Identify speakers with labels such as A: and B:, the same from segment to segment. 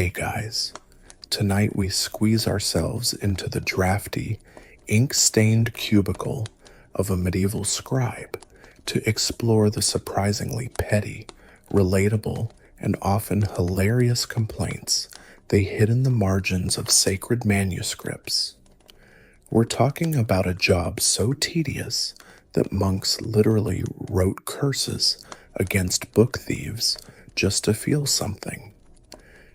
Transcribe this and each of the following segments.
A: Hey guys, tonight we squeeze ourselves into the drafty, ink-stained cubicle of a medieval scribe to explore the surprisingly petty, relatable, and often hilarious complaints they hid in the margins of sacred manuscripts. We're talking about a job so tedious that monks literally wrote curses against book thieves just to feel something.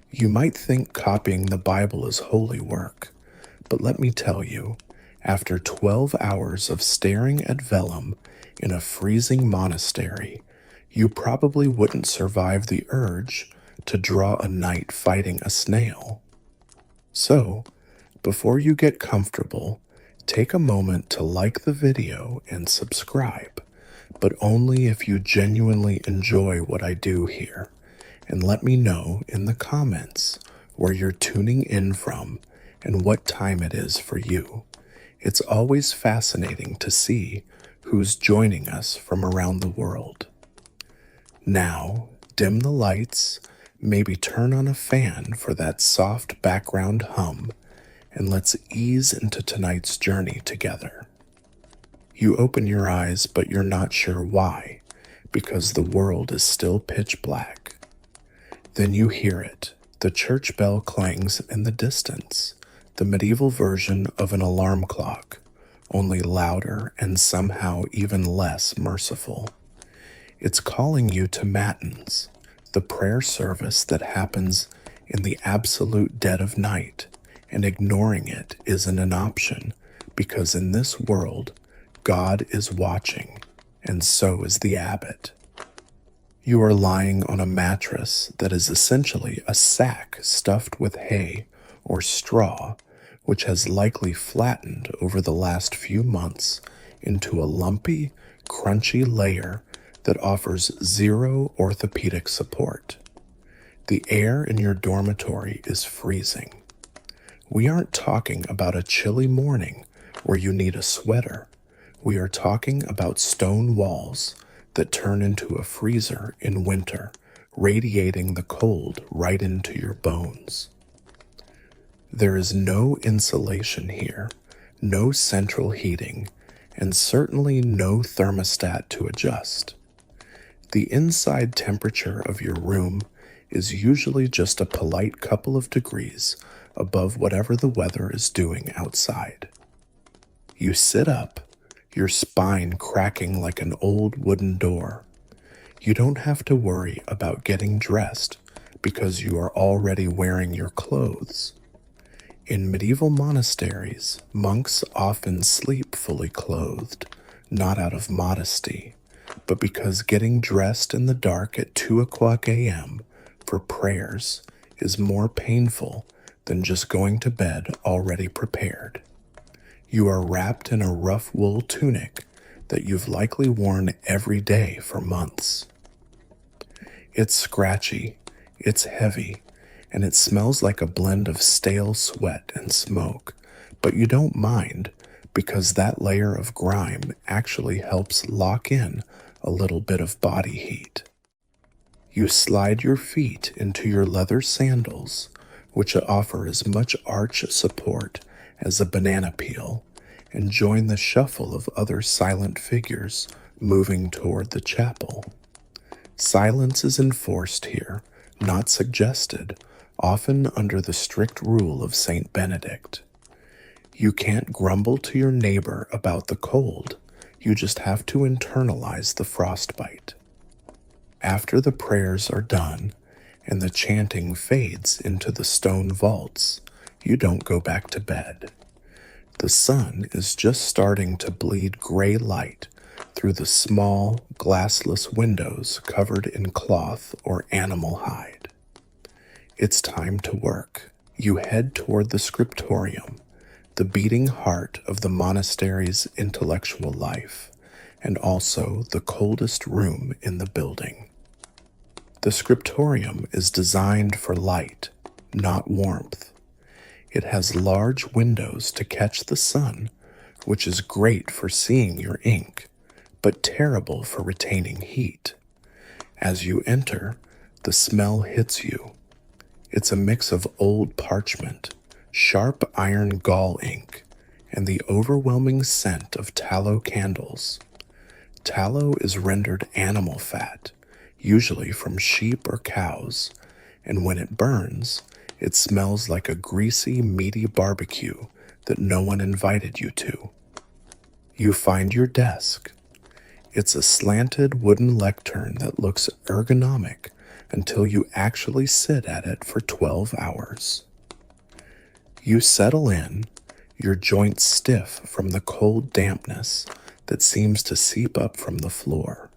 A: You might think copying the Bible is holy work, but let me tell you, after 12 hours of staring at vellum in a freezing monastery, you probably wouldn't survive the urge to draw a knight fighting a snail. So, before you get comfortable, take a moment to like the video and subscribe, but only if you genuinely enjoy what I do here. And let me know in the comments where you're tuning in from and what time it is for you. It's always fascinating to see who's joining us from around the world. Now, dim the lights, maybe turn on a fan for that soft background hum, and let's ease into tonight's journey together. You open your eyes, but you're not sure why, because the world is still pitch black. Then you hear it. The church bell clangs in the distance, the medieval version of an alarm clock, only louder and somehow even less merciful. It's calling you to matins, the prayer service that happens in the absolute dead of night, and ignoring it isn't an option, because in this world, God is watching, and so is the abbot. You are lying on a mattress that is essentially a sack stuffed with hay or straw, which has likely flattened over the last few months into a lumpy, crunchy layer that offers zero orthopedic support. The air in your dormitory is freezing. We aren't talking about a chilly morning where you need a sweater. We are talking about stone walls that turn into a freezer in winter, radiating the cold right into your bones. There is no insulation here, no central heating, and certainly no thermostat to adjust. The inside temperature of your room is usually just a polite couple of degrees above whatever the weather is doing outside. You sit up, your spine cracking like an old wooden door. You don't have to worry about getting dressed because you are already wearing your clothes. In medieval monasteries, monks often sleep fully clothed, not out of modesty, but because getting dressed in the dark at 2 o'clock a.m. for prayers is more painful than just going to bed already prepared. You are wrapped in a rough wool tunic that you've likely worn every day for months. It's scratchy, it's heavy, and it smells like a blend of stale sweat and smoke, but you don't mind because that layer of grime actually helps lock in a little bit of body heat. You slide your feet into your leather sandals, which offer as much arch support as a banana peel, and join the shuffle of other silent figures moving toward the chapel. Silence is enforced here, not suggested, often under the strict rule of Saint Benedict. You can't grumble to your neighbor about the cold, you just have to internalize the frostbite. After the prayers are done and the chanting fades into the stone vaults, you don't go back to bed. The sun is just starting to bleed gray light through the small, glassless windows covered in cloth or animal hide. It's time to work. You head toward the scriptorium, the beating heart of the monastery's intellectual life, and also the coldest room in the building. The scriptorium is designed for light, not warmth. It has large windows to catch the sun, which is great for seeing your ink, but terrible for retaining heat. As you enter, the smell hits you. It's a mix of old parchment, sharp iron gall ink, and the overwhelming scent of tallow candles. Tallow is rendered animal fat, usually from sheep or cows, and when it burns, it smells like a greasy, meaty barbecue that no one invited you to. You find your desk. It's a slanted wooden lectern that looks ergonomic until you actually sit at it for 12 hours. You settle in, your joints stiff from the cold dampness that seems to seep up from the floor.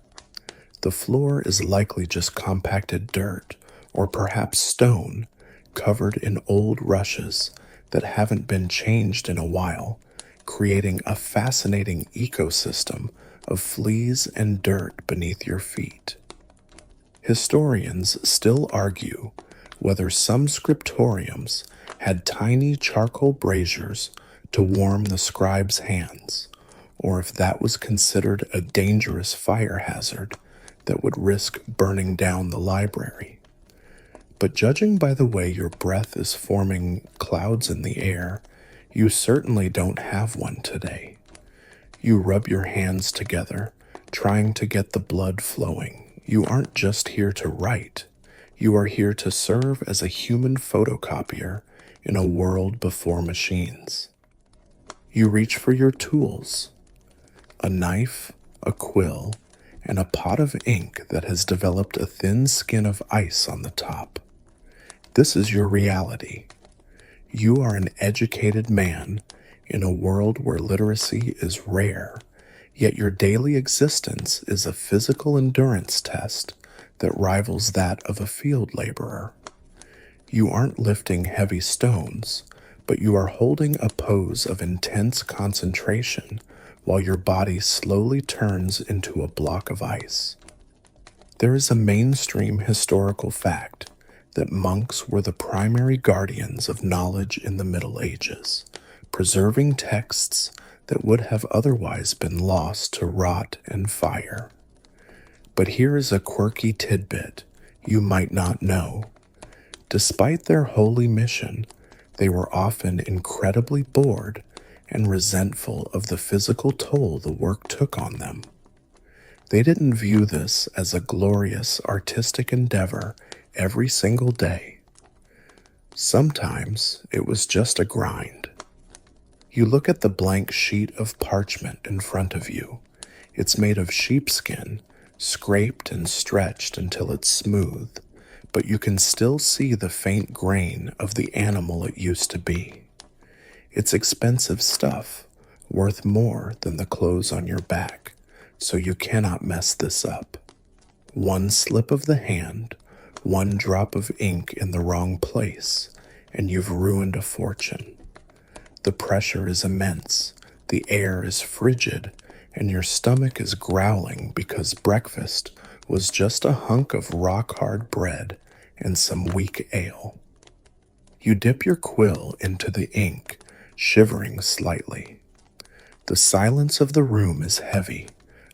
A: The floor is likely just compacted dirt or perhaps stone covered in old rushes that haven't been changed in a while, creating a fascinating ecosystem of fleas and dirt beneath your feet. Historians still argue whether some scriptoriums had tiny charcoal braziers to warm the scribes' hands, or if that was considered a dangerous fire hazard that would risk burning down the library. But judging by the way your breath is forming clouds in the air, you certainly don't have one today. You rub your hands together, trying to get the blood flowing. You aren't just here to write. You are here to serve as a human photocopier in a world before machines. You reach for your tools, a knife, a quill, and a pot of ink that has developed a thin skin of ice on the top. This is your reality. You are an educated man in a world where literacy is rare, yet your daily existence is a physical endurance test that rivals that of a field laborer. You aren't lifting heavy stones, but you are holding a pose of intense concentration while your body slowly turns into a block of ice. There is a mainstream historical fact that monks were the primary guardians of knowledge in the Middle Ages, preserving texts that would have otherwise been lost to rot and fire. But here is a quirky tidbit you might not know. Despite their holy mission, they were often incredibly bored and resentful of the physical toll the work took on them. They didn't view this as a glorious artistic endeavor every single day. Sometimes it was just a grind. You look at the blank sheet of parchment in front of you. It's made of sheepskin, scraped and stretched until it's smooth, but you can still see the faint grain of the animal it used to be. It's expensive stuff, worth more than the clothes on your back, so you cannot mess this up. One slip of the hand, one drop of ink in the wrong place, and you've ruined a fortune. The pressure is immense, the air is frigid, and your stomach is growling because breakfast was just a hunk of rock-hard bread and some weak ale. You dip your quill into the ink, shivering slightly. The silence of the room is heavy,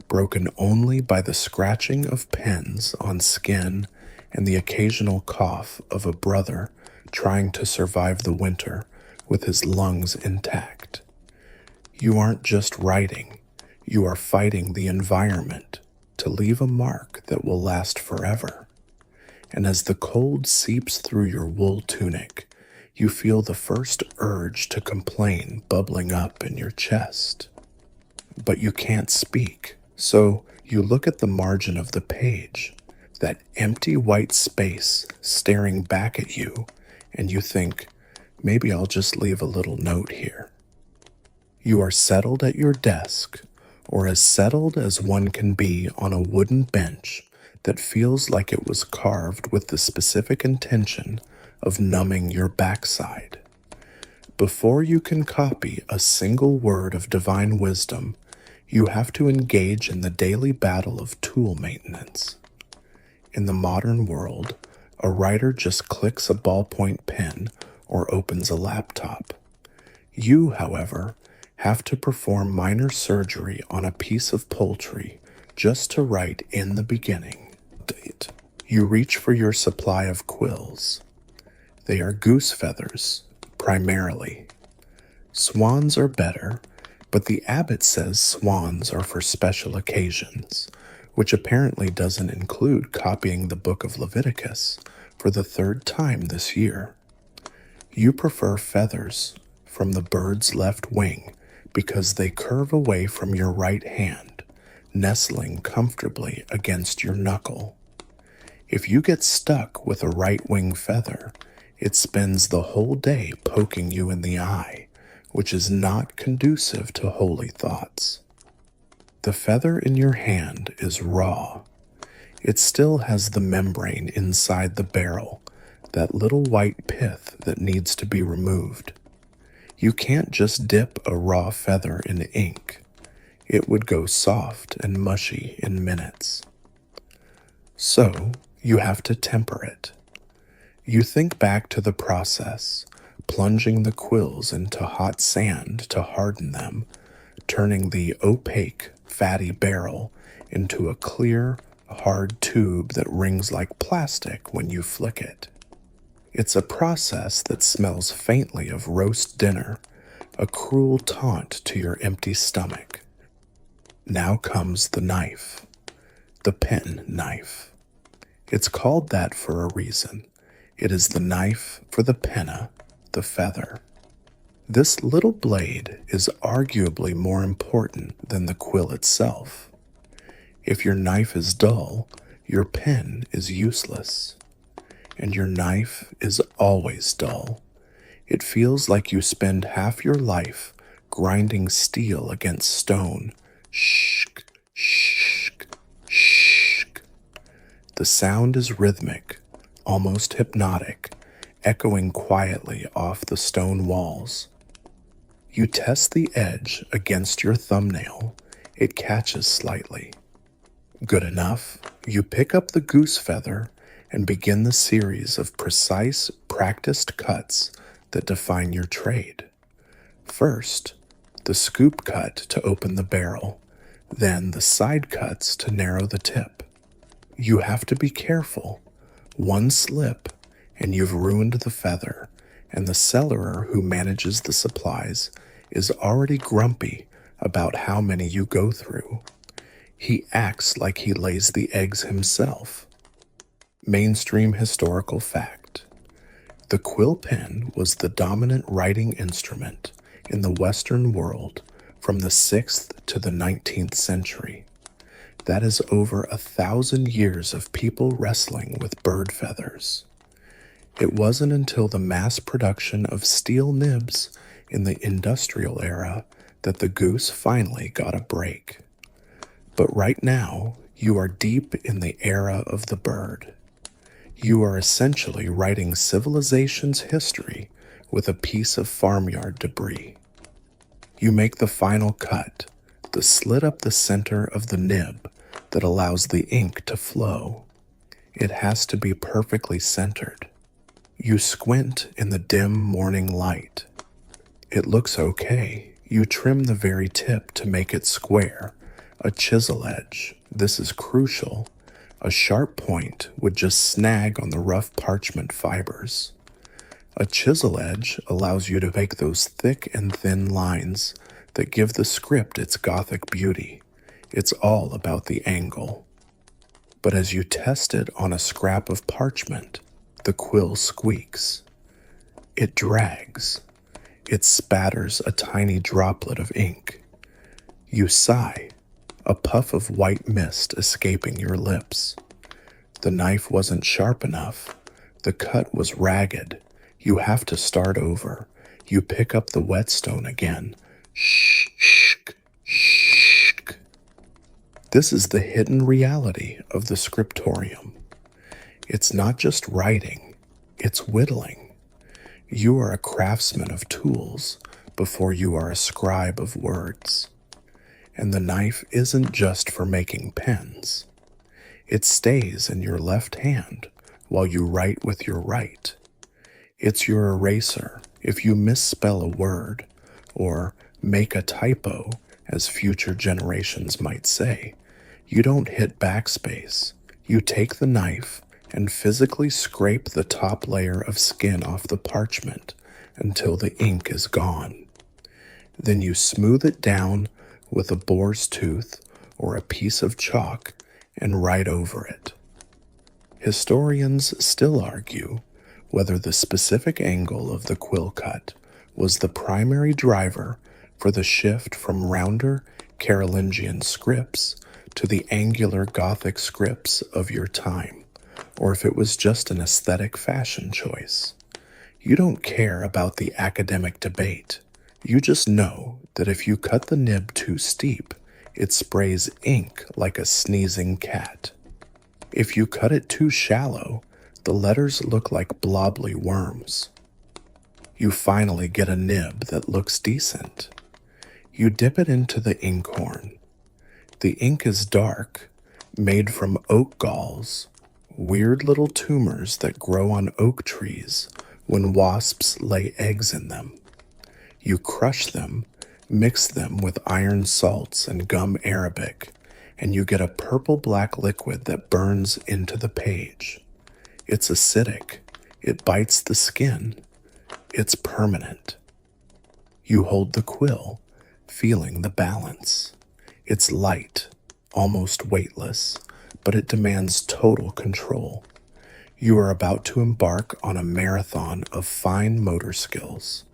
A: broken only by the scratching of pens on skin and the occasional cough of a brother trying to survive the winter with his lungs intact. You aren't just writing, you are fighting the environment to leave a mark that will last forever. And as the cold seeps through your wool tunic, you feel the first urge to complain bubbling up in your chest. But you can't speak, so you look at the margin of the page, that empty white space staring back at you, and you think, maybe I'll just leave a little note here. You are settled at your desk, or as settled as one can be on a wooden bench that feels like it was carved with the specific intention of numbing your backside. Before you can copy a single word of divine wisdom, you have to engage in the daily battle of tool maintenance. In the modern world, a writer just clicks a ballpoint pen or opens a laptop. You, however, have to perform minor surgery on a piece of poultry just to write in the beginning. You reach for your supply of quills. They are goose feathers, primarily. Swans are better, but the abbot says swans are for special occasions, which apparently doesn't include copying the book of Leviticus for the third time this year. You prefer feathers from the bird's left wing because they curve away from your right hand, nestling comfortably against your knuckle. If you get stuck with a right wing feather, it spends the whole day poking you in the eye, which is not conducive to holy thoughts. The feather in your hand is raw. It still has the membrane inside the barrel, that little white pith that needs to be removed. You can't just dip a raw feather in ink. It would go soft and mushy in minutes. So, you have to temper it. You think back to the process, plunging the quills into hot sand to harden them, turning the opaque, fatty barrel into a clear, hard tube that rings like plastic when you flick it. It's a process that smells faintly of roast dinner, a cruel taunt to your empty stomach. Now comes the knife, the pen knife. It's called that for a reason. It is the knife for the penna, the feather. This little blade is arguably more important than the quill itself. If your knife is dull, your pen is useless. And your knife is always dull. It feels like you spend half your life grinding steel against stone. Shk, shk, shk. The sound is rhythmic, almost hypnotic, echoing quietly off the stone walls. You test the edge against your thumbnail. It catches slightly. Good enough. You pick up the goose feather and begin the series of precise, practiced cuts that define your trade. First, the scoop cut to open the barrel, then the side cuts to narrow the tip. You have to be careful. One slip, and you've ruined the feather, and the cellarer who manages the supplies is already grumpy about how many you go through. He acts like he lays the eggs himself. Mainstream historical fact. The quill pen was the dominant writing instrument in the Western world from the 6th to the 19th century. That is over 1,000 years of people wrestling with bird feathers. It wasn't until the mass production of steel nibs in the industrial era that the goose finally got a break. But right now, you are deep in the era of the bird. You are essentially writing civilization's history with a piece of farmyard debris. You make the final cut, the slit up the center of the nib that allows the ink to flow. It has to be perfectly centered. You squint in the dim morning light. It looks okay. You trim the very tip to make it square, a chisel edge. This is crucial. A sharp point would just snag on the rough parchment fibers. A chisel edge allows you to make those thick and thin lines that give the script its Gothic beauty. It's all about the angle. But as you test it on a scrap of parchment, the quill squeaks. It drags. It spatters a tiny droplet of ink. You sigh, a puff of white mist escaping your lips. The knife wasn't sharp enough. The cut was ragged. You have to start over. You pick up the whetstone again. Shh, shh, shh. This is the hidden reality of the scriptorium. It's not just writing, it's whittling. You are a craftsman of tools before you are a scribe of words. And the knife isn't just for making pens. It stays in your left hand while you write with your right. It's your eraser if you misspell a word or make a typo, as future generations might say. You don't hit backspace. You take the knife and physically scrape the top layer of skin off the parchment until the ink is gone. Then you smooth it down with a boar's tooth or a piece of chalk and write over it. Historians still argue whether the specific angle of the quill cut was the primary driver for the shift from rounder Carolingian scripts to the angular Gothic scripts of your time, or if it was just an aesthetic fashion choice. You don't care about the academic debate. You just know that if you cut the nib too steep, it sprays ink like a sneezing cat. If you cut it too shallow, the letters look like blobbly worms. You finally get a nib that looks decent. You dip it into the inkhorn. The ink is dark, made from oak galls, weird little tumors that grow on oak trees when wasps lay eggs in them. You crush them, mix them with iron salts and gum arabic, and you get a purple-black liquid that burns into the page. It's acidic. It bites the skin. It's permanent. You hold the quill, feeling the balance. It's light, almost weightless, but it demands total control. You are about to embark on a marathon of fine motor skills.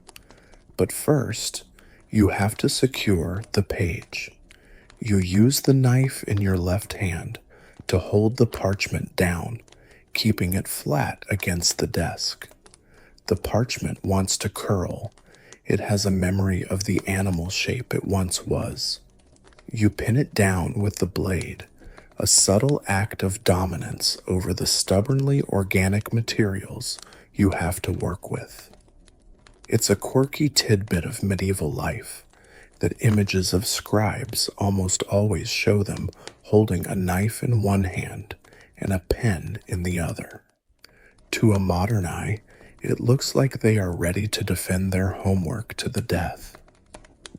A: But first, you have to secure the page. You use the knife in your left hand to hold the parchment down, keeping it flat against the desk. The parchment wants to curl. It has a memory of the animal shape it once was. You pin it down with the blade, a subtle act of dominance over the stubbornly organic materials you have to work with. It's a quirky tidbit of medieval life that images of scribes almost always show them holding a knife in one hand and a pen in the other. To a modern eye, it looks like they are ready to defend their homework to the death.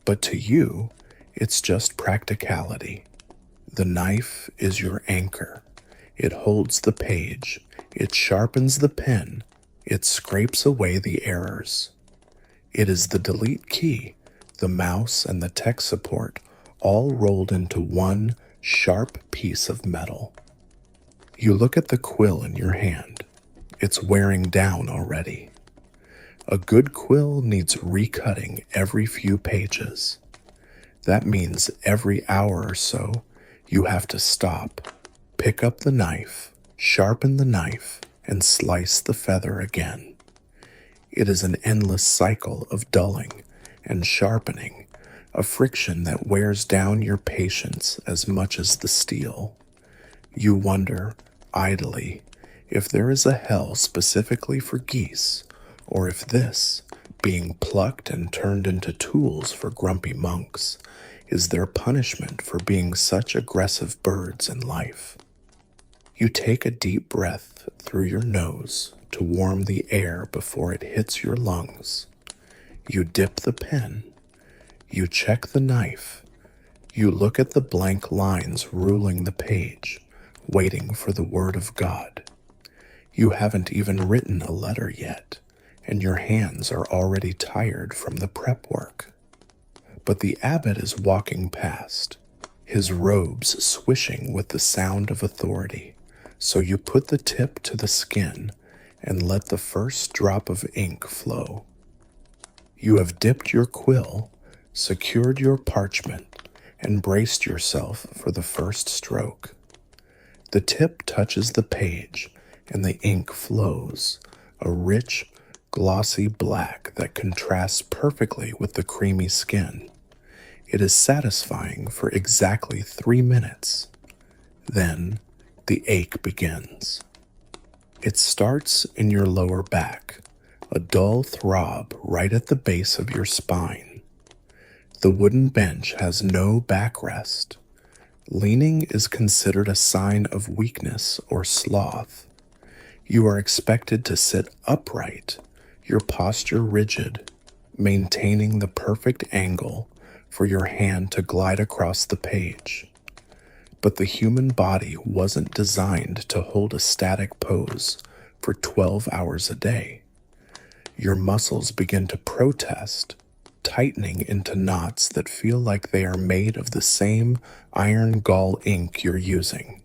A: But to you, it's just practicality. The knife is your anchor. It holds the page. It sharpens the pen. It scrapes away the errors. It is the delete key, the mouse, and the tech support all rolled into one sharp piece of metal. You look at the quill in your hand. It's wearing down already. A good quill needs recutting every few pages. That means every hour or so, you have to stop, pick up the knife, sharpen the knife, and slice the feather again. It is an endless cycle of dulling and sharpening, a friction that wears down your patience as much as the steel. You wonder, idly, if there is a hell specifically for geese, or if this, being plucked and turned into tools for grumpy monks, is their punishment for being such aggressive birds in life. You take a deep breath through your nose to warm the air before it hits your lungs. You dip the pen. You check the knife. You look at the blank lines ruling the page, waiting for the word of God. You haven't even written a letter yet, and your hands are already tired from the prep work. But the abbot is walking past, his robes swishing with the sound of authority, so you put the tip to the skin and let the first drop of ink flow. You have dipped your quill, secured your parchment, and braced yourself for the first stroke. The tip touches the page, and the ink flows, a rich, glossy black that contrasts perfectly with the creamy skin. It is satisfying for exactly 3 minutes. Then, the ache begins. It starts in your lower back, a dull throb right at the base of your spine. The wooden bench has no backrest. Leaning is considered a sign of weakness or sloth. You are expected to sit upright, your posture rigid, maintaining the perfect angle for your hand to glide across the page. But the human body wasn't designed to hold a static pose for 12 hours a day. Your muscles begin to protest, tightening into knots that feel like they are made of the same iron gall ink you're using.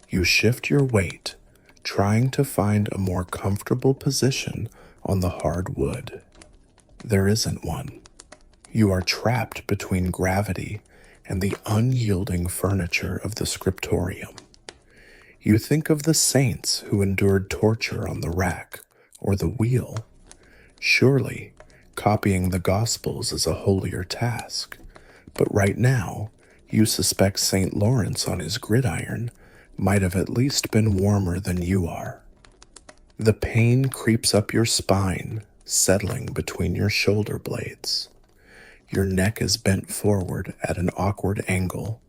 A: You shift your weight, trying to find a more comfortable position on the hard wood. There isn't one. You are trapped between gravity and the unyielding furniture of the scriptorium. You think of the saints who endured torture on the rack or the wheel. Surely, copying the Gospels is a holier task, but right now, you suspect St. Lawrence on his gridiron might have at least been warmer than you are. The pain creeps up your spine, settling between your shoulder blades. Your neck is bent forward at an awkward angle,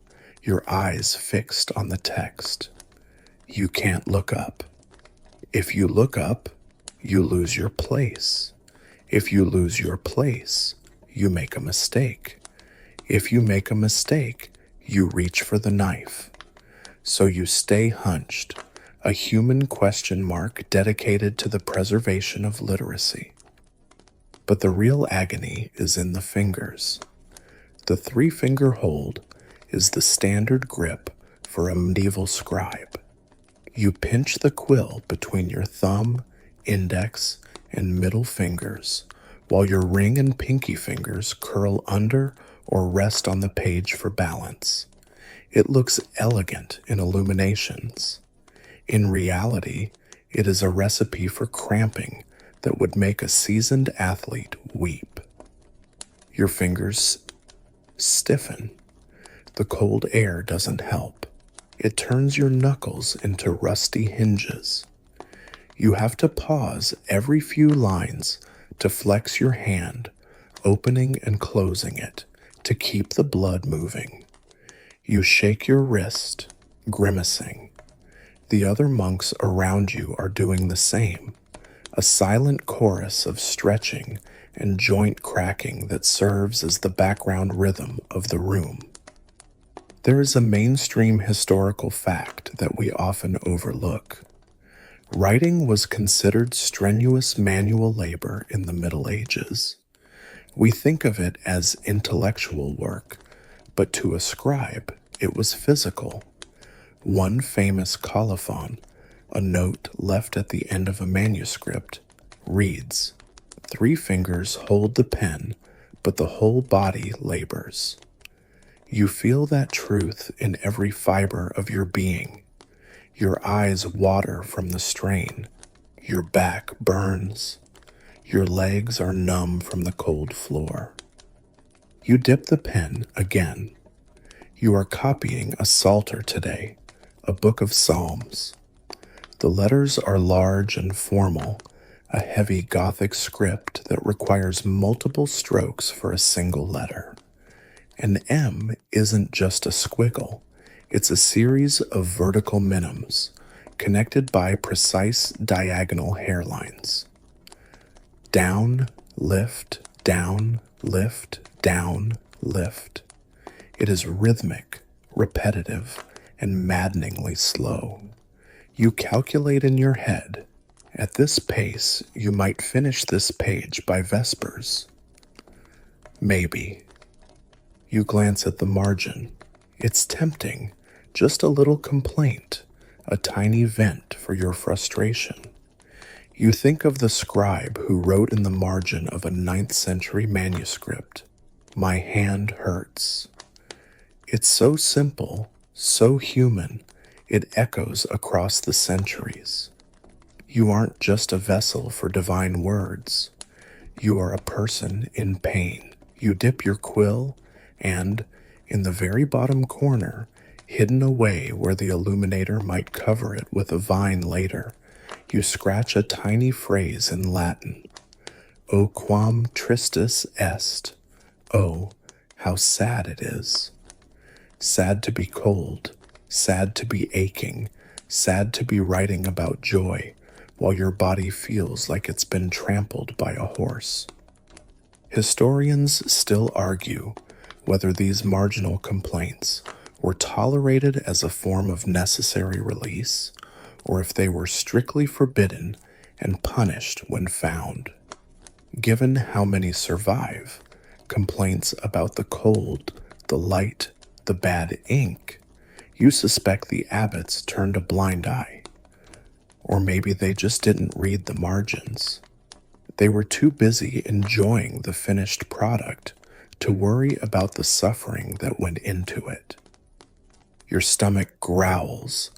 A: your eyes fixed on the text. You can't look up. If you look up, you lose your place. If you lose your place, you make a mistake. If you make a mistake, you reach for the knife. So you stay hunched, a human question mark dedicated to the preservation of literacy. But the real agony is in the fingers. The 3-finger hold is the standard grip for a medieval scribe. You pinch the quill between your thumb, index, and middle fingers, while your ring and pinky fingers curl under or rest on the page for balance. It looks elegant in illuminations. In reality, it is a recipe for cramping that would make a seasoned athlete weep. Your fingers stiffen. The cold air doesn't help. It turns your knuckles into rusty hinges. You have to pause every few lines to flex your hand, opening and closing it to keep the blood moving. You shake your wrist, grimacing. The other monks around you are doing the same, a silent chorus of stretching and joint cracking that serves as the background rhythm of the room. There is a mainstream historical fact that we often overlook. Writing was considered strenuous manual labor in the Middle Ages. We think of it as intellectual work, but to a scribe, it was physical. One famous colophon, a note left at the end of a manuscript, reads, "3 fingers hold the pen, but the whole body labors." You feel that truth in every fiber of your being. Your eyes water from the strain. Your back burns. Your legs are numb from the cold floor. You dip the pen again. You are copying a psalter today, a book of psalms. The letters are large and formal, a heavy Gothic script that requires multiple strokes for a single letter. An M isn't just a squiggle, it's a series of vertical minims, connected by precise diagonal hairlines. Down, lift, down, lift, down, lift. It is rhythmic, repetitive, and maddeningly slow. You calculate in your head, at this pace, you might finish this page by Vespers. Maybe. You glance at the margin. It's tempting, just a little complaint, a tiny vent for your frustration. You think of the scribe who wrote in the margin of a 9th century manuscript, "My hand hurts." It's so simple, so human, it echoes across the centuries. You aren't just a vessel for divine words. You are a person in pain. You dip your quill, and, in the very bottom corner, hidden away where the illuminator might cover it with a vine later, you scratch a tiny phrase in Latin. O quam tristis est. Oh, how sad it is. Sad to be cold, sad to be aching, sad to be writing about joy, while your body feels like it's been trampled by a horse. Historians still argue whether these marginal complaints were tolerated as a form of necessary release, or if they were strictly forbidden and punished when found. Given how many survive, complaints about the cold, the light, the bad ink, you suspect the abbots turned a blind eye. Or maybe they just didn't read the margins. They were too busy enjoying the finished product to worry about the suffering that went into it. Your stomach growls,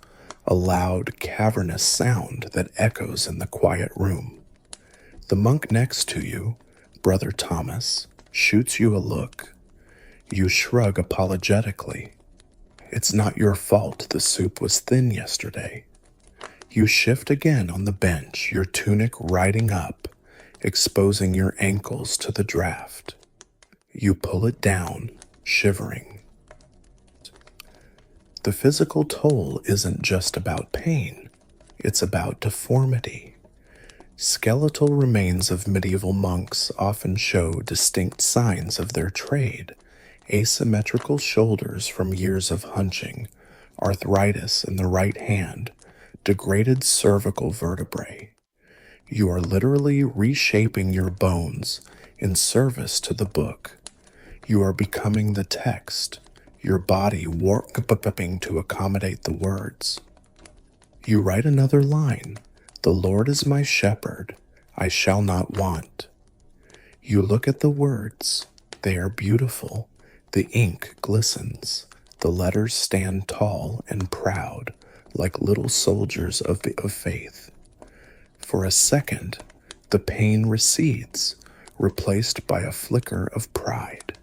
A: a loud, cavernous sound that echoes in the quiet room. The monk next to you, Brother Thomas, shoots you a look. You shrug apologetically. It's not your fault the soup was thin yesterday. You shift again on the bench, your tunic riding up, exposing your ankles to the draft. You pull it down, shivering. The physical toll isn't just about pain, it's about deformity. Skeletal remains of medieval monks often show distinct signs of their trade: asymmetrical shoulders from years of hunching, arthritis in the right hand, degraded cervical vertebrae. You are literally reshaping your bones in service to the book. You are becoming the text, your body warping to accommodate the words. You write another line: "The Lord is my shepherd, I shall not want." You look at the words. They are beautiful. The ink glistens. The letters stand tall and proud, like little soldiers of faith. For a second, the pain recedes, replaced by a flicker of pride.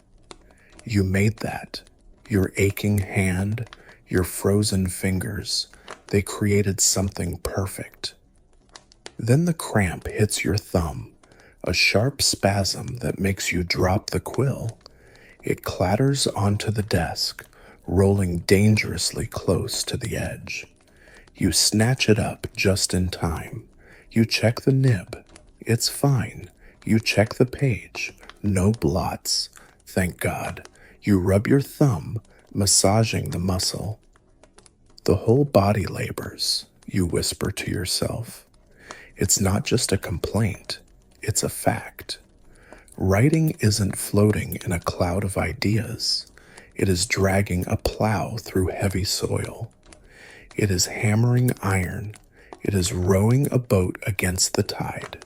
A: You made that. Your aching hand, your frozen fingers, they created something perfect. Then the cramp hits your thumb, a sharp spasm that makes you drop the quill. It clatters onto the desk, rolling dangerously close to the edge. You snatch it up just in time. You check the nib. It's fine. You check the page. No blots. Thank God. You rub your thumb, massaging the muscle. The whole body labors, you whisper to yourself. It's not just a complaint. It's a fact. Writing isn't floating in a cloud of ideas. It is dragging a plow through heavy soil. It is hammering iron. It is rowing a boat against the tide.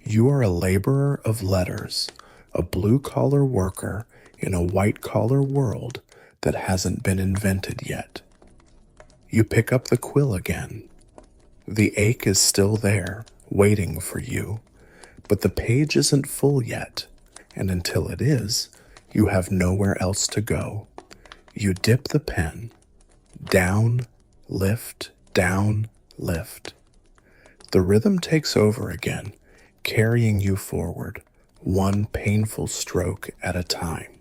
A: You are a laborer of letters, a blue-collar worker in a white-collar world that hasn't been invented yet. You pick up the quill again. The ache is still there, waiting for you, but the page isn't full yet, and until it is, you have nowhere else to go. You dip the pen. Down, lift, down, lift. The rhythm takes over again, carrying you forward, one painful stroke at a time.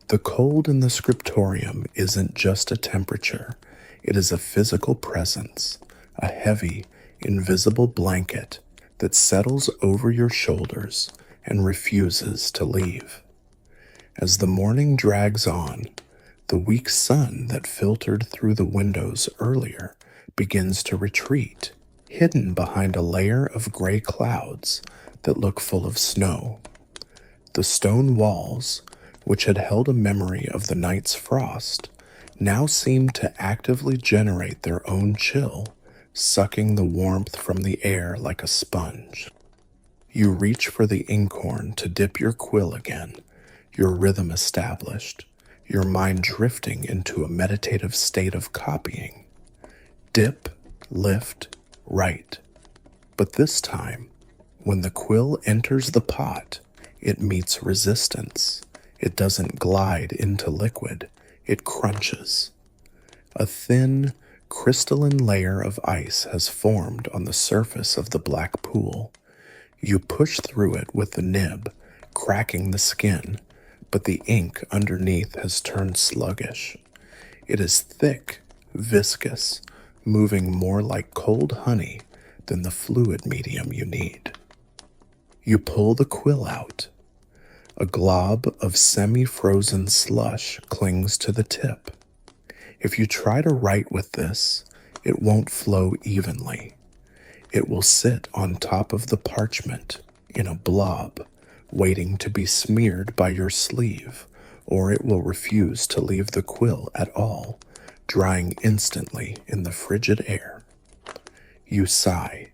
A: The cold in the scriptorium isn't just a temperature, it is a physical presence, a heavy, invisible blanket that settles over your shoulders and refuses to leave. As the morning drags on, the weak sun that filtered through the windows earlier begins to retreat, hidden behind a layer of gray clouds that look full of snow. The stone walls, which had held a memory of the night's frost, now seem to actively generate their own chill, sucking the warmth from the air like a sponge. You reach for the inkhorn to dip your quill again, your rhythm established, your mind drifting into a meditative state of copying. Dip, lift, write. But this time, when the quill enters the pot, it meets resistance. It doesn't glide into liquid, it crunches. A thin, crystalline layer of ice has formed on the surface of the black pool. You push through it with the nib, cracking the skin, but the ink underneath has turned sluggish. It is thick, viscous, moving more like cold honey than the fluid medium you need. You pull the quill out. A glob of semi-frozen slush clings to the tip. If you try to write with this, it won't flow evenly. It will sit on top of the parchment in a blob, waiting to be smeared by your sleeve, or it will refuse to leave the quill at all, drying instantly in the frigid air. You sigh,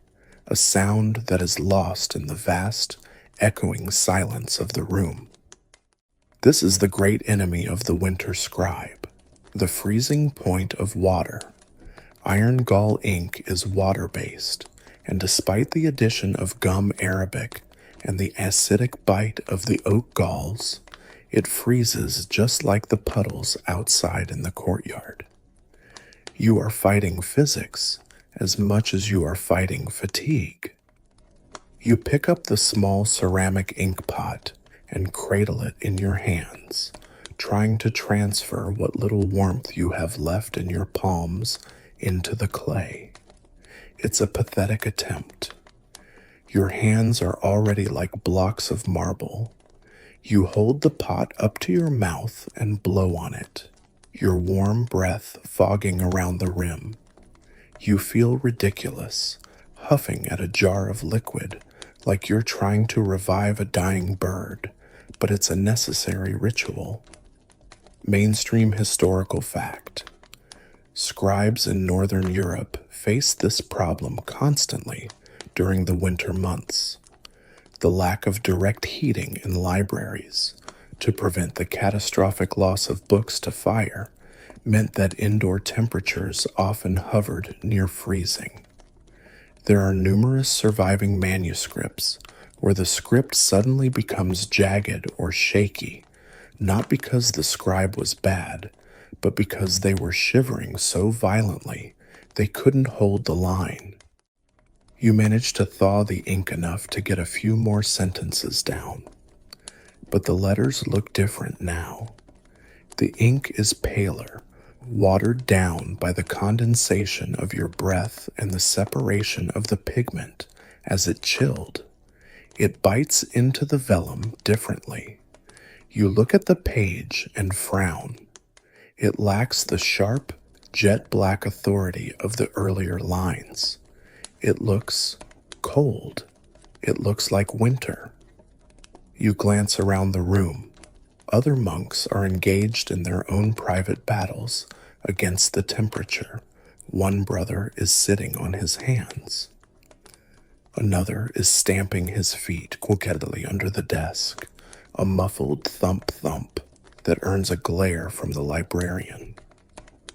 A: a sound that is lost in the vast, echoing silence of the room. This is the great enemy of the winter scribe, the freezing point of water. Iron gall ink is water-based, and despite the addition of gum arabic and the acidic bite of the oak galls, it freezes just like the puddles outside in the courtyard. You are fighting physics as much as you are fighting fatigue. You pick up the small ceramic ink pot and cradle it in your hands, trying to transfer what little warmth you have left in your palms into the clay. It's a pathetic attempt. Your hands are already like blocks of marble. You hold the pot up to your mouth and blow on it, your warm breath fogging around the rim. You feel ridiculous, huffing at a jar of liquid like you're trying to revive a dying bird, but it's a necessary ritual. Mainstream historical fact. Scribes in Northern Europe faced this problem constantly during the winter months. The lack of direct heating in libraries to prevent the catastrophic loss of books to fire meant that indoor temperatures often hovered near freezing. There are numerous surviving manuscripts where the script suddenly becomes jagged or shaky, not because the scribe was bad, but because they were shivering so violently they couldn't hold the line. You manage to thaw the ink enough to get a few more sentences down. But the letters look different now. The ink is paler, watered down by the condensation of your breath and the separation of the pigment as it chilled. It bites into the vellum differently. You look at the page and frown. It lacks the sharp, jet-black authority of the earlier lines. It looks cold. It looks like winter. You glance around the room. Other monks are engaged in their own private battles against the temperature. One brother is sitting on his hands. Another is stamping his feet coquettily under the desk, a muffled thump-thump that earns a glare from the librarian.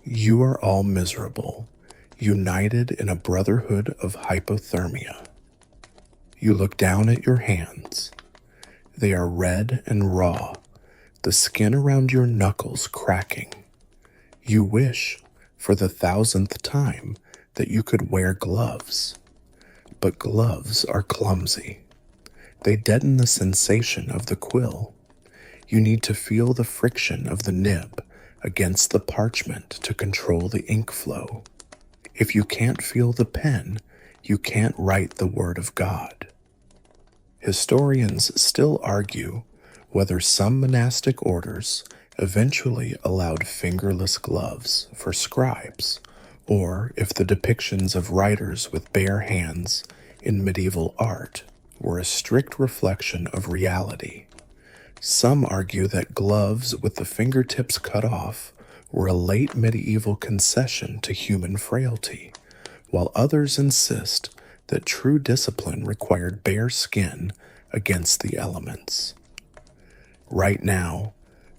A: You are all miserable, united in a brotherhood of hypothermia. You look down at your hands. They are red and raw, the skin around your knuckles cracking. You wish, for the 1,000th time, that you could wear gloves. But gloves are clumsy. They deaden the sensation of the quill. You need to feel the friction of the nib against the parchment to control the ink flow. If you can't feel the pen, you can't write the word of God. Historians still argue whether some monastic orders eventually allowed fingerless gloves for scribes, or if the depictions of writers with bare hands in medieval art were a strict reflection of reality. Some argue that gloves with the fingertips cut off were a late medieval concession to human frailty, while others insist that true discipline required bare skin against the elements. Right now,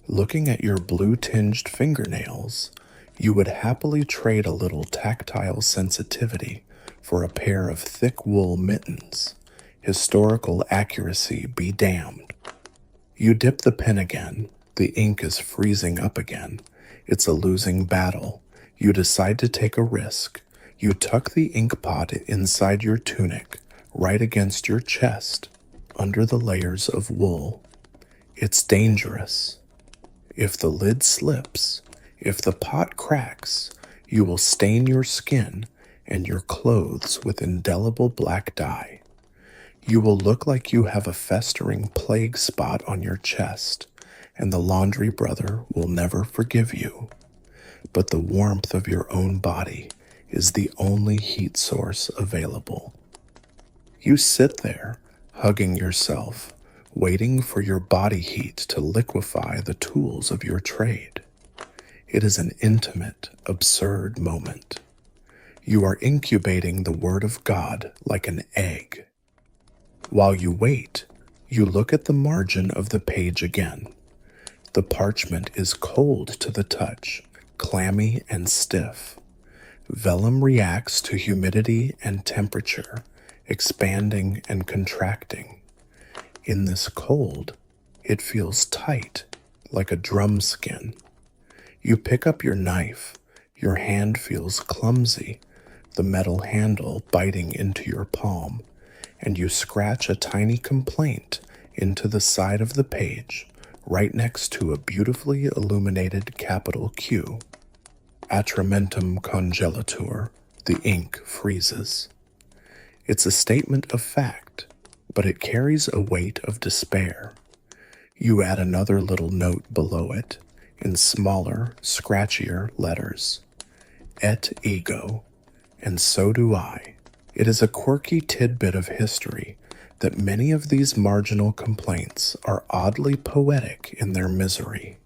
A: looking at your blue-tinged fingernails, you would happily trade a little tactile sensitivity for a pair of thick wool mittens. Historical accuracy be damned. You dip the pen again. The ink is freezing up again. It's a losing battle. You decide to take a risk. You tuck the ink pot inside your tunic, right against your chest, under the layers of wool. It's dangerous. If the lid slips, if the pot cracks, you will stain your skin and your clothes with indelible black dye. You will look like you have a festering plague spot on your chest, and the laundry brother will never forgive you. But the warmth of your own body is the only heat source available. You sit there, hugging yourself, waiting for your body heat to liquefy the tools of your trade. It is an intimate, absurd moment. You are incubating the Word of God like an egg. While you wait, you look at the margin of the page again. The parchment is cold to the touch, clammy and stiff. Vellum reacts to humidity and temperature, expanding and contracting. In this cold, it feels tight, like a drum skin. You pick up your knife. Your hand feels clumsy, the metal handle biting into your palm, and you scratch a tiny complaint into the side of the page, right next to a beautifully illuminated capital Q. Atramentum congelatur, the ink freezes. It's a statement of fact, but it carries a weight of despair. You add another little note below it, in smaller, scratchier letters. Et ego, and so do I. It is a quirky tidbit of history that many of these marginal complaints are oddly poetic in their misery.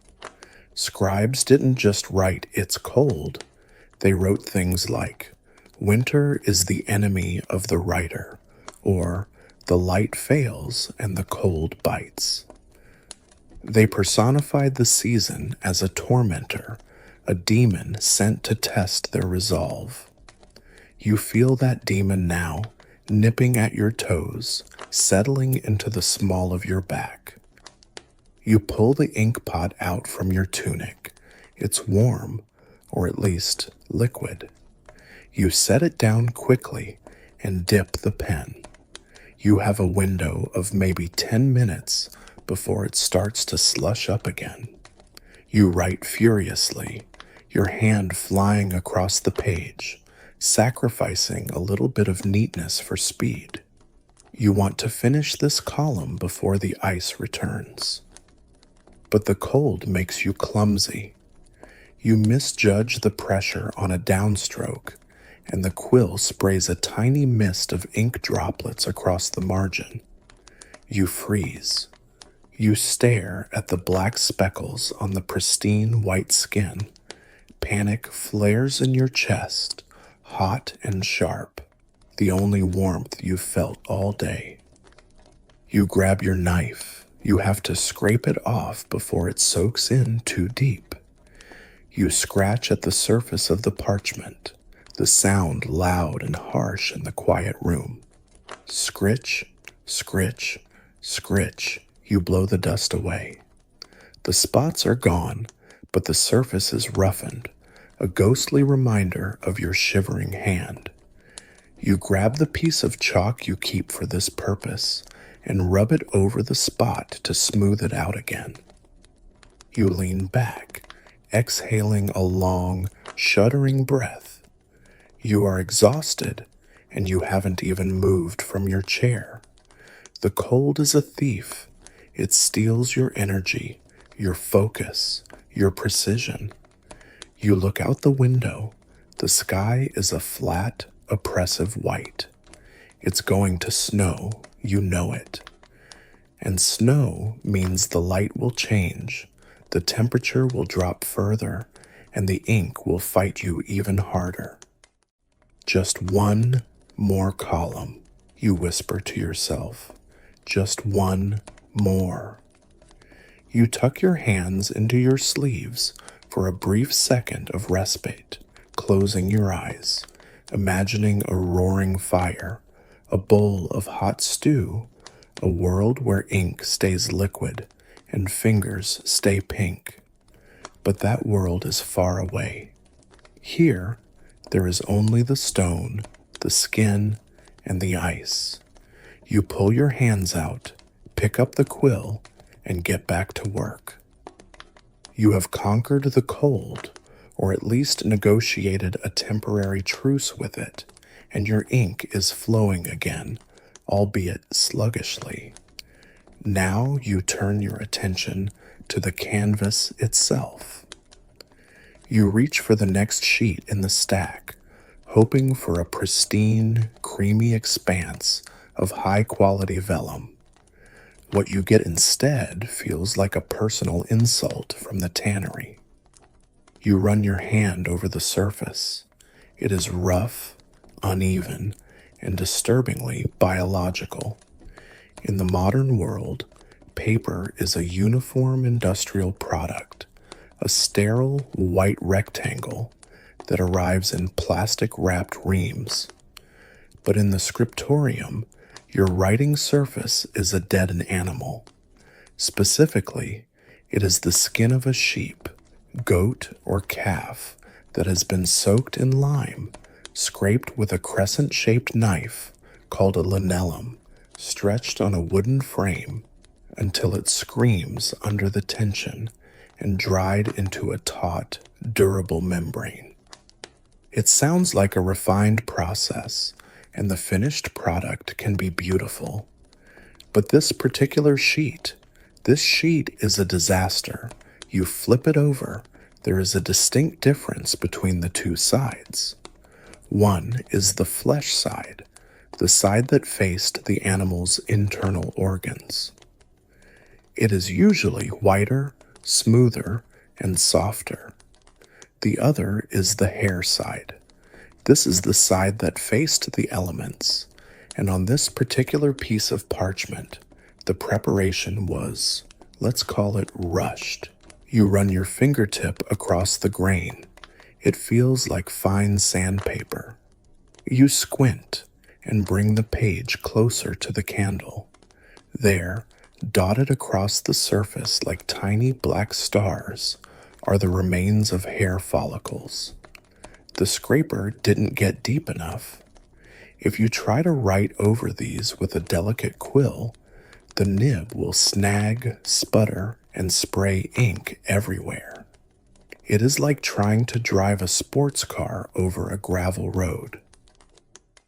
A: Scribes didn't just write "it's cold," they wrote things like, "Winter is the enemy of the writer," or "the light fails and the cold bites." They personified the season as a tormentor, a demon sent to test their resolve. You feel that demon now, nipping at your toes, settling into the small of your back. You pull the ink pot out from your tunic. It's warm, or at least liquid. You set it down quickly and dip the pen. You have a window of maybe 10 minutes before it starts to slush up again. You write furiously, your hand flying across the page, sacrificing a little bit of neatness for speed. You want to finish this column before the ice returns. But the cold makes you clumsy. You misjudge the pressure on a downstroke, and the quill sprays a tiny mist of ink droplets across the margin. You freeze. You stare at the black speckles on the pristine white skin. Panic flares in your chest, hot and sharp, the only warmth you've felt all day. You grab your knife. You have to scrape it off before it soaks in too deep. You scratch at the surface of the parchment, the sound loud and harsh in the quiet room. Scritch, scritch, scritch. You blow the dust away. The spots are gone, but the surface is roughened, a ghostly reminder of your shivering hand. You grab the piece of chalk you keep for this purpose and rub it over the spot to smooth it out again. You lean back, exhaling a long, shuddering breath. You are exhausted, and you haven't even moved from your chair. The cold is a thief. It steals your energy, your focus, your precision. You look out the window. The sky is a flat, oppressive white. It's going to snow, you know it. And snow means the light will change, the temperature will drop further, and the ink will fight you even harder. Just one more column, you whisper to yourself. Just one more. You tuck your hands into your sleeves for a brief second of respite, closing your eyes, imagining a roaring fire, a bowl of hot stew, a world where ink stays liquid and fingers stay pink. But that world is far away. Here, there is only the stone, the skin, and the ice. You pull your hands out, pick up the quill, and get back to work. You have conquered the cold, or at least negotiated a temporary truce with it, and your ink is flowing again, albeit sluggishly. Now you turn your attention to the canvas itself. You reach for the next sheet in the stack, hoping for a pristine, creamy expanse of high-quality vellum. What you get instead feels like a personal insult from the tannery. You run your hand over the surface. It is rough, uneven, and disturbingly biological. In the modern world, paper is a uniform industrial product, a sterile white rectangle that arrives in plastic-wrapped reams. But in the scriptorium, your writing surface is a dead animal. Specifically, it is the skin of a sheep, goat, or calf that has been soaked in lime, scraped with a crescent-shaped knife called a lanellum, stretched on a wooden frame until it screams under the tension and dried into a taut, durable membrane. It sounds like a refined process, and the finished product can be beautiful. But this sheet is a disaster. You flip it over, there is a distinct difference between the two sides. One is the flesh side, the side that faced the animal's internal organs. It is usually whiter, smoother, and softer. The other is the hair side. This is the side that faced the elements, and on this particular piece of parchment, the preparation was, let's call it, rushed. You run your fingertip across the grain. It feels like fine sandpaper. You squint and bring the page closer to the candle. There, dotted across the surface like tiny black stars, are the remains of hair follicles. The scraper didn't get deep enough. If you try to write over these with a delicate quill, the nib will snag, sputter, and spray ink everywhere. It is like trying to drive a sports car over a gravel road.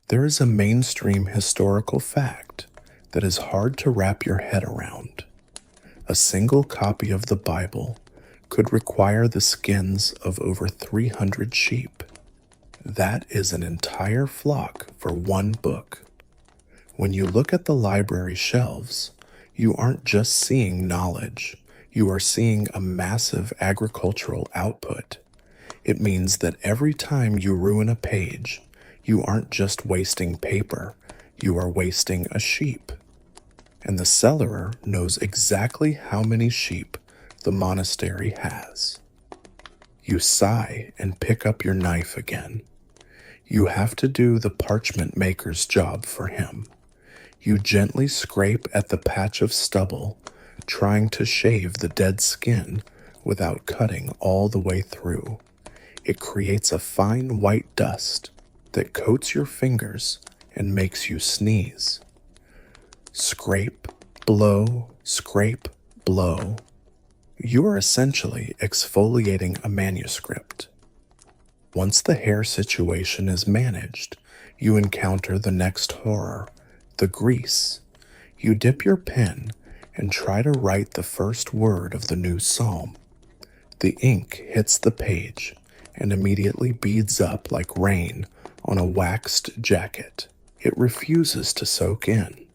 A: There is a mainstream historical fact that is hard to wrap your head around. A single copy of the Bible could require the skins of over 300 sheep. That is an entire flock for one book. When you look at the library shelves, you aren't just seeing knowledge, you are seeing a massive agricultural output. It means that every time you ruin a page, you aren't just wasting paper, you are wasting a sheep. And the cellarer knows exactly how many sheep the monastery has. You sigh and pick up your knife again. You have to do the parchment maker's job for him. You gently scrape at the patch of stubble, trying to shave the dead skin without cutting all the way through. It creates a fine white dust that coats your fingers and makes you sneeze. Scrape, blow, scrape, blow. You are essentially exfoliating a manuscript. Once the hair situation is managed, you encounter the next horror, the grease. You dip your pen and try to write the first word of the new psalm. The ink hits the page and immediately beads up like rain on a waxed jacket. It refuses to soak in.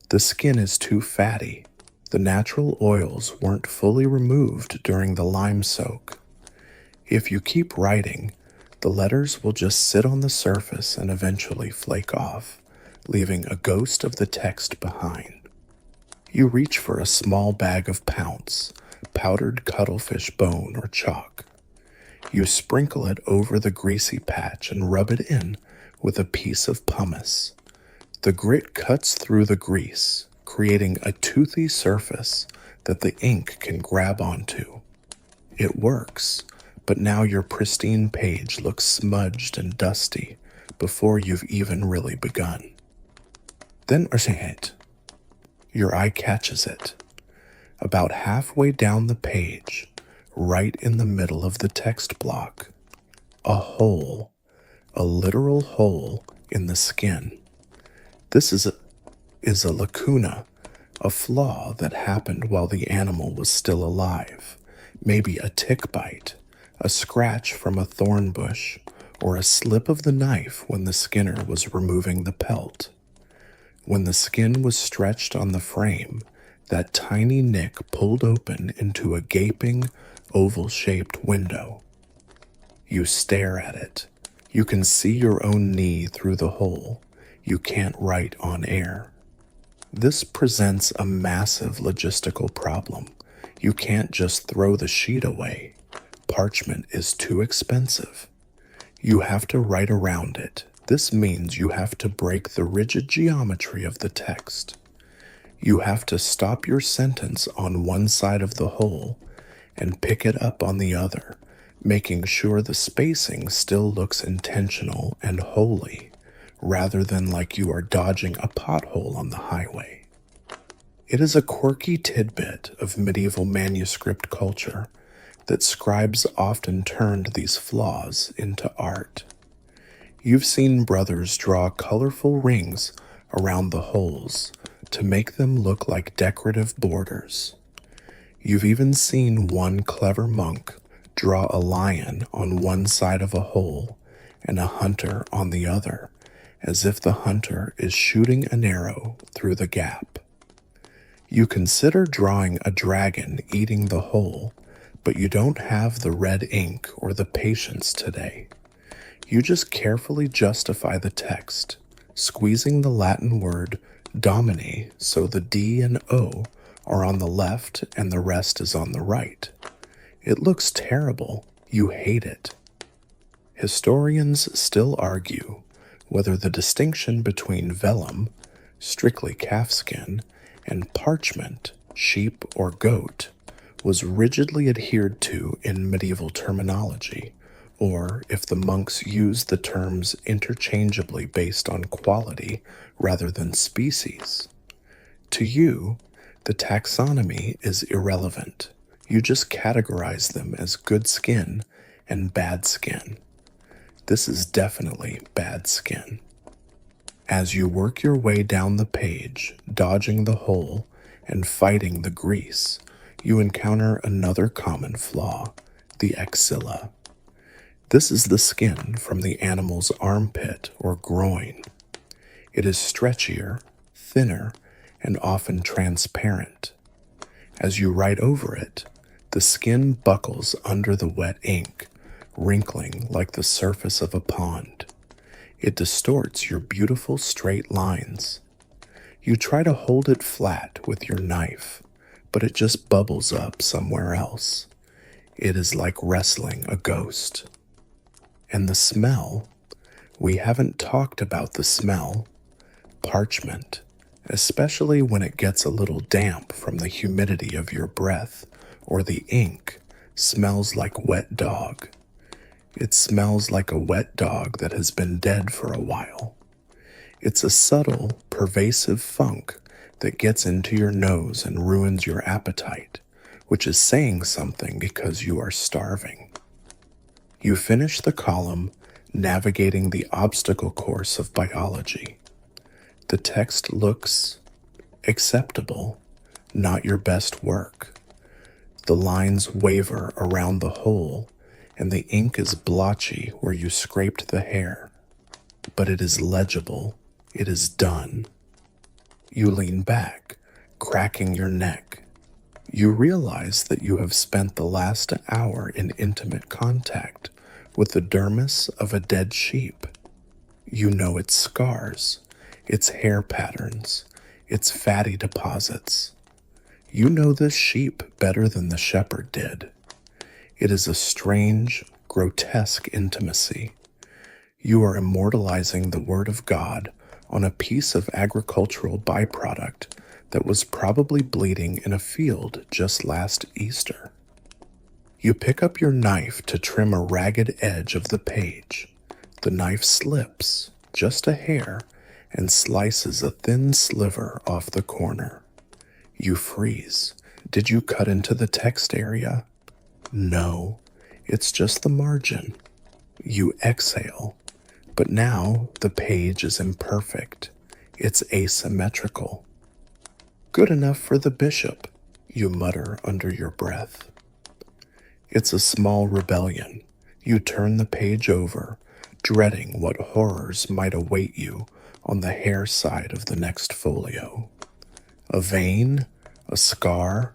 A: The skin is too fatty. The natural oils weren't fully removed during the lime soak. If you keep writing, the letters will just sit on the surface and eventually flake off, leaving a ghost of the text behind. You reach for a small bag of pounce, powdered cuttlefish bone or chalk. You sprinkle it over the greasy patch and rub it in with a piece of pumice. The grit cuts through the grease, creating a toothy surface that the ink can grab onto. It works, but now your pristine page looks smudged and dusty before you've even really begun. Then your eye catches it. About halfway down the page, right in the middle of the text block, a hole, a literal hole in the skin. This is is a lacuna, a flaw that happened while the animal was still alive. Maybe a tick bite, a scratch from a thorn bush, or a slip of the knife when the skinner was removing the pelt. When the skin was stretched on the frame, that tiny nick pulled open into a gaping, oval-shaped window. You stare at it. You can see your own knee through the hole. You can't write on air. This presents a massive logistical problem. You can't just throw the sheet away. Parchment is too expensive. You have to write around it. This means you have to break the rigid geometry of the text. You have to stop your sentence on one side of the hole and pick it up on the other, making sure the spacing still looks intentional and holy, rather than like you are dodging a pothole on the highway. It is a quirky tidbit of medieval manuscript culture that scribes often turned these flaws into art. You've seen brothers draw colorful rings around the holes to make them look like decorative borders. You've even seen one clever monk draw a lion on one side of a hole and a hunter on the other, as if the hunter is shooting an arrow through the gap. You consider drawing a dragon eating the hole, but you don't have the red ink or the patience today. You just carefully justify the text, squeezing the Latin word domini so the D and O are on the left and the rest is on the right. It looks terrible. You hate it. Historians still argue whether the distinction between vellum, strictly calfskin, and parchment, sheep or goat, was rigidly adhered to in medieval terminology, or if the monks used the terms interchangeably based on quality rather than species. To you, the taxonomy is irrelevant. You just categorize them as good skin and bad skin. This is definitely bad skin. As you work your way down the page, dodging the hole and fighting the grease, you encounter another common flaw, the axilla. This is the skin from the animal's armpit or groin. It is stretchier, thinner, and often transparent. As you write over it, the skin buckles under the wet ink, wrinkling like the surface of a pond. It distorts your beautiful straight lines. You try to hold it flat with your knife, but it just bubbles up somewhere else. It is like wrestling a ghost. And the smell? We haven't talked about the smell. Parchment, especially when it gets a little damp from the humidity of your breath or the ink, smells like wet dog. It smells like a wet dog that has been dead for a while. It's a subtle, pervasive funk that gets into your nose and ruins your appetite, which is saying something because you are starving. You finish the column navigating the obstacle course of biology. The text looks acceptable, not your best work. The lines waver around the hole, and the ink is blotchy where you scraped the hair. But it is legible. It is done. You lean back, cracking your neck. You realize that you have spent the last hour in intimate contact with the dermis of a dead sheep. You know its scars, its hair patterns, its fatty deposits. You know this sheep better than the shepherd did. It is a strange, grotesque intimacy. You are immortalizing the Word of God on a piece of agricultural byproduct that was probably bleeding in a field just last Easter. You pick up your knife to trim a ragged edge of the page. The knife slips, just a hair, and slices a thin sliver off the corner. You freeze. Did you cut into the text area? No, it's just the margin. You exhale, but now the page is imperfect. It's asymmetrical. Good enough for the bishop, you mutter under your breath. It's a small rebellion. You turn the page over, dreading what horrors might await you on the hair side of the next folio. A vein, a scar,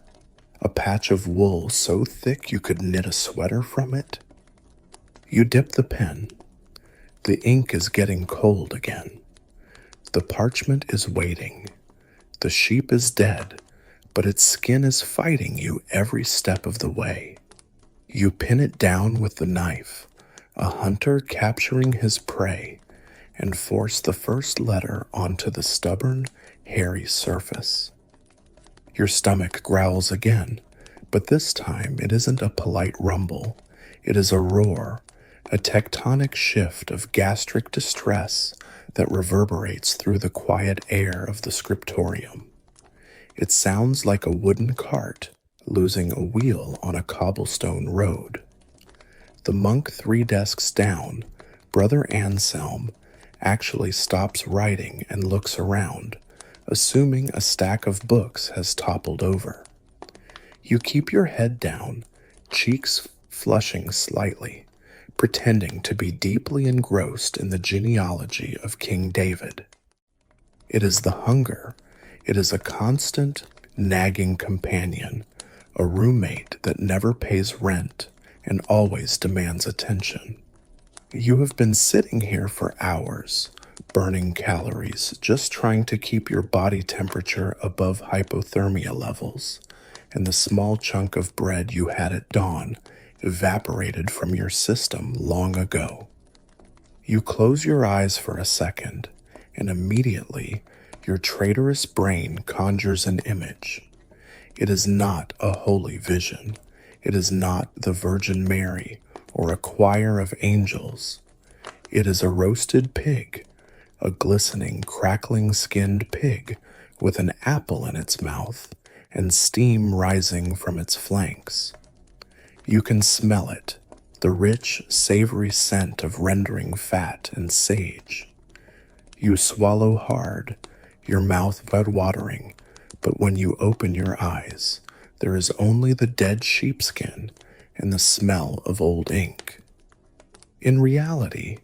A: a patch of wool so thick you could knit a sweater from it. You dip the pen. The ink is getting cold again. The parchment is waiting. The sheep is dead, but its skin is fighting you every step of the way. You pin it down with the knife, a hunter capturing his prey, and force the first letter onto the stubborn, hairy surface. Your stomach growls again, but this time it isn't a polite rumble. It is a roar, a tectonic shift of gastric distress that reverberates through the quiet air of the scriptorium. It sounds like a wooden cart losing a wheel on a cobblestone road. The monk 3 desks down, Brother Anselm, actually stops writing and looks around, assuming a stack of books has toppled over. You keep your head down, cheeks flushing slightly, pretending to be deeply engrossed in the genealogy of King David. It is the hunger. It is a constant, nagging companion, a roommate that never pays rent and always demands attention. You have been sitting here for hours, burning calories, just trying to keep your body temperature above hypothermia levels, and the small chunk of bread you had at dawn evaporated from your system long ago. You close your eyes for a second, and immediately your traitorous brain conjures an image. It is not a holy vision. It is not the Virgin Mary or a choir of angels. It is a roasted pig, a glistening, crackling-skinned pig with an apple in its mouth and steam rising from its flanks. You can smell it, the rich, savory scent of rendering fat and sage. You swallow hard, your mouth watering, but when you open your eyes, there is only the dead sheepskin and the smell of old ink. In reality,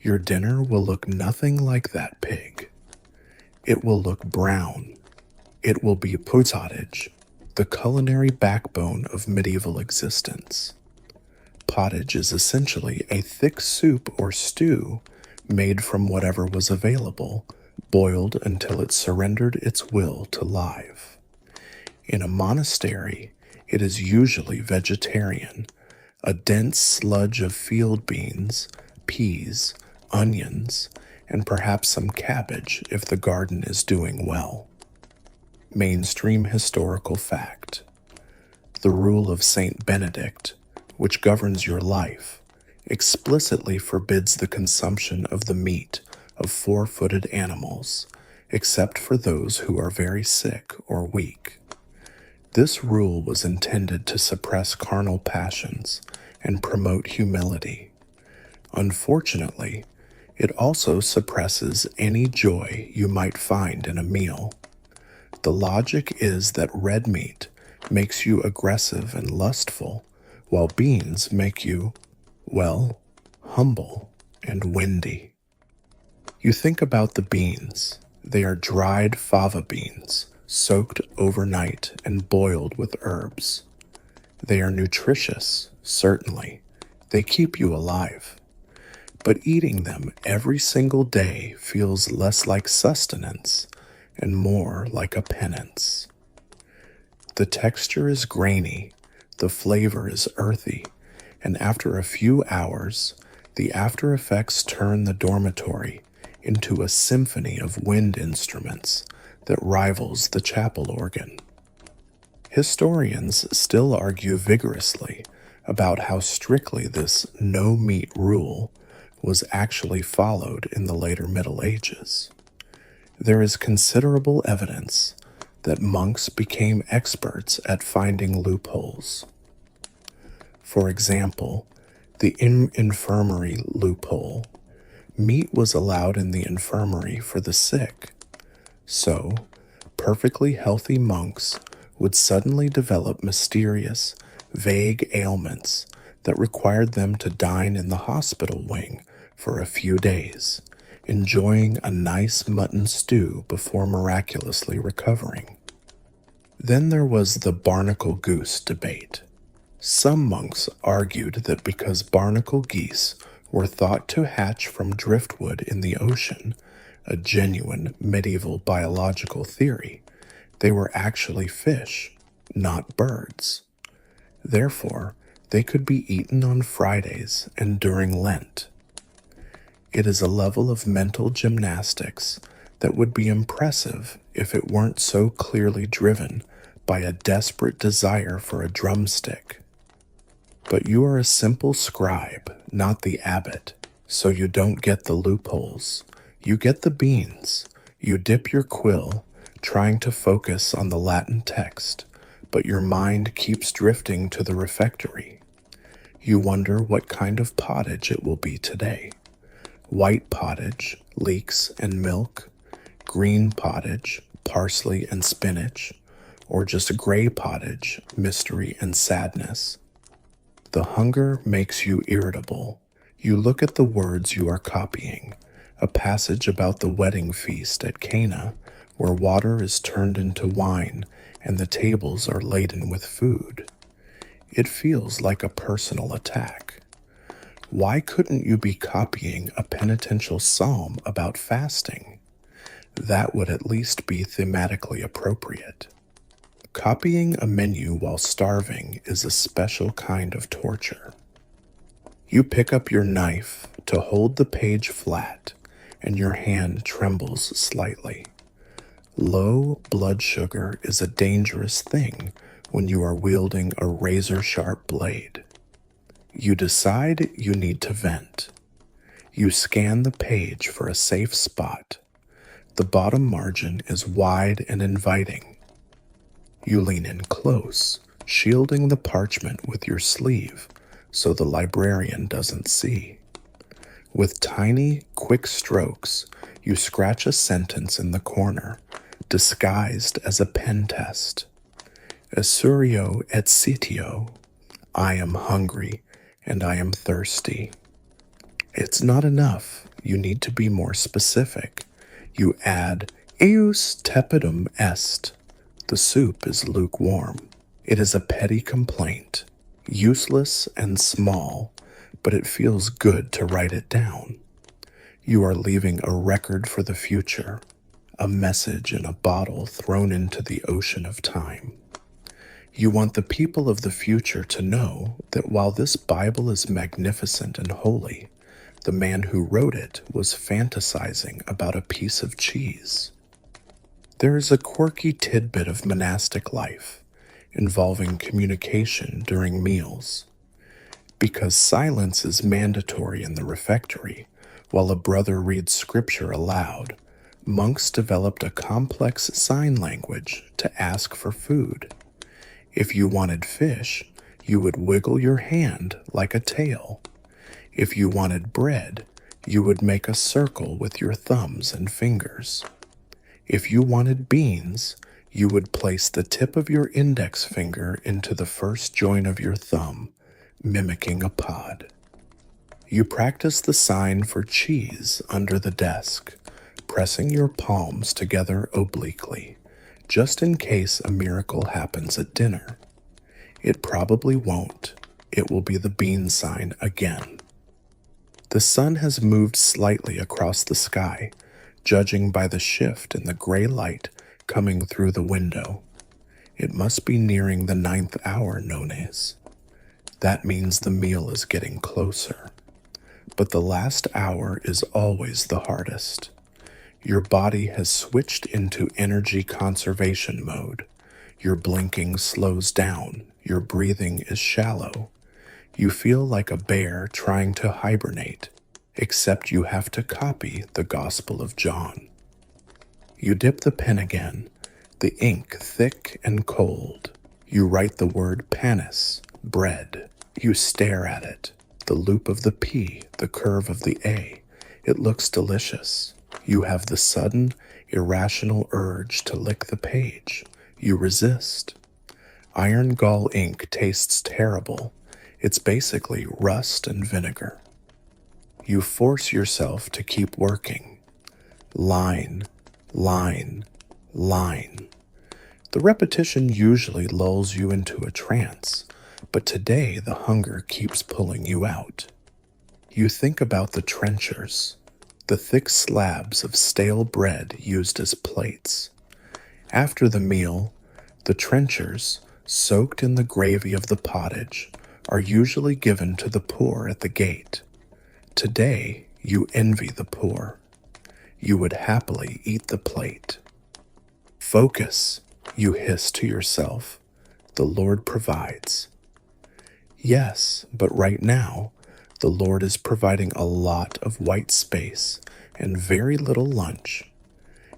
A: your dinner will look nothing like that pig. It will look brown. It will be pottage, the culinary backbone of medieval existence. Pottage is essentially a thick soup or stew made from whatever was available, boiled until it surrendered its will to life. In a monastery, it is usually vegetarian, a dense sludge of field beans, peas, onions, and perhaps some cabbage if the garden is doing well. Mainstream historical fact. The rule of Saint Benedict, which governs your life, explicitly forbids the consumption of the meat of 4-footed animals, except for those who are very sick or weak. This rule was intended to suppress carnal passions and promote humility. Unfortunately, it also suppresses any joy you might find in a meal. The logic is that red meat makes you aggressive and lustful, while beans make you, well, humble and windy. You think about the beans. They are dried fava beans, soaked overnight and boiled with herbs. They are nutritious, certainly. They keep you alive. But eating them every single day feels less like sustenance and more like a penance. The texture is grainy, the flavor is earthy, and after a few hours, the after effects turn the dormitory into a symphony of wind instruments that rivals the chapel organ. Historians still argue vigorously about how strictly this no-meat rule was actually followed in the later Middle Ages. There is considerable evidence that monks became experts at finding loopholes. For example, the infirmary loophole. Meat was allowed in the infirmary for the sick, So, perfectly healthy monks would suddenly develop mysterious, vague ailments that required them to dine in the hospital wing for a few days, enjoying a nice mutton stew before miraculously recovering. Then there was the barnacle goose debate. Some monks argued that because barnacle geese were thought to hatch from driftwood in the ocean, a genuine medieval biological theory, they were actually fish, not birds. Therefore, they could be eaten on Fridays and during Lent. It is a level of mental gymnastics that would be impressive if it weren't so clearly driven by a desperate desire for a drumstick. But you are a simple scribe, not the abbot, so you don't get the loopholes. You get the beans. You dip your quill, trying to focus on the Latin text, but your mind keeps drifting to the refectory. You wonder what kind of pottage it will be today. White pottage, leeks and milk, green pottage, parsley and spinach, or just gray pottage, mystery and sadness. The hunger makes you irritable. You look at the words you are copying, a passage about the wedding feast at Cana, where water is turned into wine and the tables are laden with food. It feels like a personal attack. Why couldn't you be copying a penitential psalm about fasting? That would at least be thematically appropriate. Copying a menu while starving is a special kind of torture. You pick up your knife to hold the page flat, and your hand trembles slightly. Low blood sugar is a dangerous thing when you are wielding a razor-sharp blade. You decide you need to vent. You scan the page for a safe spot. The bottom margin is wide and inviting. You lean in close, shielding the parchment with your sleeve so the librarian doesn't see. With tiny, quick strokes, you scratch a sentence in the corner, disguised as a pen test. Essurio et sitio, I am hungry and I am thirsty. It's not enough. You need to be more specific. You add, eius tepidum est. The soup is lukewarm. It is a petty complaint, useless and small, but it feels good to write it down. You are leaving a record for the future, a message in a bottle thrown into the ocean of time. You want the people of the future to know that while this Bible is magnificent and holy, the man who wrote it was fantasizing about a piece of cheese. There is a quirky tidbit of monastic life involving communication during meals. Because silence is mandatory in the refectory, while a brother reads scripture aloud, monks developed a complex sign language to ask for food. If you wanted fish, you would wiggle your hand like a tail. If you wanted bread, you would make a circle with your thumbs and fingers. If you wanted beans, you would place the tip of your index finger into the first joint of your thumb, mimicking a pod. You practice the sign for cheese under the desk, pressing your palms together obliquely, just in case a miracle happens at dinner. It probably won't. It will be the bean sign again. The sun has moved slightly across the sky, judging by the shift in the gray light coming through the window. It must be nearing the 9th hour, nones. That means the meal is getting closer. But the last hour is always the hardest. Your body has switched into energy conservation mode. Your blinking slows down. Your breathing is shallow. You feel like a bear trying to hibernate, except you have to copy the Gospel of John. You dip the pen again, the ink thick and cold. You write the word panis, bread. You stare at it, the loop of the P, the curve of the A. It looks delicious. You have the sudden, irrational urge to lick the page. You resist. Iron Gall ink tastes terrible. It's basically rust and vinegar. You force yourself to keep working. Line, line, line. The repetition usually lulls you into a trance, but today the hunger keeps pulling you out. You think about the trenchers, the thick slabs of stale bread used as plates. After the meal, the trenchers, soaked in the gravy of the pottage, are usually given to the poor at the gate. Today, you envy the poor. You would happily eat the plate. Focus, you hiss to yourself. The Lord provides. Yes, but right now, the Lord is providing a lot of white space and very little lunch.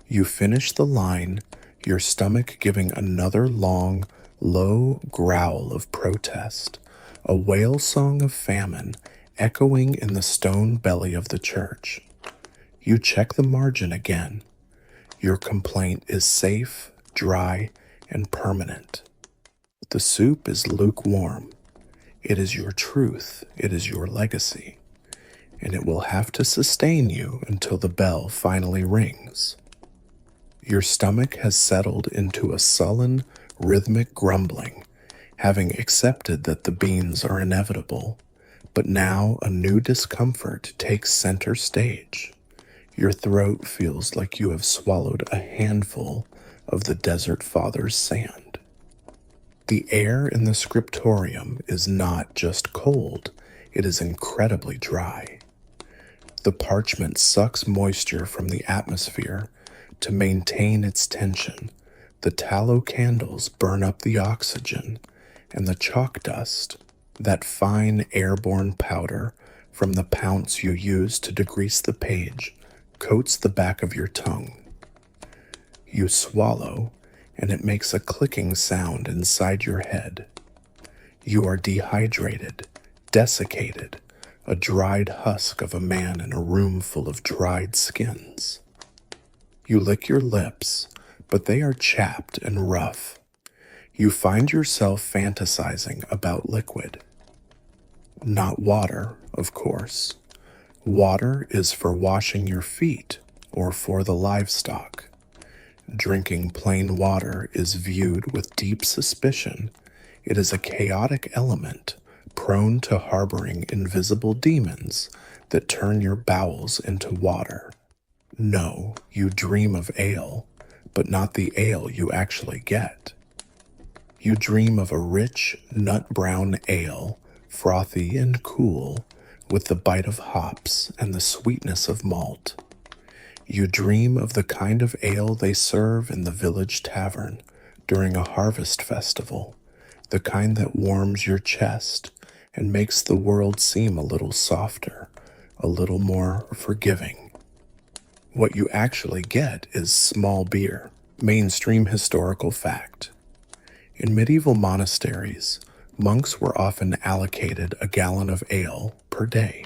A: You finish the line, your stomach giving another long, low growl of protest, a wail song of famine echoing in the stone belly of the church. You check the margin again. Your complaint is safe, dry, and permanent. The soup is lukewarm. It is your truth. It is your legacy. And it will have to sustain you until the bell finally rings. Your stomach has settled into a sullen, rhythmic grumbling, having accepted that the beans are inevitable. But now a new discomfort takes center stage. Your throat feels like you have swallowed a handful of the Desert Father's sand. The air in the scriptorium is not just cold, it is incredibly dry. The parchment sucks moisture from the atmosphere to maintain its tension. The tallow candles burn up the oxygen, and the chalk dust, that fine airborne powder from the pounce you use to degrease the page, coats the back of your tongue. You swallow, and it makes a clicking sound inside your head. You are dehydrated, desiccated, a dried husk of a man in a room full of dried skins. You lick your lips, but they are chapped and rough. You find yourself fantasizing about liquid. Not water, of course. Water is for washing your feet or for the livestock. Drinking plain water is viewed with deep suspicion. It is a chaotic element prone to harboring invisible demons that turn your bowels into water. No, you dream of ale, but not the ale you actually get. You dream of a rich, nut-brown ale, frothy and cool, with the bite of hops and the sweetness of malt. You dream of the kind of ale they serve in the village tavern during a harvest festival, the kind that warms your chest and makes the world seem a little softer, a little more forgiving. What you actually get is small beer, mainstream historical fact. In medieval monasteries, monks were often allocated a gallon of ale per day.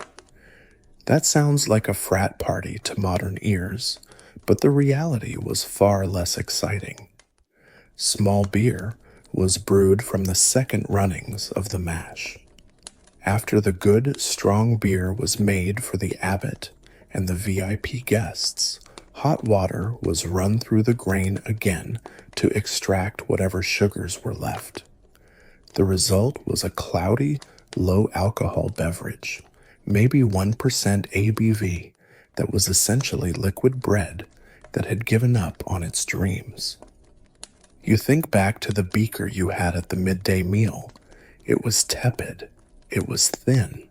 A: That sounds like a frat party to modern ears, but the reality was far less exciting. Small beer was brewed from the second runnings of the mash. After the good, strong beer was made for the abbot and the VIP guests, hot water was run through the grain again to extract whatever sugars were left. The result was a cloudy, low-alcohol beverage, maybe 1% ABV, that was essentially liquid bread that had given up on its dreams. You think back to the beaker you had at the midday meal. It was tepid, it was thin,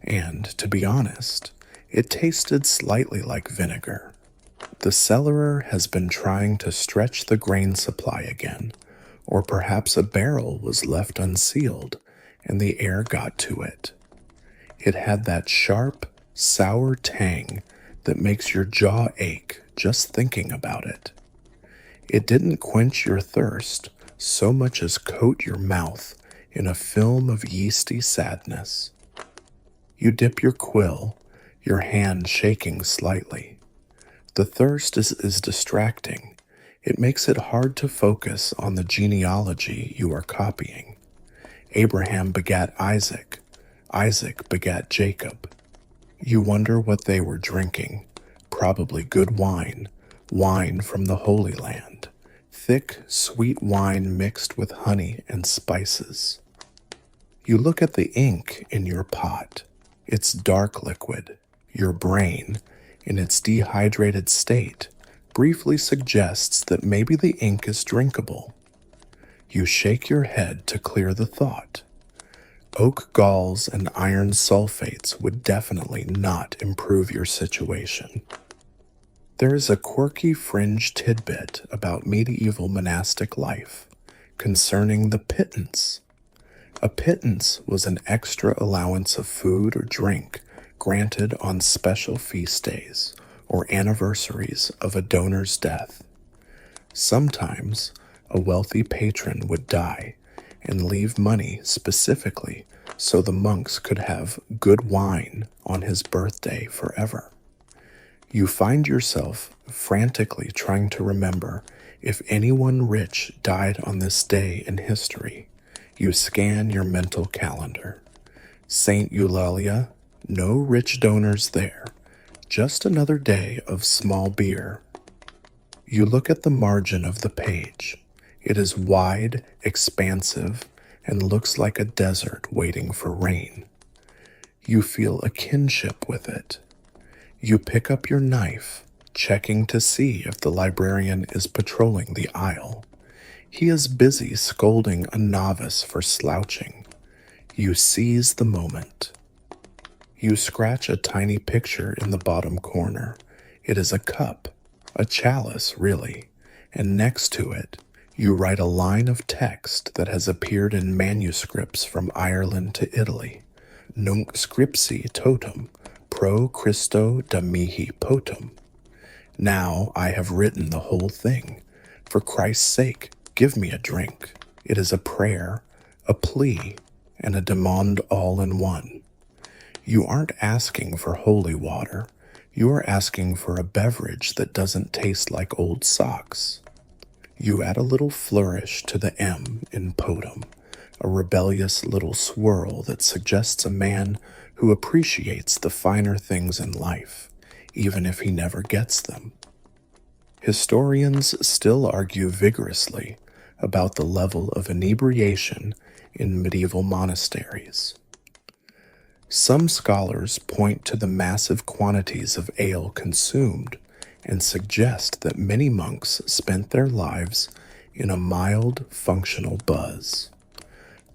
A: and, to be honest, it tasted slightly like vinegar. The cellarer has been trying to stretch the grain supply again, or perhaps a barrel was left unsealed and the air got to it. It had that sharp, sour tang that makes your jaw ache just thinking about it. It didn't quench your thirst so much as coat your mouth in a film of yeasty sadness. You dip your quill, your hand shaking slightly. The thirst is distracting. It makes it hard to focus on the genealogy you are copying. Abraham begat Isaac. Isaac begat Jacob. You wonder what they were drinking. Probably good wine, wine from the Holy Land. Thick, sweet wine mixed with honey and spices. You look at the ink in your pot. It's dark liquid. Your brain, in its dehydrated state, briefly suggests that maybe the ink is drinkable. You shake your head to clear the thought. Oak galls and iron sulfates would definitely not improve your situation. There is a quirky fringe tidbit about medieval monastic life concerning the pittance. A pittance was an extra allowance of food or drink granted on special feast days or anniversaries of a donor's death. Sometimes a wealthy patron would die and leave money specifically so the monks could have good wine on his birthday forever. You find yourself frantically trying to remember if anyone rich died on this day in history. You scan your mental calendar. Saint Eulalia, no rich donors there. Just another day of small beer. You look at the margin of the page. It is wide, expansive, and looks like a desert waiting for rain. You feel a kinship with it. You pick up your knife, checking to see if the librarian is patrolling the aisle. He is busy scolding a novice for slouching. You seize the moment. You scratch a tiny picture in the bottom corner. It is a cup, a chalice really, and next to it, you write a line of text that has appeared in manuscripts from Ireland to Italy. Nunc scripsi totum, pro Christo da mihi potum. Now I have written the whole thing. For Christ's sake, give me a drink. It is a prayer, a plea, and a demand all in one. You aren't asking for holy water. You are asking for a beverage that doesn't taste like old socks. You add a little flourish to the M in potum, a rebellious little swirl that suggests a man who appreciates the finer things in life, even if he never gets them. Historians still argue vigorously about the level of inebriation in medieval monasteries. Some scholars point to the massive quantities of ale consumed and suggest that many monks spent their lives in a mild, functional buzz.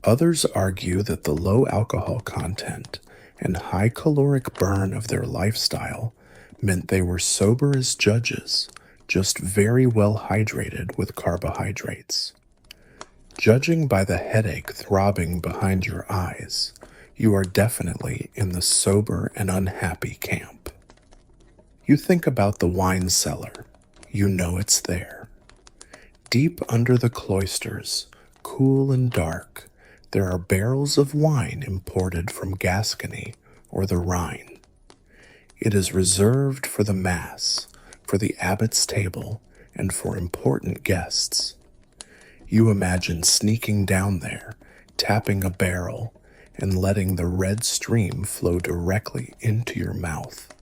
A: Others argue that the low alcohol content and high caloric burn of their lifestyle meant they were sober as judges, just very well hydrated with carbohydrates. Judging by the headache throbbing behind your eyes, you are definitely in the sober and unhappy camp. You think about the wine cellar. You know it's there. Deep under the cloisters, cool and dark, there are barrels of wine imported from Gascony or the Rhine. It is reserved for the Mass, for the abbot's table, and for important guests. You imagine sneaking down there, tapping a barrel, and letting the red stream flow directly into your mouth.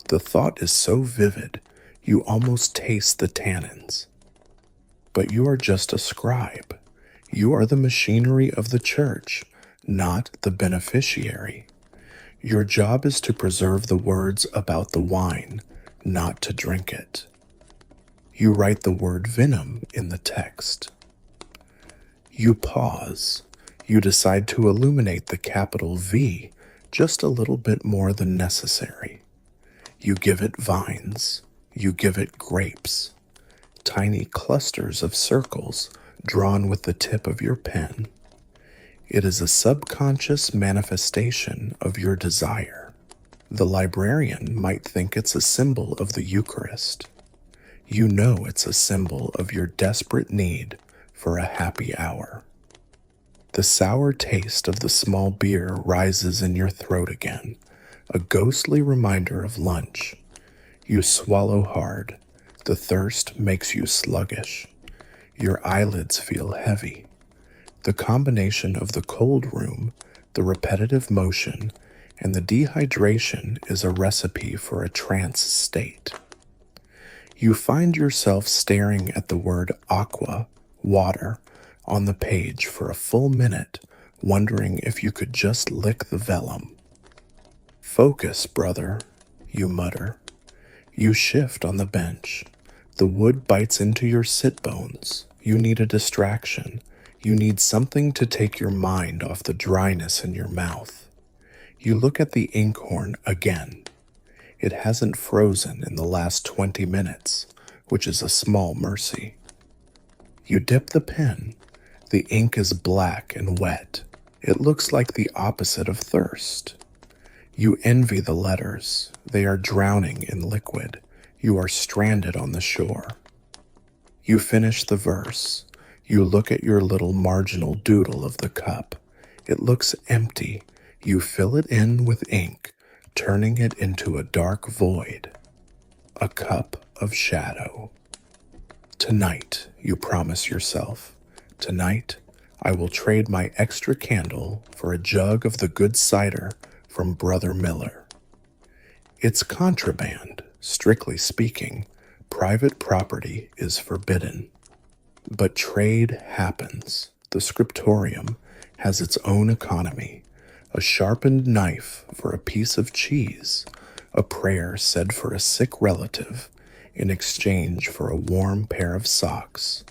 A: The thought is so vivid, you almost taste the tannins. But you are just a scribe. You are the machinery of the church, not the beneficiary. Your job is to preserve the words about the wine, not to drink it. You write the word vinum in the text. You pause. You decide to illuminate the capital V just a little bit more than necessary. You give it vines. You give it grapes. Tiny clusters of circles drawn with the tip of your pen. It is a subconscious manifestation of your desire. The librarian might think it's a symbol of the Eucharist. You know it's a symbol of your desperate need for a happy hour. The sour taste of the small beer rises in your throat again, a ghostly reminder of lunch. You swallow hard. The thirst makes you sluggish. Your eyelids feel heavy. The combination of the cold room, the repetitive motion, and the dehydration is a recipe for a trance state. You find yourself staring at the word aqua, water, on the page for a full minute, wondering if you could just lick the vellum. Focus, brother, you mutter. You shift on the bench. The wood bites into your sit bones. You need a distraction. You need something to take your mind off the dryness in your mouth. You look at the inkhorn again. It hasn't frozen in the last 20 minutes, which is a small mercy. You dip the pen. The ink is black and wet. It looks like the opposite of thirst. You envy the letters. They are drowning in liquid. You are stranded on the shore. You finish the verse. You look at your little marginal doodle of the cup. It looks empty. You fill it in with ink, turning it into a dark void. A cup of shadow. Tonight, you promise yourself. Tonight, I will trade my extra candle for a jug of the good cider from Brother Miller. It's contraband, strictly speaking. Private property is forbidden. But trade happens. The scriptorium has its own economy. A sharpened knife for a piece of cheese. A prayer said for a sick relative in exchange for a warm pair of socks.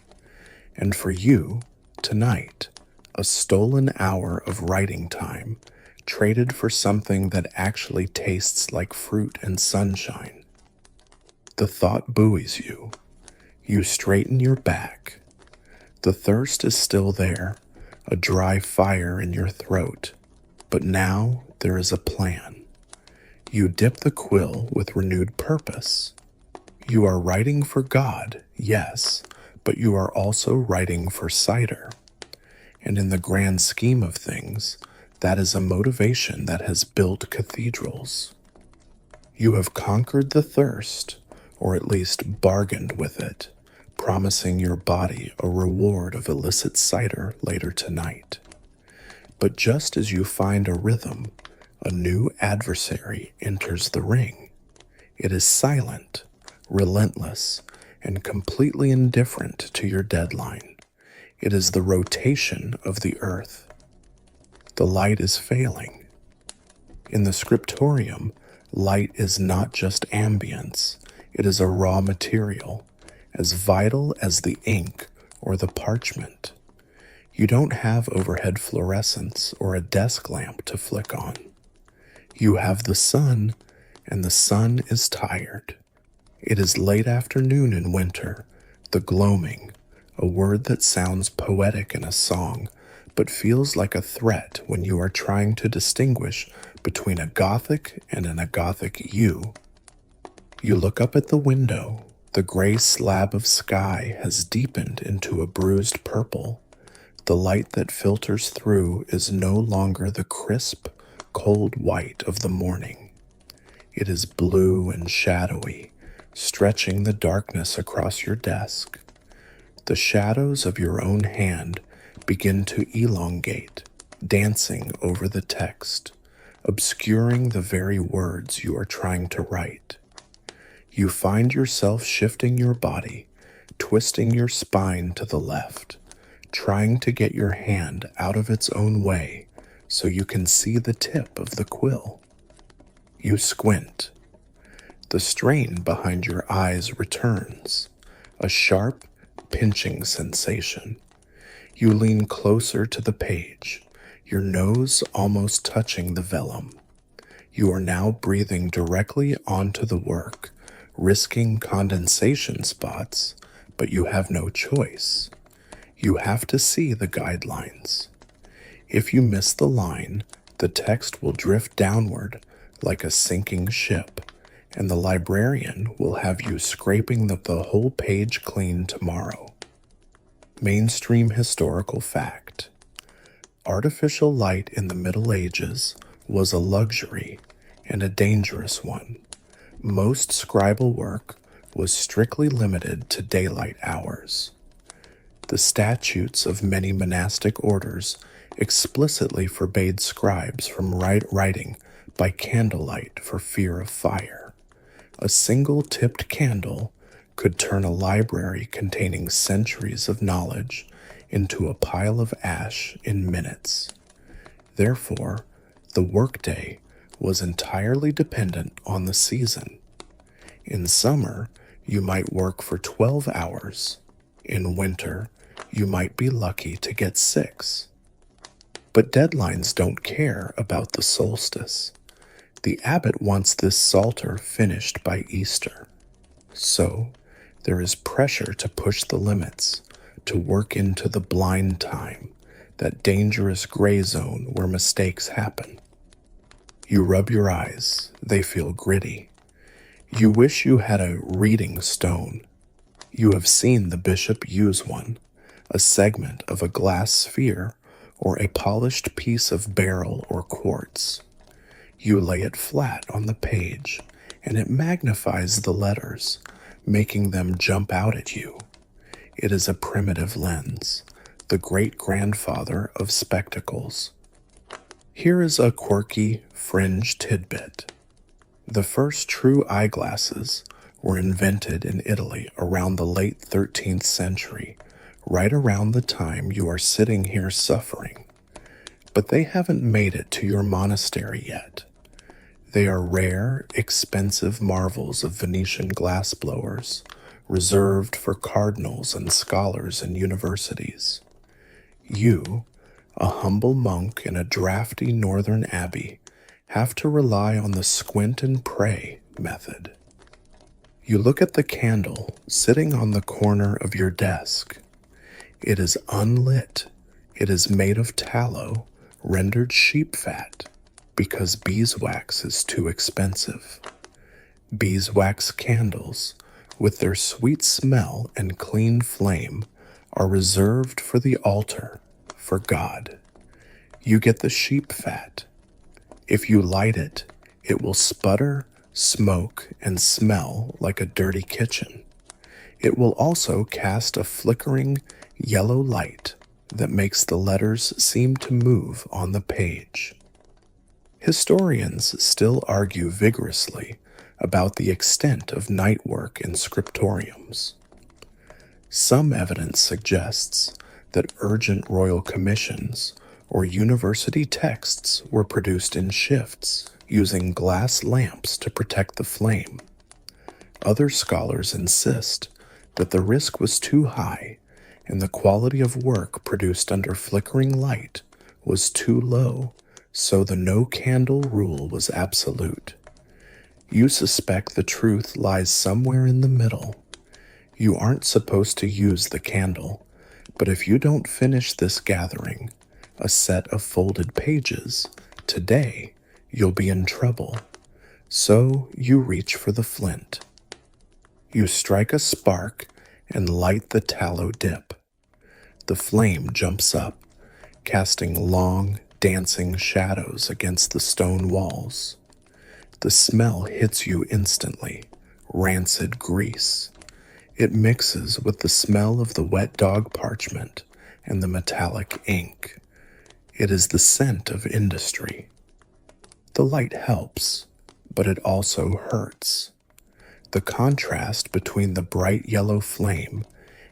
A: And for you, tonight, a stolen hour of writing time traded for something that actually tastes like fruit and sunshine. The thought buoys you. You straighten your back. The thirst is still there, a dry fire in your throat, but now there is a plan. You dip the quill with renewed purpose. You are writing for God, yes, but you are also writing for cider. And in the grand scheme of things, that is a motivation that has built cathedrals. You have conquered the thirst, or at least bargained with it, promising your body a reward of illicit cider later tonight. But just as you find a rhythm, a new adversary enters the ring. It is silent, relentless, and completely indifferent to your deadline. It is the rotation of the earth. The light is failing. In the scriptorium, light is not just ambience, it is a raw material, as vital as the ink or the parchment. You don't have overhead fluorescence or a desk lamp to flick on. You have the sun, and the sun is tired. It is late afternoon in winter, the gloaming, a word that sounds poetic in a song, but feels like a threat when you are trying to distinguish between a Gothic and an agothic you. You look up at the window. The gray slab of sky has deepened into a bruised purple. The light that filters through is no longer the crisp, cold white of the morning. It is blue and shadowy, stretching the darkness across your desk. The shadows of your own hand begin to elongate, dancing over the text, obscuring the very words you are trying to write. You find yourself shifting your body, twisting your spine to the left, trying to get your hand out of its own way so you can see the tip of the quill. You squint. The strain behind your eyes returns, a sharp, pinching sensation. You lean closer to the page, your nose almost touching the vellum. You are now breathing directly onto the work, risking condensation spots, but you have no choice. You have to see the guidelines. If you miss the line, the text will drift downward like a sinking ship, and the librarian will have you scraping the whole page clean tomorrow. Mainstream historical fact. Artificial light in the Middle Ages was a luxury and a dangerous one. Most scribal work was strictly limited to daylight hours. The statutes of many monastic orders explicitly forbade scribes from writing by candlelight for fear of fire. A single tipped candle could turn a library containing centuries of knowledge into a pile of ash in minutes. Therefore, the workday was entirely dependent on the season. In summer, you might work for 12 hours. In winter, you might be lucky to get 6. But deadlines don't care about the solstice. The abbot wants this psalter finished by Easter. So, there is pressure to push the limits, to work into the blind time, that dangerous gray zone where mistakes happen. You rub your eyes, they feel gritty. You wish you had a reading stone. You have seen the bishop use one, a segment of a glass sphere or a polished piece of beryl or quartz. You lay it flat on the page, and it magnifies the letters, making them jump out at you. It is a primitive lens, the great-grandfather of spectacles. Here is a quirky fringe tidbit. The first true eyeglasses were invented in Italy around the late 13th century, right around the time you are sitting here suffering. But they haven't made it to your monastery yet. They are rare, expensive marvels of Venetian glassblowers, reserved for cardinals and scholars in universities. You, a humble monk in a drafty northern abbey, have to rely on the squint and pray method. You look at the candle sitting on the corner of your desk. It is unlit. It is made of tallow, rendered sheep fat, because beeswax is too expensive. Beeswax candles, with their sweet smell and clean flame, are reserved for the altar, for God. You get the sheep fat. If you light it, it will sputter, smoke, and smell like a dirty kitchen. It will also cast a flickering yellow light that makes the letters seem to move on the page. Historians still argue vigorously about the extent of night work in scriptoriums. Some evidence suggests that urgent royal commissions or university texts were produced in shifts using glass lamps to protect the flame. Other scholars insist that the risk was too high and the quality of work produced under flickering light was too low, so the no candle rule was absolute. You suspect the truth lies somewhere in the middle. You aren't supposed to use the candle, but if you don't finish this gathering, a set of folded pages, today, you'll be in trouble. So you reach for the flint. You strike a spark and light the tallow dip. The flame jumps up, casting long, dancing shadows against the stone walls. The smell hits you instantly, rancid grease. It mixes with the smell of the wet dog parchment and the metallic ink. It is the scent of industry. The light helps, but it also hurts. The contrast between the bright yellow flame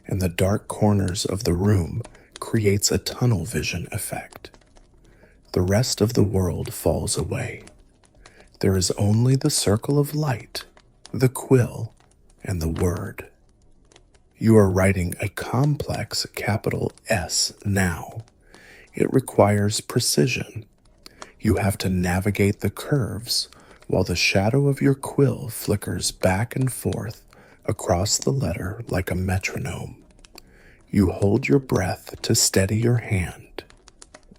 A: and the dark corners of the room creates a tunnel vision effect. The rest of the world falls away. There is only the circle of light, the quill, and the word. You are writing a complex capital S now. It requires precision. You have to navigate the curves while the shadow of your quill flickers back and forth across the letter like a metronome. You hold your breath to steady your hand.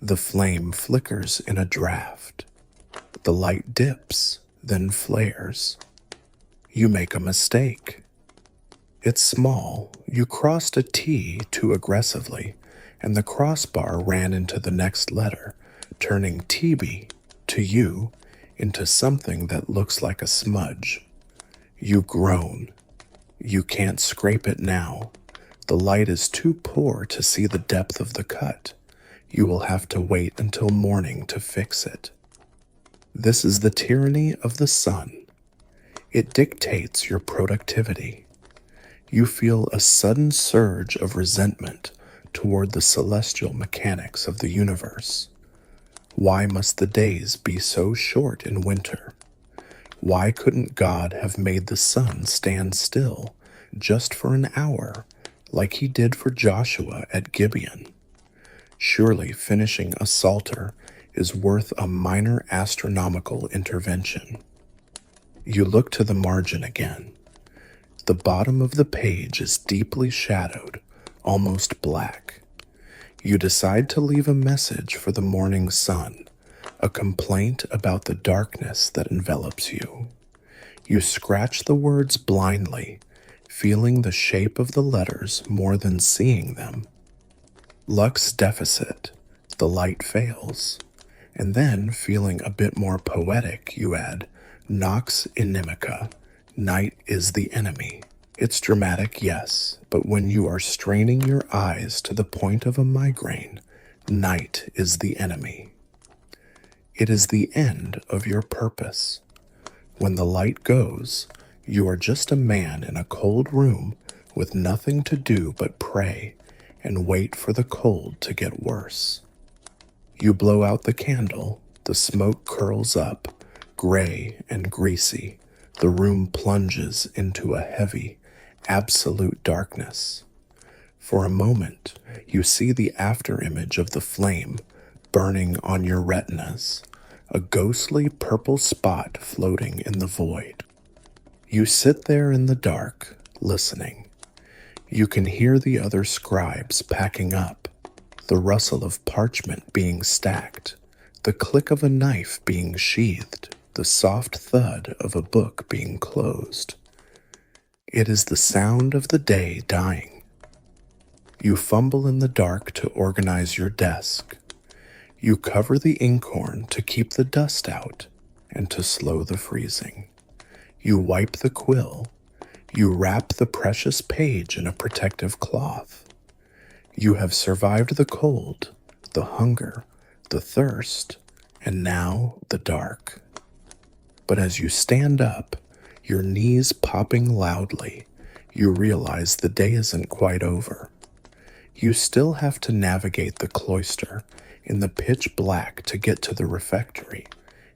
A: The flame flickers in a draft. The light dips, then flares. You make a mistake. It's small. You crossed a T too aggressively, and the crossbar ran into the next letter, turning TB to you into something that looks like a smudge. You groan. You can't scrape it now. The light is too poor to see the depth of the cut. You will have to wait until morning to fix it. This is the tyranny of the sun. It dictates your productivity. You feel a sudden surge of resentment toward the celestial mechanics of the universe. Why must the days be so short in winter? Why couldn't God have made the sun stand still just for an hour, like he did for Joshua at Gibeon? Surely finishing a psalter is worth a minor astronomical intervention. You look to the margin again. The bottom of the page is deeply shadowed, almost black. You decide to leave a message for the morning sun, a complaint about the darkness that envelops you. You scratch the words blindly, feeling the shape of the letters more than seeing them. Lux deficit, the light fails. And then, feeling a bit more poetic, you add, Nox inimica, night is the enemy. It's dramatic, yes, but when you are straining your eyes to the point of a migraine, night is the enemy. It is the end of your purpose. When the light goes, you are just a man in a cold room with nothing to do but pray and wait for the cold to get worse. You blow out the candle, the smoke curls up, gray and greasy. The room plunges into a heavy, absolute darkness. For a moment, you see the afterimage of the flame burning on your retinas, a ghostly purple spot floating in the void. You sit there in the dark, listening. You can hear the other scribes packing up, the rustle of parchment being stacked, the click of a knife being sheathed, the soft thud of a book being closed. It is the sound of the day dying. You fumble in the dark to organize your desk. You cover the inkhorn to keep the dust out and to slow the freezing. You wipe the quill. You wrap the precious page in a protective cloth. You have survived the cold, the hunger, the thirst, and now the dark. But as you stand up, your knees popping loudly, you realize the day isn't quite over. You still have to navigate the cloister in the pitch black to get to the refectory,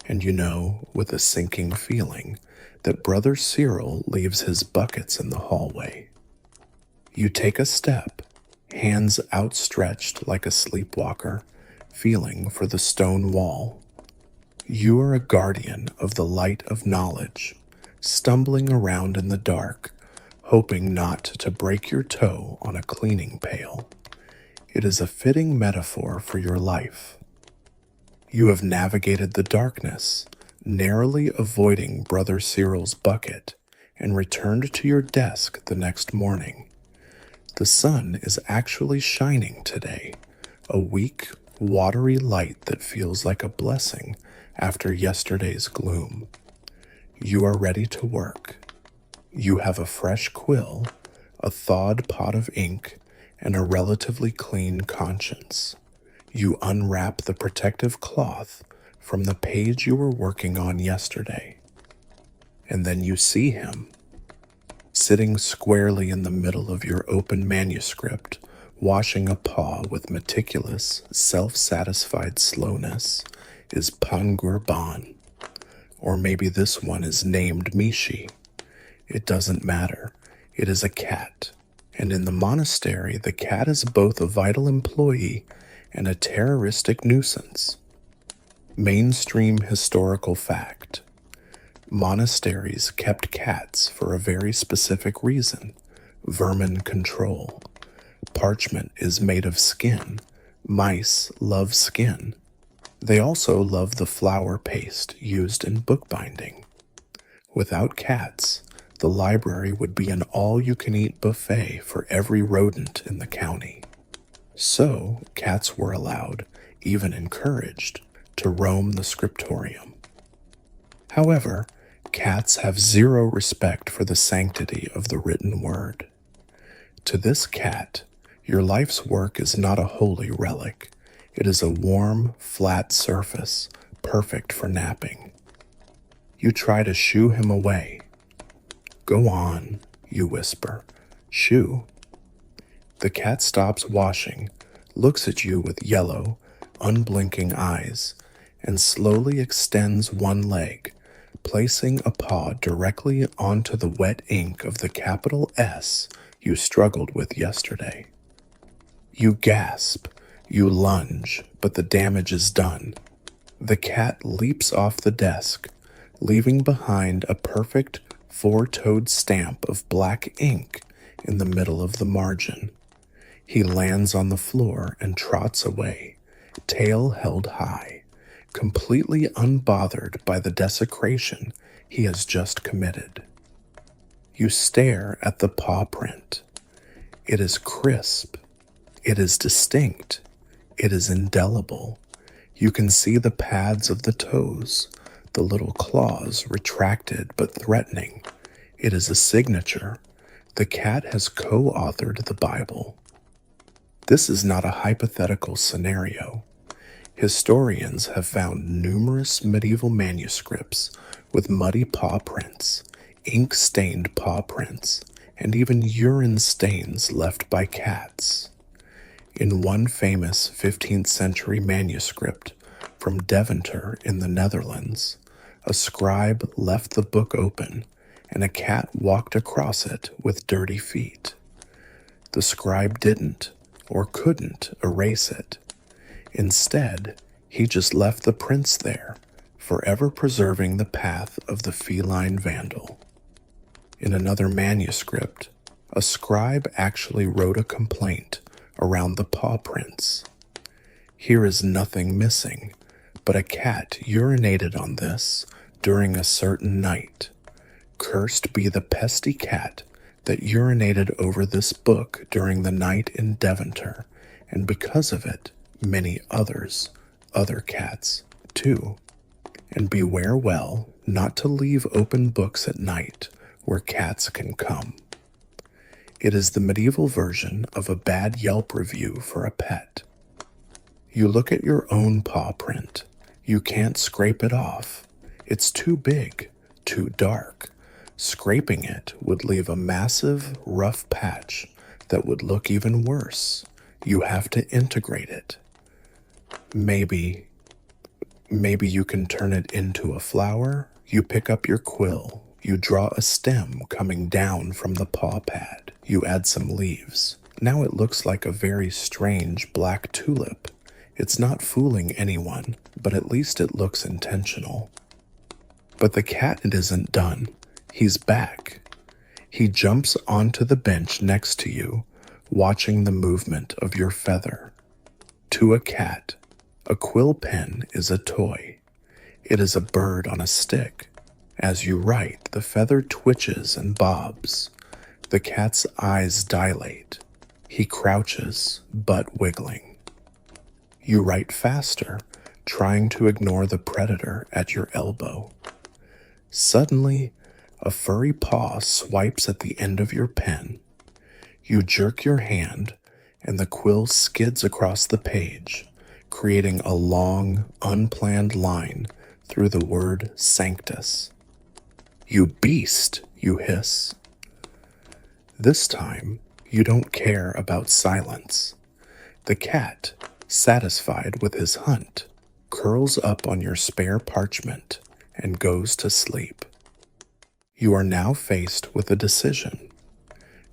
A: and you know, with a sinking feeling, that Brother Cyril leaves his buckets in the hallway. You take a step, hands outstretched like a sleepwalker, feeling for the stone wall. You are a guardian of the light of knowledge, stumbling around in the dark, hoping not to break your toe on a cleaning pail. It is a fitting metaphor for your life. You have navigated the darkness, narrowly avoiding Brother Cyril's bucket, and returned to your desk the next morning. The sun is actually shining today, a weak, watery light that feels like a blessing after yesterday's gloom. You are ready to work. You have a fresh quill, a thawed pot of ink, and a relatively clean conscience. You unwrap the protective cloth from the page you were working on yesterday. And then you see him, sitting squarely in the middle of your open manuscript, washing a paw with meticulous, self-satisfied slowness, is Pangur Ban. Or maybe this one is named Mishi. It doesn't matter. It is a cat. And in the monastery, the cat is both a vital employee and a terroristic nuisance. Mainstream historical fact. Monasteries kept cats for a very specific reason: vermin control. Parchment is made of skin. Mice love skin. They also love the flour paste used in bookbinding. Without cats, the library would be an all-you-can-eat buffet for every rodent in the county. So, cats were allowed, even encouraged, to roam the scriptorium. However, Cats have zero respect for the sanctity of the written word. To this cat, your life's work is not a holy relic. It is a warm, flat surface, perfect for napping. You try to shoo him away. "Go on," you whisper. "Shoo." The cat stops washing, looks at you with yellow, unblinking eyes, and slowly extends one leg, placing a paw directly onto the wet ink of the capital S you struggled with yesterday. You gasp, you lunge, but the damage is done. The cat leaps off the desk, leaving behind a perfect four-toed stamp of black ink in the middle of the margin. He lands on the floor and trots away, tail held high, completely unbothered by the desecration he has just committed. You stare at the paw print. It is crisp. It is distinct. It is indelible. You can see the pads of the toes, the little claws retracted but threatening. It is a signature. The cat has co-authored the Bible. This is not a hypothetical scenario. Historians have found numerous medieval manuscripts with muddy paw prints, ink-stained paw prints, and even urine stains left by cats. In one famous 15th century manuscript from Deventer in the Netherlands, a scribe left the book open and a cat walked across it with dirty feet. The scribe didn't or couldn't erase it. Instead, he just left the prints there, forever preserving the path of the feline vandal. In another manuscript, a scribe actually wrote a complaint around the paw prints. Here is nothing missing, but a cat urinated on this during a certain night. Cursed be the pesty cat that urinated over this book during the night in Deventer, and because of it, many other cats, too. And beware well not to leave open books at night where cats can come. It is the medieval version of a bad Yelp review for a pet. You look at your own paw print. You can't scrape it off. It's too big, too dark. Scraping it would leave a massive, rough patch that would look even worse. You have to integrate it. Maybe you can turn it into a flower. You pick up your quill. You draw a stem coming down from the paw pad. You add some leaves. Now it looks like a very strange black tulip. It's not fooling anyone, but at least it looks intentional. But the cat isn't done. He's back. He jumps onto the bench next to you, watching the movement of your feather. To a cat, a quill pen is a toy. It is a bird on a stick. As you write, the feather twitches and bobs. The cat's eyes dilate. He crouches, butt wiggling. You write faster, trying to ignore the predator at your elbow. Suddenly, a furry paw swipes at the end of your pen. You jerk your hand, and the quill skids across the page, creating a long, unplanned line through the word sanctus. "You beast," you hiss. This time, you don't care about silence. The cat, satisfied with his hunt, curls up on your spare parchment and goes to sleep. You are now faced with a decision.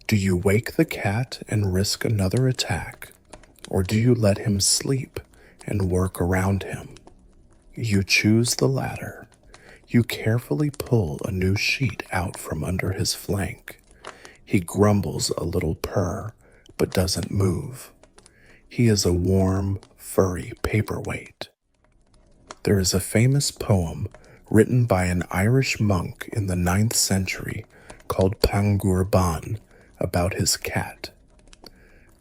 A: Do you wake the cat and risk another attack, or do you let him sleep and work around him? You choose the latter. You carefully pull a new sheet out from under his flank. He grumbles a little purr, but doesn't move. He is a warm, furry paperweight. There is a famous poem written by an Irish monk in the 9th century called Pangur Bán about his cat.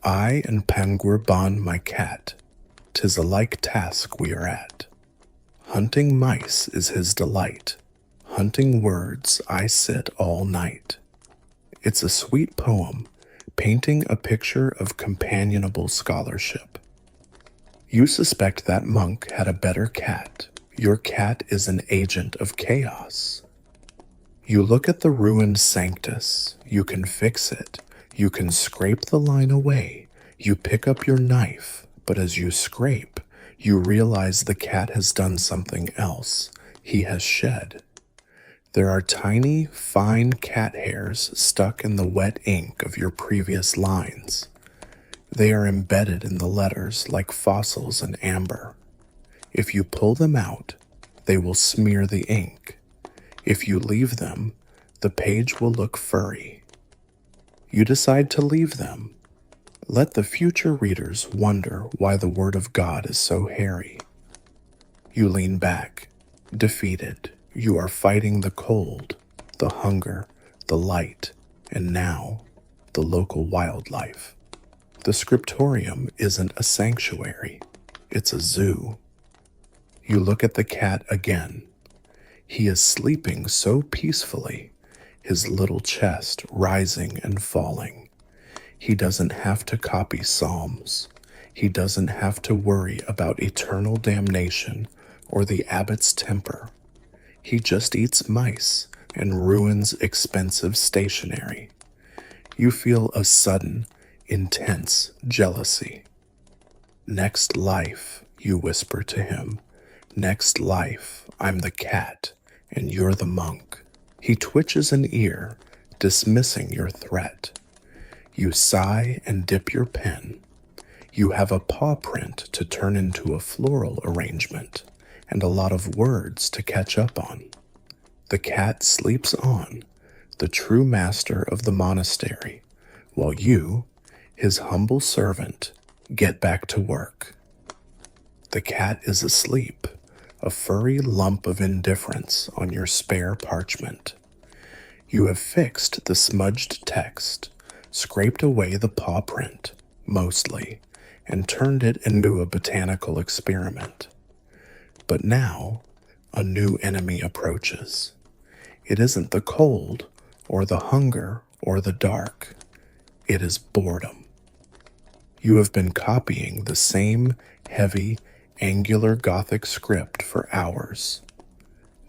A: "I and Pangur Bán my cat, 'tis a like task we are at. Hunting mice is his delight. Hunting Words, I Sit All Night. It's a sweet poem painting a picture of companionable scholarship. You suspect that monk had a better cat. Your cat is an agent of chaos. You look at the ruined sanctus. You can fix it. You can scrape the line away. You pick up your knife, but as you scrape, you realize the cat has done something else. He has shed. There are tiny, fine cat hairs stuck in the wet ink of your previous lines. They are embedded in the letters like fossils in amber. If you pull them out, they will smear the ink. If you leave them, the page will look furry. You decide to leave them. Let the future readers wonder why the Word of God is so hairy. You lean back, defeated. You are fighting the cold, the hunger, the light, and now the local wildlife. The scriptorium isn't a sanctuary, it's a zoo. You look at the cat again. He is sleeping so peacefully, his little chest rising and falling. He doesn't have to copy psalms. He doesn't have to worry about eternal damnation or the abbot's temper. He just eats mice and ruins expensive stationery. You feel a sudden, intense jealousy. Next life, you whisper to him. Next life, I'm the cat and you're the monk. He twitches an ear, dismissing your threat. You sigh and dip your pen. You have a paw print to turn into a floral arrangement and a lot of words to catch up on. The cat sleeps on, the true master of the monastery, while you, his humble servant, get back to work. The cat is asleep, a furry lump of indifference on your spare parchment. You have fixed the smudged text, scraped away the paw print, mostly, and turned it into a botanical experiment. But now, a new enemy approaches. It isn't the cold, or the hunger, or the dark. It is boredom. You have been copying the same heavy, angular Gothic script for hours.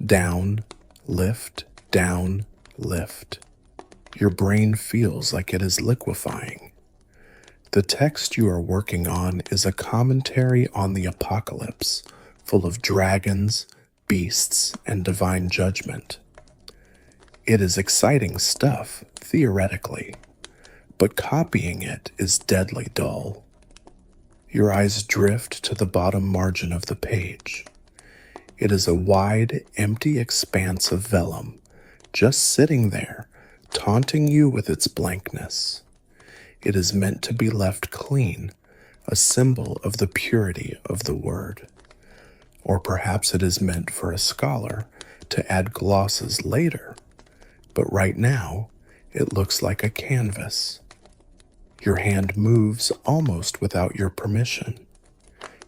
A: Down, lift, down, lift. Your brain feels like it is liquefying. The text you are working on is a commentary on the apocalypse, full of dragons, beasts, and divine judgment. It is exciting stuff, theoretically, but copying it is deadly dull. Your eyes drift to the bottom margin of the page. It is a wide, empty expanse of vellum, just sitting there, taunting you with its blankness. It is meant to be left clean, a symbol of the purity of the word. Or perhaps it is meant for a scholar to add glosses later, but right now it looks like a canvas. Your hand moves almost without your permission.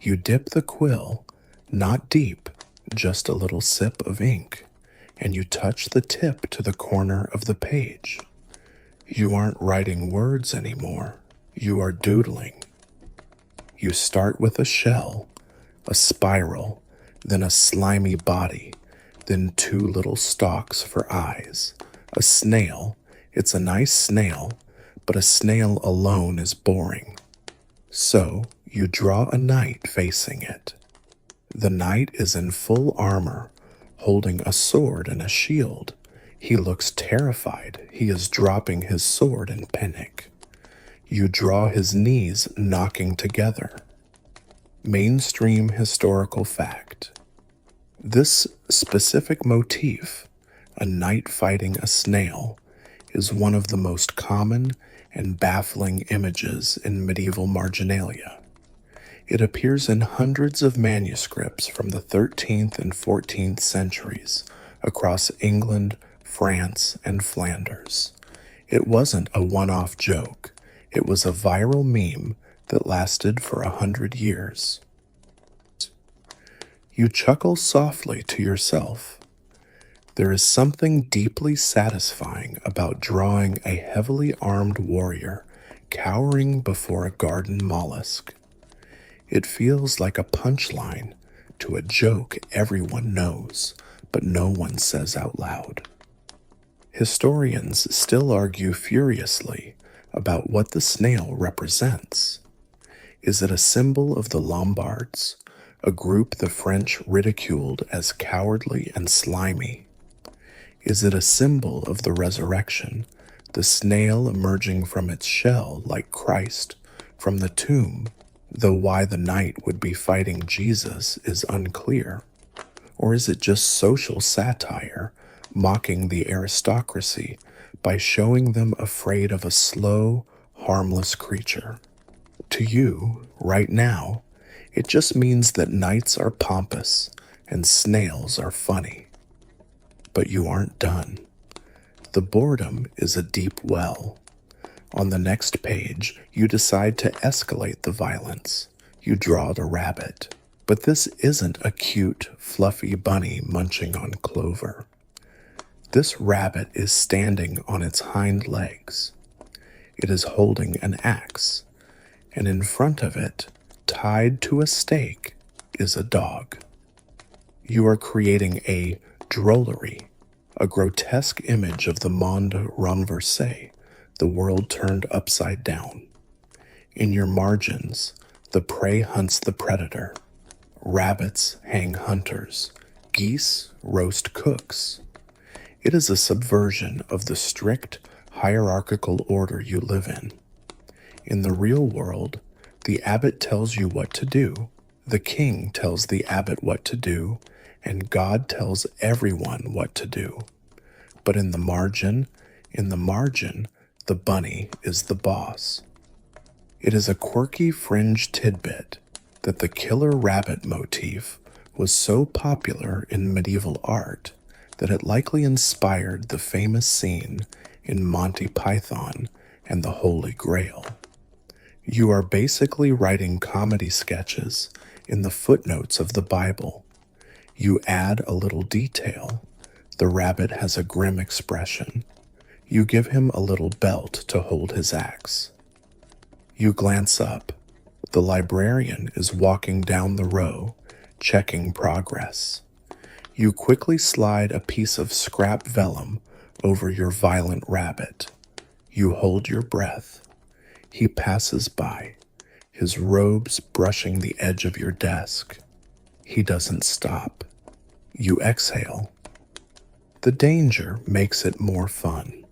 A: You dip the quill, not deep, just a little sip of ink, and you touch the tip to the corner of the page. You aren't writing words anymore. You are doodling. You start with a shell, a spiral, then a slimy body, then two little stalks for eyes. A snail. It's a nice snail, but a snail alone is boring. So you draw a knight facing it. The knight is in full armor, holding a sword and a shield. He looks terrified. He is dropping his sword in panic. You draw his knees knocking together. Mainstream historical fact. This specific motif, a knight fighting a snail, is one of the most common and baffling images in medieval marginalia. It appears in hundreds of manuscripts from the 13th and 14th centuries across England, France, and Flanders. It wasn't a one-off joke. It was a viral meme that lasted for 100 years. You chuckle softly to yourself. There is something deeply satisfying about drawing a heavily armed warrior cowering before a garden mollusk. It feels like a punchline to a joke everyone knows, but no one says out loud. Historians still argue furiously about what the snail represents. Is it a symbol of the Lombards, a group the French ridiculed as cowardly and slimy? Is it a symbol of the resurrection, the snail emerging from its shell like Christ from the tomb, though why the knight would be fighting Jesus is unclear? Or is it just social satire, mocking the aristocracy by showing them afraid of a slow, harmless creature? To you, right now, it just means that knights are pompous and snails are funny. But you aren't done. The boredom is a deep well. On the next page, you decide to escalate the violence. You draw the rabbit. But this isn't a cute, fluffy bunny munching on clover. This rabbit is standing on its hind legs. It is holding an axe, and in front of it, tied to a stake, is a dog. You are creating a drollery, a grotesque image of the monde renversé, the world turned upside down. In your margins, the prey hunts the predator. Rabbits hang hunters. Geese roast cooks. It is a subversion of the strict, hierarchical order you live in. In the real world, the abbot tells you what to do, the king tells the abbot what to do, and God tells everyone what to do. But in the margin, the bunny is the boss. It is a quirky fringe tidbit that the killer rabbit motif was so popular in medieval art that it likely inspired the famous scene in Monty Python and the Holy Grail. You are basically writing comedy sketches in the footnotes of the Bible. You add a little detail. The rabbit has a grim expression. You give him a little belt to hold his axe. You glance up. The librarian is walking down the row, checking progress. You quickly slide a piece of scrap vellum over your violent rabbit. You hold your breath. He passes by, his robes brushing the edge of your desk. He doesn't stop. You exhale. The danger makes it more fun.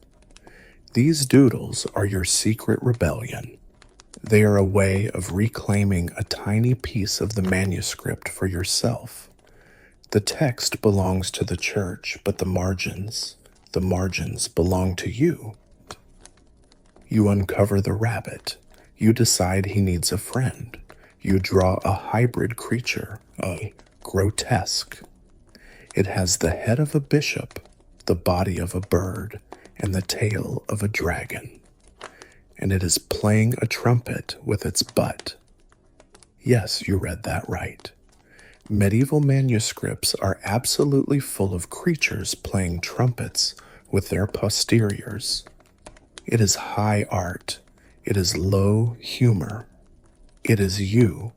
A: These doodles are your secret rebellion. They are a way of reclaiming a tiny piece of the manuscript for yourself. The text belongs to the church, but the margins belong to you. You uncover the rabbit. You decide he needs a friend. You draw a hybrid creature, a grotesque. It has the head of a bishop, the body of a bird, and the tail of a dragon. And it is playing a trumpet with its butt. Yes, you read that right. Medieval manuscripts are absolutely full of creatures playing trumpets with their posteriors. It is high art. It is low humor. It is you,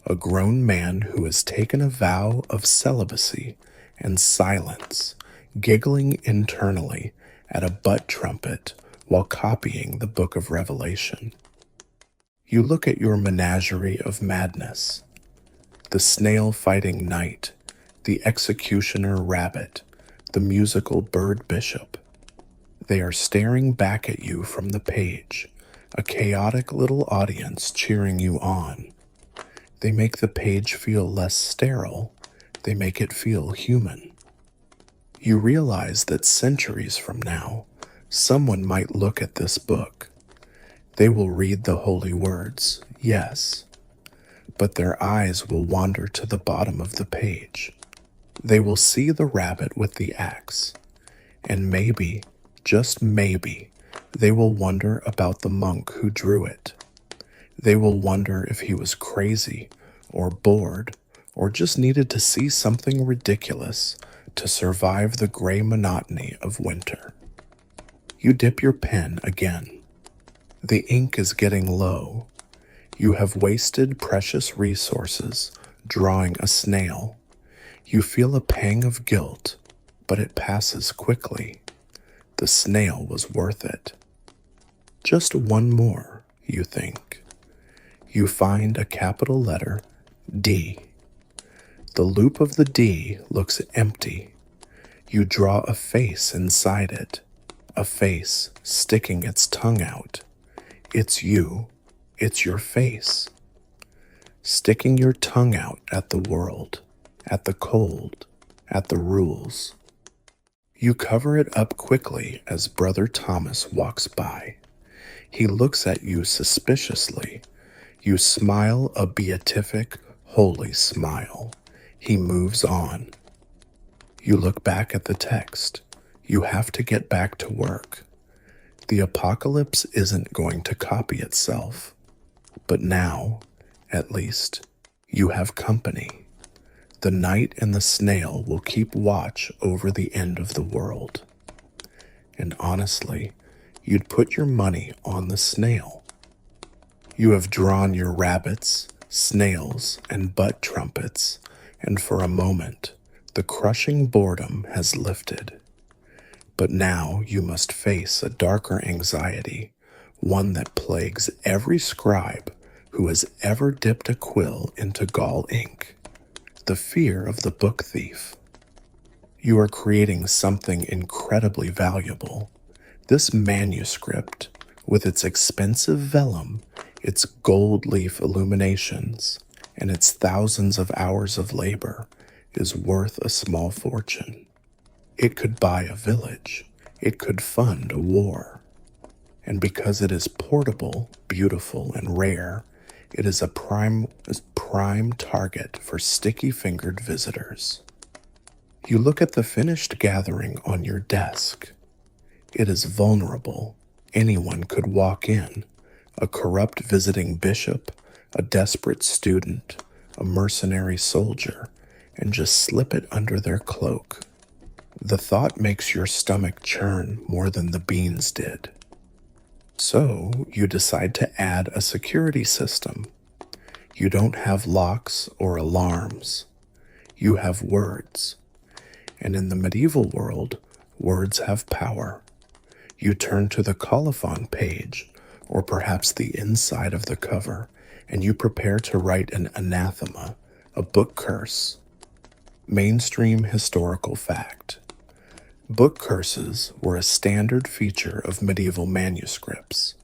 A: a grown man who has taken a vow of celibacy and silence, giggling internally at a butt trumpet while copying the Book of Revelation. You look at your menagerie of madness. The snail-fighting knight, the executioner rabbit, the musical bird bishop. They are staring back at you from the page, a chaotic little audience cheering you on. They make the page feel less sterile. They make it feel human. You realize that centuries from now, someone might look at this book. They will read the holy words, yes, but their eyes will wander to the bottom of the page. They will see the rabbit with the axe, and maybe, just maybe, they will wonder about the monk who drew it. They will wonder if he was crazy or bored or just needed to see something ridiculous to survive the gray monotony of winter. You dip your pen again. The ink is getting low. You have wasted precious resources drawing a snail. You feel a pang of guilt, but it passes quickly. The snail was worth it. Just one more, you think. You find a capital letter, D. The loop of the D looks empty. You draw a face inside it, a face sticking its tongue out. It's you. It's your face. Sticking your tongue out at the world, at the cold, at the rules. You cover it up quickly as Brother Thomas walks by. He looks at you suspiciously. You smile a beatific, holy smile. He moves on. You look back at the text. You have to get back to work. The apocalypse isn't going to copy itself. But now, at least, you have company. The knight and the snail will keep watch over the end of the world. And honestly, you'd put your money on the snail. You have drawn your rabbits, snails, and butt trumpets, and for a moment, the crushing boredom has lifted. But now you must face a darker anxiety, one that plagues every scribe who has ever dipped a quill into gall ink. The fear of the book thief. You are creating something incredibly valuable. This manuscript, with its expensive vellum, its gold leaf illuminations, and its thousands of hours of labor, is worth a small fortune. It could buy a village. It could fund a war. And because it is portable, beautiful, and rare, it is a prime target for sticky-fingered visitors. You look at the finished gathering on your desk. It is vulnerable. Anyone could walk in. A corrupt visiting bishop, a desperate student, a mercenary soldier, and just slip it under their cloak. The thought makes your stomach churn more than the beans did. So you decide to add a security system. You don't have locks or alarms. You have words. And in the medieval world, words have power. You turn to the colophon page, or perhaps the inside of the cover, and you prepare to write an anathema, a book curse. Mainstream historical fact. Book curses were a standard feature of medieval manuscripts.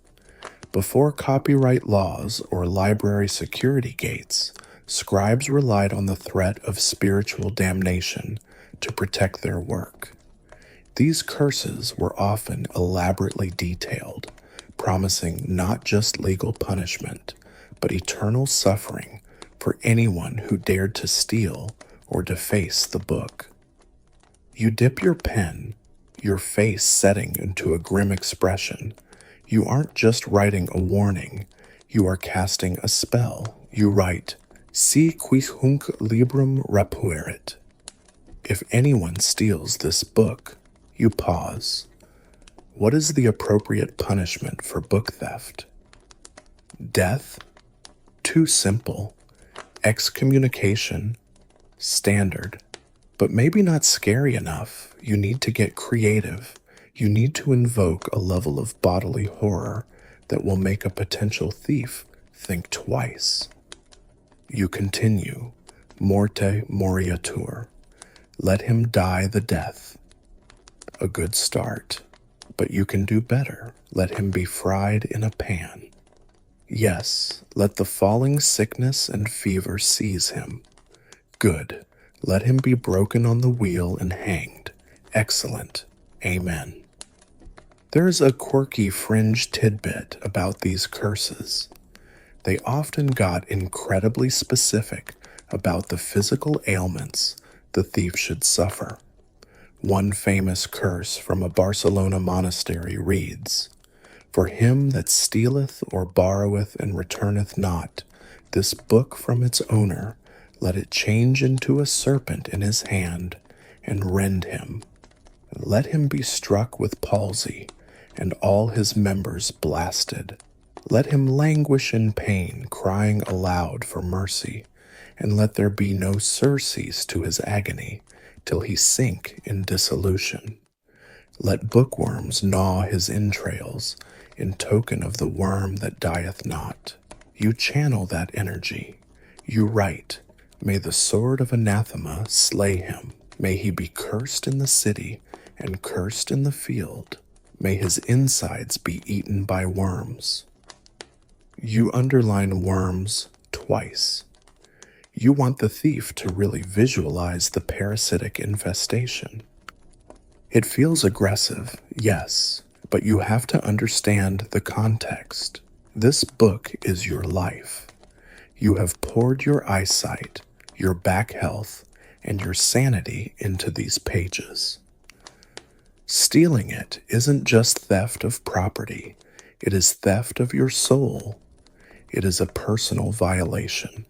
A: Before copyright laws or library security gates, scribes relied on the threat of spiritual damnation to protect their work. These curses were often elaborately detailed, promising not just legal punishment, but eternal suffering for anyone who dared to steal or deface the book. You dip your pen, your face setting into a grim expression. You aren't just writing a warning, you are casting a spell. You write, Si quis hunc librum rapuerit. If anyone steals this book, you pause. What is the appropriate punishment for book theft? Death? Too simple. Excommunication? Standard. But maybe not scary enough. You need to get creative. You need to invoke a level of bodily horror that will make a potential thief think twice. You continue, Morte moriatur. Let him die the death. A good start. But you can do better. Let him be fried in a pan. Yes, let the falling sickness and fever seize him. Good. Let him be broken on the wheel and hanged. Excellent. Amen. There is a quirky fringe tidbit about these curses. They often got incredibly specific about the physical ailments the thief should suffer. One famous curse from a Barcelona monastery reads, For him that stealeth or borroweth and returneth not this book from its owner, let it change into a serpent in his hand, and rend him. Let him be struck with palsy, and all his members blasted. Let him languish in pain, crying aloud for mercy, and let there be no surcease to his agony, till he sink in dissolution. Let bookworms gnaw his entrails, in token of the worm that dieth not. You channel that energy. You write, may the sword of anathema slay him. May he be cursed in the city and cursed in the field. May his insides be eaten by worms. You underline worms twice. You want the thief to really visualize the parasitic infestation. It feels aggressive, yes, but you have to understand the context. This book is your life. You have poured your eyesight, your back health, and your sanity into these pages. Stealing it isn't just theft of property, it is theft of your soul. It is a personal violation.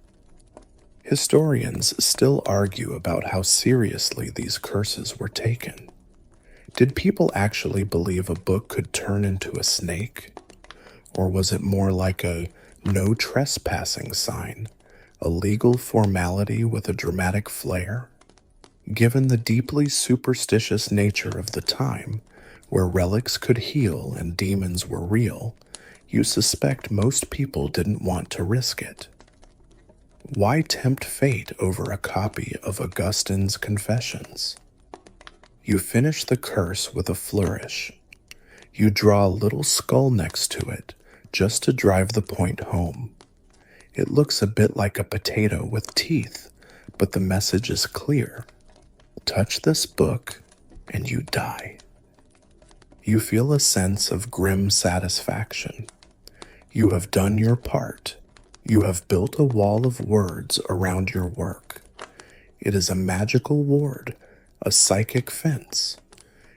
A: Historians still argue about how seriously these curses were taken. Did people actually believe a book could turn into a snake? Or was it more like a no trespassing sign, a legal formality with a dramatic flair? Given the deeply superstitious nature of the time, where relics could heal and demons were real, you suspect most people didn't want to risk it. Why tempt fate over a copy of Augustine's Confessions? You finish the curse with a flourish. You draw a little skull next to it, just to drive the point home. It looks a bit like a potato with teeth, but the message is clear. Touch this book, and you die. You feel a sense of grim satisfaction. You have done your part. You have built a wall of words around your work. It is a magical ward, a psychic fence.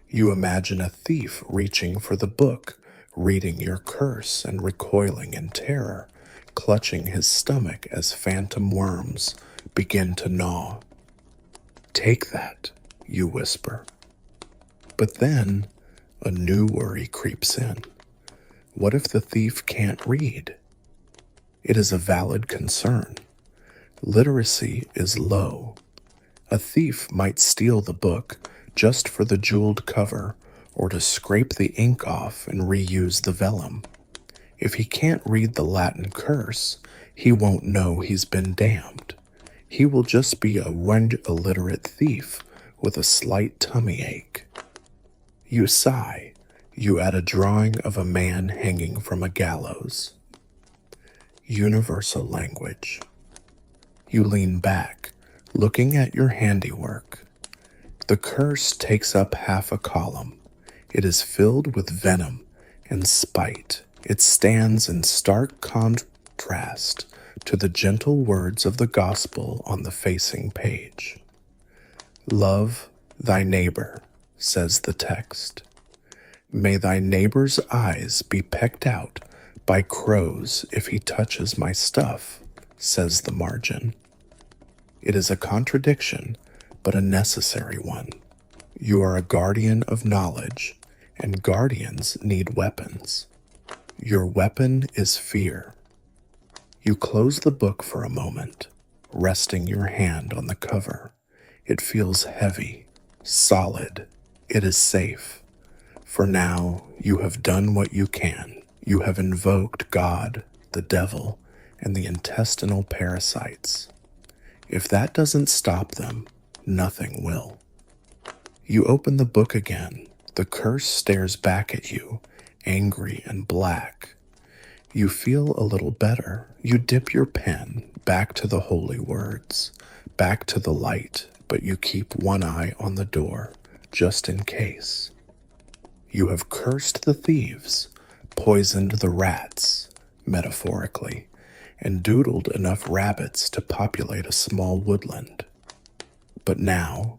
A: You imagine a thief reaching for the book, reading your curse and recoiling in terror, clutching his stomach as phantom worms begin to gnaw. Take that, you whisper. But then a new worry creeps in. What if the thief can't read? It is a valid concern. Literacy is low. A thief might steal the book just for the jeweled cover or to scrape the ink off and reuse the vellum. If he can't read the Latin curse, he won't know he's been damned. He will just be a illiterate thief with a slight tummy ache. You sigh. You add a drawing of a man hanging from a gallows. Universal language. You lean back, looking at your handiwork. The curse takes up half a column. It is filled with venom and spite. It stands in stark contrast to the gentle words of the gospel on the facing page. Love thy neighbor, says the text. May thy neighbor's eyes be pecked out by crows if he touches my stuff, says the margin. It is a contradiction, but a necessary one. You are a guardian of knowledge, and guardians need weapons. Your weapon is fear. You close the book for a moment, resting your hand on the cover. It feels heavy, solid. It is safe. For now, you have done what you can. You have invoked God, the devil, and the intestinal parasites. If that doesn't stop them, nothing will. You open the book again. The curse stares back at you, angry and black. You feel a little better. You dip your pen back to the holy words, back to the light, but you keep one eye on the door, just in case. You have cursed the thieves, poisoned the rats, metaphorically, and doodled enough rabbits to populate a small woodland. But now,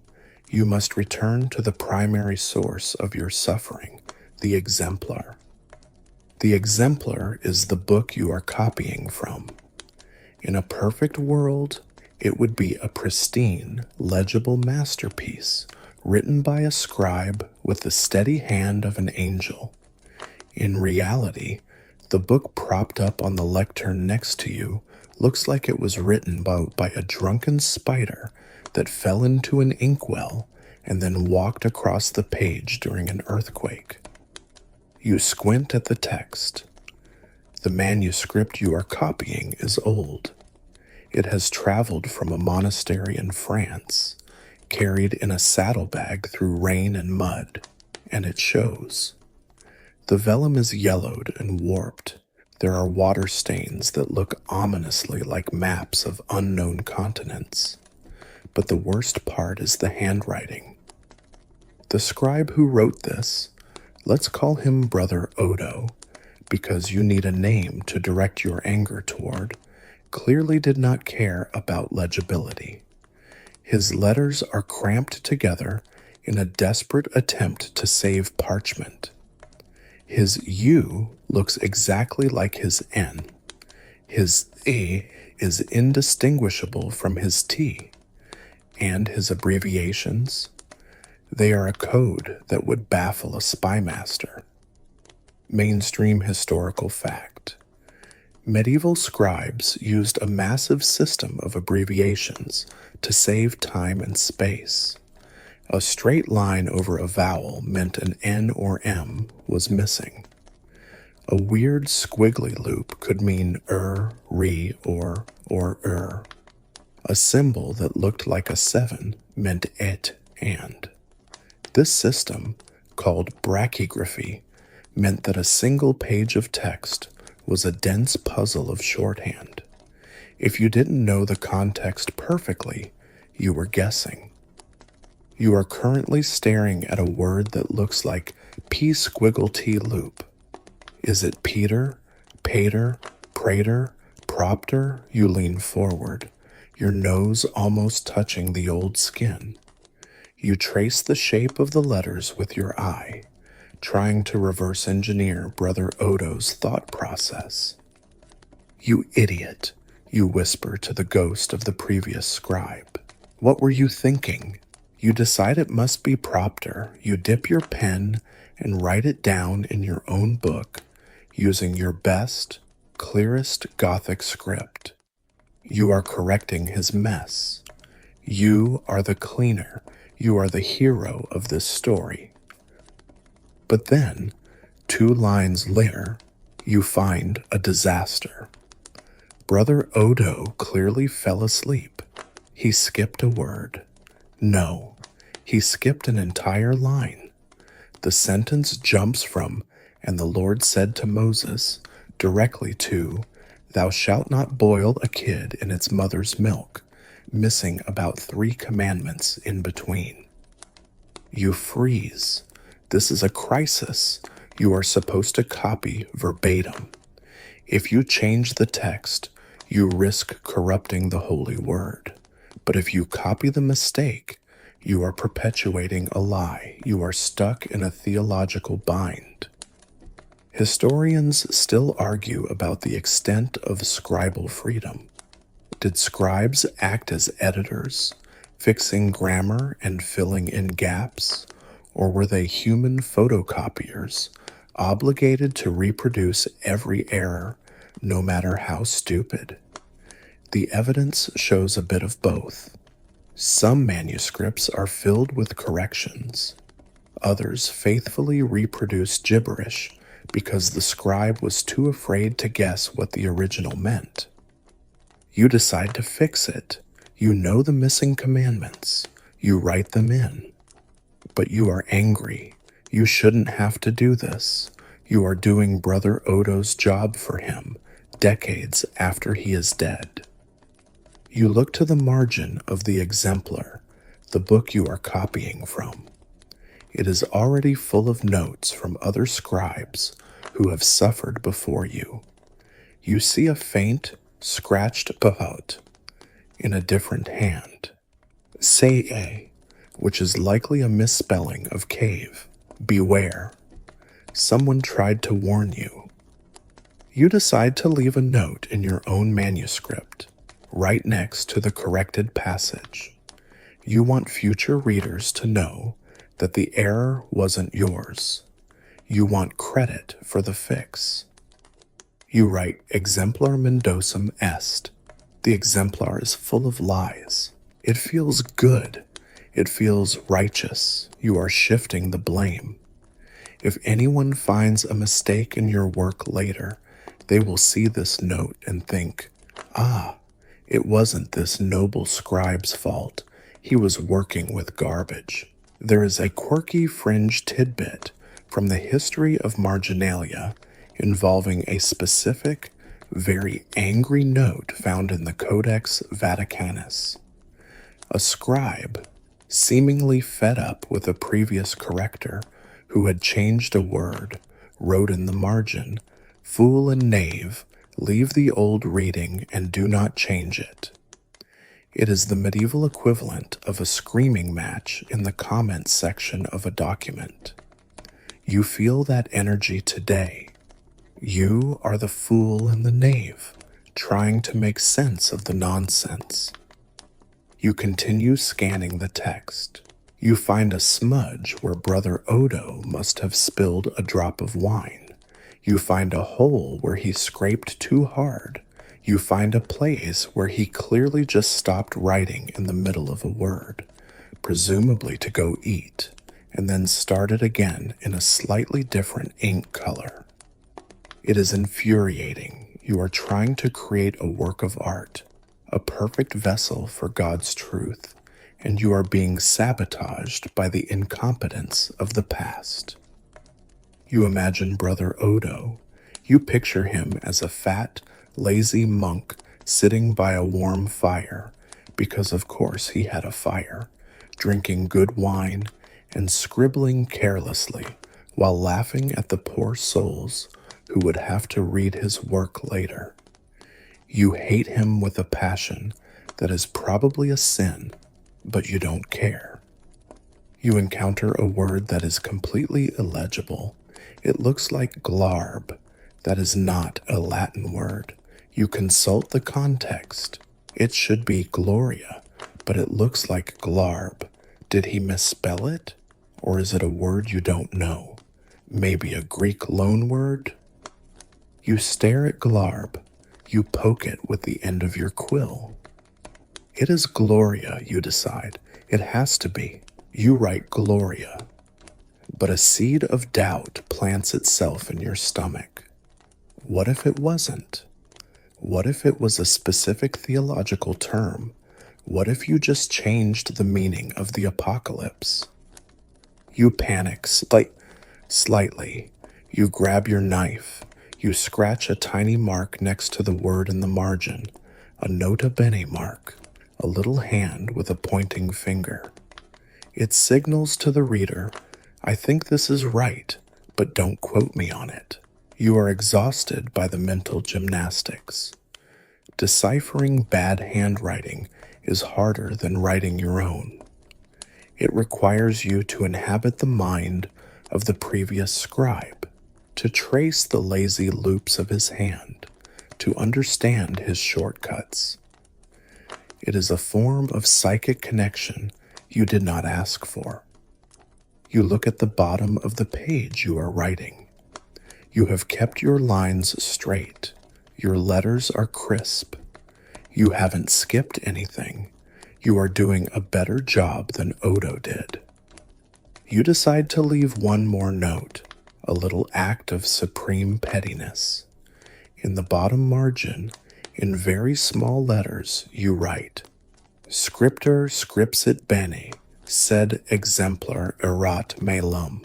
A: you must return to the primary source of your suffering, the exemplar. The exemplar is the book you are copying from. In a perfect world, it would be a pristine, legible masterpiece, written by a scribe with the steady hand of an angel. In reality, the book propped up on the lectern next to you looks like it was written by a drunken spider that fell into an inkwell and then walked across the page during an earthquake. You squint at the text. The manuscript you are copying is old. It has traveled from a monastery in France, carried in a saddlebag through rain and mud, and it shows. The vellum is yellowed and warped. There are water stains that look ominously like maps of unknown continents. But the worst part is the handwriting. The scribe who wrote this, let's call him Brother Odo, because you need a name to direct your anger toward, clearly did not care about legibility. His letters are cramped together in a desperate attempt to save parchment. His U looks exactly like his N. His E is indistinguishable from his T. And his abbreviations? They are a code that would baffle a spymaster. Mainstream historical fact. Medieval scribes used a massive system of abbreviations to save time and space. A straight line over a vowel meant an N or M was missing. A weird squiggly loop could mean re, or A symbol that looked like a 7 meant et, and. This system, called brachygraphy, meant that a single page of text was a dense puzzle of shorthand. If you didn't know the context perfectly, you were guessing. You are currently staring at a word that looks like P-squiggle-T loop. Is it Peter, Pater, Prater, Propter? You lean forward, your nose almost touching the old skin. You trace the shape of the letters with your eye, trying to reverse engineer Brother Odo's thought process. You idiot, you whisper to the ghost of the previous scribe. What were you thinking? You decide it must be Propter. You dip your pen and write it down in your own book using your best, clearest Gothic script. You are correcting his mess. You are the cleaner. You are the hero of this story. But then, 2 lines later, you find a disaster. Brother Odo clearly fell asleep. He skipped a word. No, he skipped an entire line. The sentence jumps from, "And the Lord said to Moses," directly to, "Thou shalt not boil a kid in its mother's milk," missing about 3 commandments in between. You freeze. This is a crisis. You are supposed to copy verbatim. If you change the text, you risk corrupting the holy word. But if you copy the mistake, you are perpetuating a lie. You are stuck in a theological bind. Historians still argue about the extent of scribal freedom. Did scribes act as editors, fixing grammar and filling in gaps? Or were they human photocopiers, obligated to reproduce every error, no matter how stupid? The evidence shows a bit of both. Some manuscripts are filled with corrections. Others faithfully reproduce gibberish because the scribe was too afraid to guess what the original meant. You decide to fix it. You know the missing commandments. You write them in. But you are angry. You shouldn't have to do this. You are doing Brother Odo's job for him, decades after he is dead. You look to the margin of the exemplar, the book you are copying from. It is already full of notes from other scribes who have suffered before you. You see a faint, scratched pahot in a different hand. Say, which is likely a misspelling of cave. Beware. Someone tried to warn you. You decide to leave a note in your own manuscript, right next to the corrected passage. You want future readers to know that the error wasn't yours. You want credit for the fix. You write exemplar mendosum est. The exemplar is full of lies. It feels good. It feels righteous. You are shifting the blame. If anyone finds a mistake in your work later, they will see this note and think, ah, it wasn't this noble scribe's fault. He was working with garbage. There is a quirky fringe tidbit from the history of marginalia involving a specific, very angry note found in the Codex Vaticanus. A scribe, seemingly fed up with a previous corrector who had changed a word, wrote in the margin, "Fool and knave, leave the old reading and do not change it." It is the medieval equivalent of a screaming match in the comments section of a document. You feel that energy today. You are the fool and the knave, trying to make sense of the nonsense. You continue scanning the text. You find a smudge where Brother Odo must have spilled a drop of wine. You find a hole where he scraped too hard. You find a place where he clearly just stopped writing in the middle of a word, presumably to go eat, and then started again in a slightly different ink color. It is infuriating. You are trying to create a work of art, a perfect vessel for God's truth, and you are being sabotaged by the incompetence of the past. You imagine Brother Odo. You picture him as a fat, lazy monk sitting by a warm fire, because of course he had a fire, drinking good wine and scribbling carelessly while laughing at the poor souls who would have to read his work later. You hate him with a passion that is probably a sin, but you don't care. You encounter a word that is completely illegible. It looks like glarb. That is not a Latin word. You consult the context. It should be gloria, but it looks like glarb. Did he misspell it? Or is it a word you don't know? Maybe a Greek loanword? You stare at glarb. You poke it with the end of your quill. It is Gloria, you decide. It has to be. You write Gloria. But a seed of doubt plants itself in your stomach. What if it wasn't? What if it was a specific theological term? What if you just changed the meaning of the apocalypse? You panic slightly. You grab your knife. You scratch a tiny mark next to the word in the margin, a nota bene mark, a little hand with a pointing finger. It signals to the reader, I think this is right, but don't quote me on it. You are exhausted by the mental gymnastics. Deciphering bad handwriting is harder than writing your own. It requires you to inhabit the mind of the previous scribe, to trace the lazy loops of his hand, to understand his shortcuts. It is a form of psychic connection you did not ask for. You look at the bottom of the page you are writing. You have kept your lines straight. Your letters are crisp. You haven't skipped anything. You are doing a better job than Odo did. You decide to leave one more note, a little act of supreme pettiness. In the bottom margin, in very small letters, you write, Scriptor scripsit bene, sed exemplar erat malum.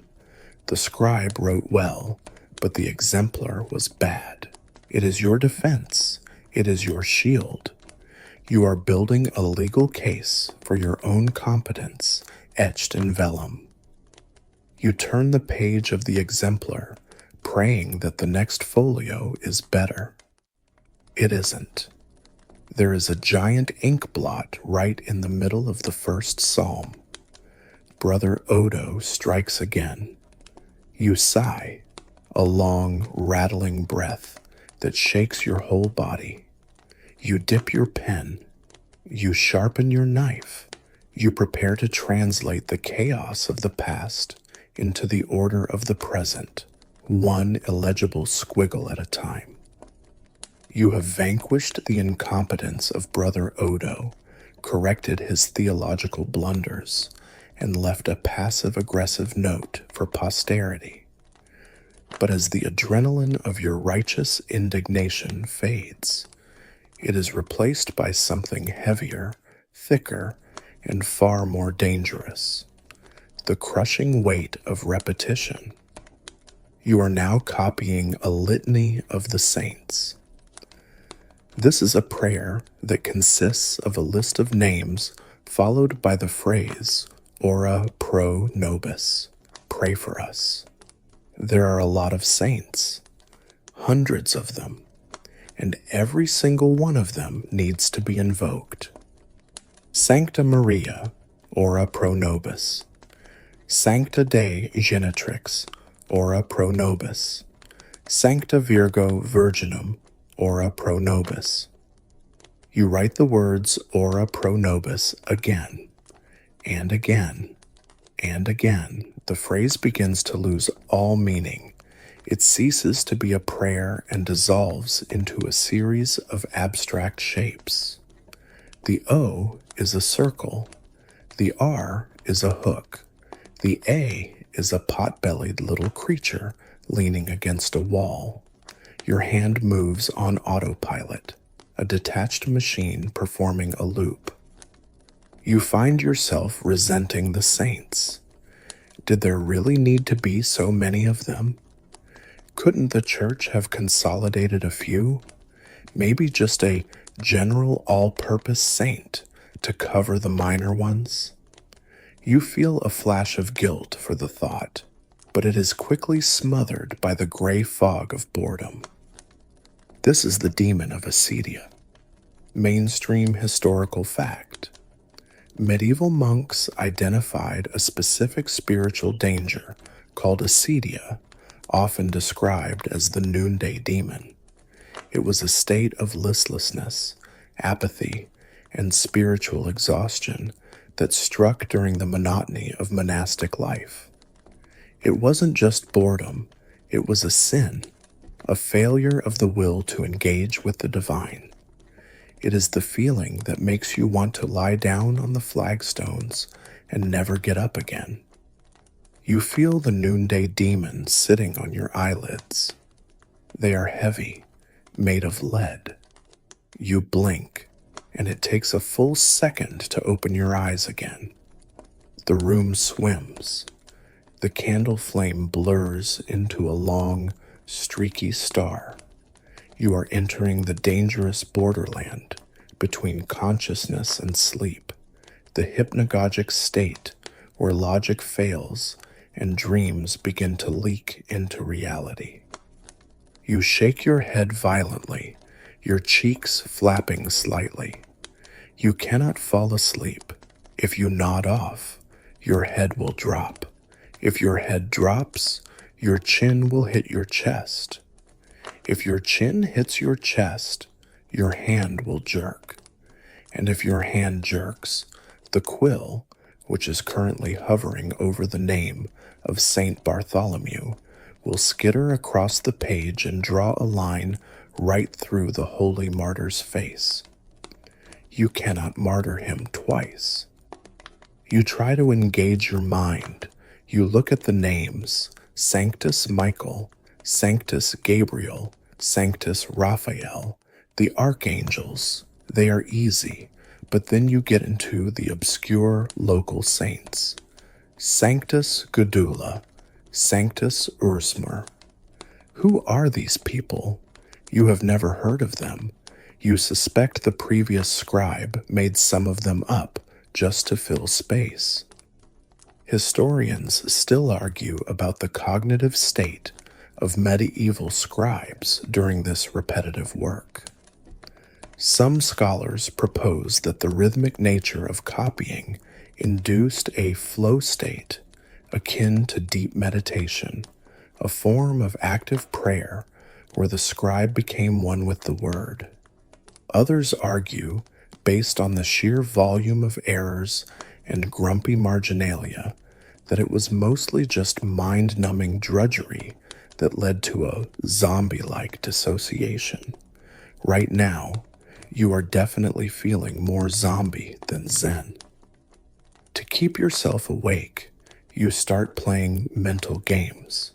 A: The scribe wrote well, but the exemplar was bad. It is your defense. It is your shield. You are building a legal case for your own competence, etched in vellum. You turn the page of the exemplar, praying that the next folio is better. It isn't. There is a giant ink blot right in the middle of the first psalm. Brother Odo strikes again. You sigh, a long, rattling breath that shakes your whole body. You dip your pen. You sharpen your knife. You prepare to translate the chaos of the past into the order of the present, one illegible squiggle at a time. You have vanquished the incompetence of Brother Odo, corrected his theological blunders, and left a passive-aggressive note for posterity. But as the adrenaline of your righteous indignation fades, it is replaced by something heavier, thicker, and far more dangerous: the crushing weight of repetition. You are now copying a litany of the saints. This is a prayer that consists of a list of names followed by the phrase, ora pro nobis, pray for us. There are a lot of saints, hundreds of them, and every single one of them needs to be invoked. Sancta Maria, ora pro nobis. Sancta Dei Genetrix, ora pro nobis. Sancta Virgo Virginum, ora pro nobis. You write the words ora pro nobis again, and again, and again. The phrase begins to lose all meaning. It ceases to be a prayer and dissolves into a series of abstract shapes. The O is a circle. The R is a hook. The A is a pot-bellied little creature leaning against a wall. Your hand moves on autopilot, a detached machine performing a loop. You find yourself resenting the saints. Did there really need to be so many of them? Couldn't the church have consolidated a few? Maybe just a general all-purpose saint to cover the minor ones? You feel a flash of guilt for the thought, but it is quickly smothered by the gray fog of boredom. This is the demon of acedia. Mainstream historical fact. Medieval monks identified a specific spiritual danger called acedia, often described as the noonday demon. It was a state of listlessness, apathy, and spiritual exhaustion that struck during the monotony of monastic life. It wasn't just boredom, it was a sin, a failure of the will to engage with the divine. It is the feeling that makes you want to lie down on the flagstones and never get up again. You feel the noonday demon sitting on your eyelids. They are heavy, made of lead. You blink, and it takes a full second to open your eyes again. The room swims. The candle flame blurs into a long, streaky star. You are entering the dangerous borderland between consciousness and sleep, the hypnagogic state where logic fails and dreams begin to leak into reality. You shake your head violently, your cheeks flapping slightly. You cannot fall asleep. If you nod off, your head will drop. If your head drops, your chin will hit your chest. If your chin hits your chest, your hand will jerk. And if your hand jerks, the quill, which is currently hovering over the name of Saint Bartholomew, will skitter across the page and draw a line right through the holy martyr's face. You cannot martyr him twice. You try to engage your mind. You look at the names: Sanctus Michael, Sanctus Gabriel, Sanctus Raphael, the archangels. They are easy, but then you get into the obscure local saints. Sanctus Gudula, Sanctus Ursmer. Who are these people? You have never heard of them. You suspect the previous scribe made some of them up just to fill space. Historians still argue about the cognitive state of medieval scribes during this repetitive work. Some scholars propose that the rhythmic nature of copying induced a flow state akin to deep meditation, a form of active prayer where the scribe became one with the word. Others argue, based on the sheer volume of errors and grumpy marginalia that it was mostly just mind-numbing drudgery that led to a zombie-like dissociation. Right now, you are definitely feeling more zombie than zen. To keep yourself awake, you start playing mental games.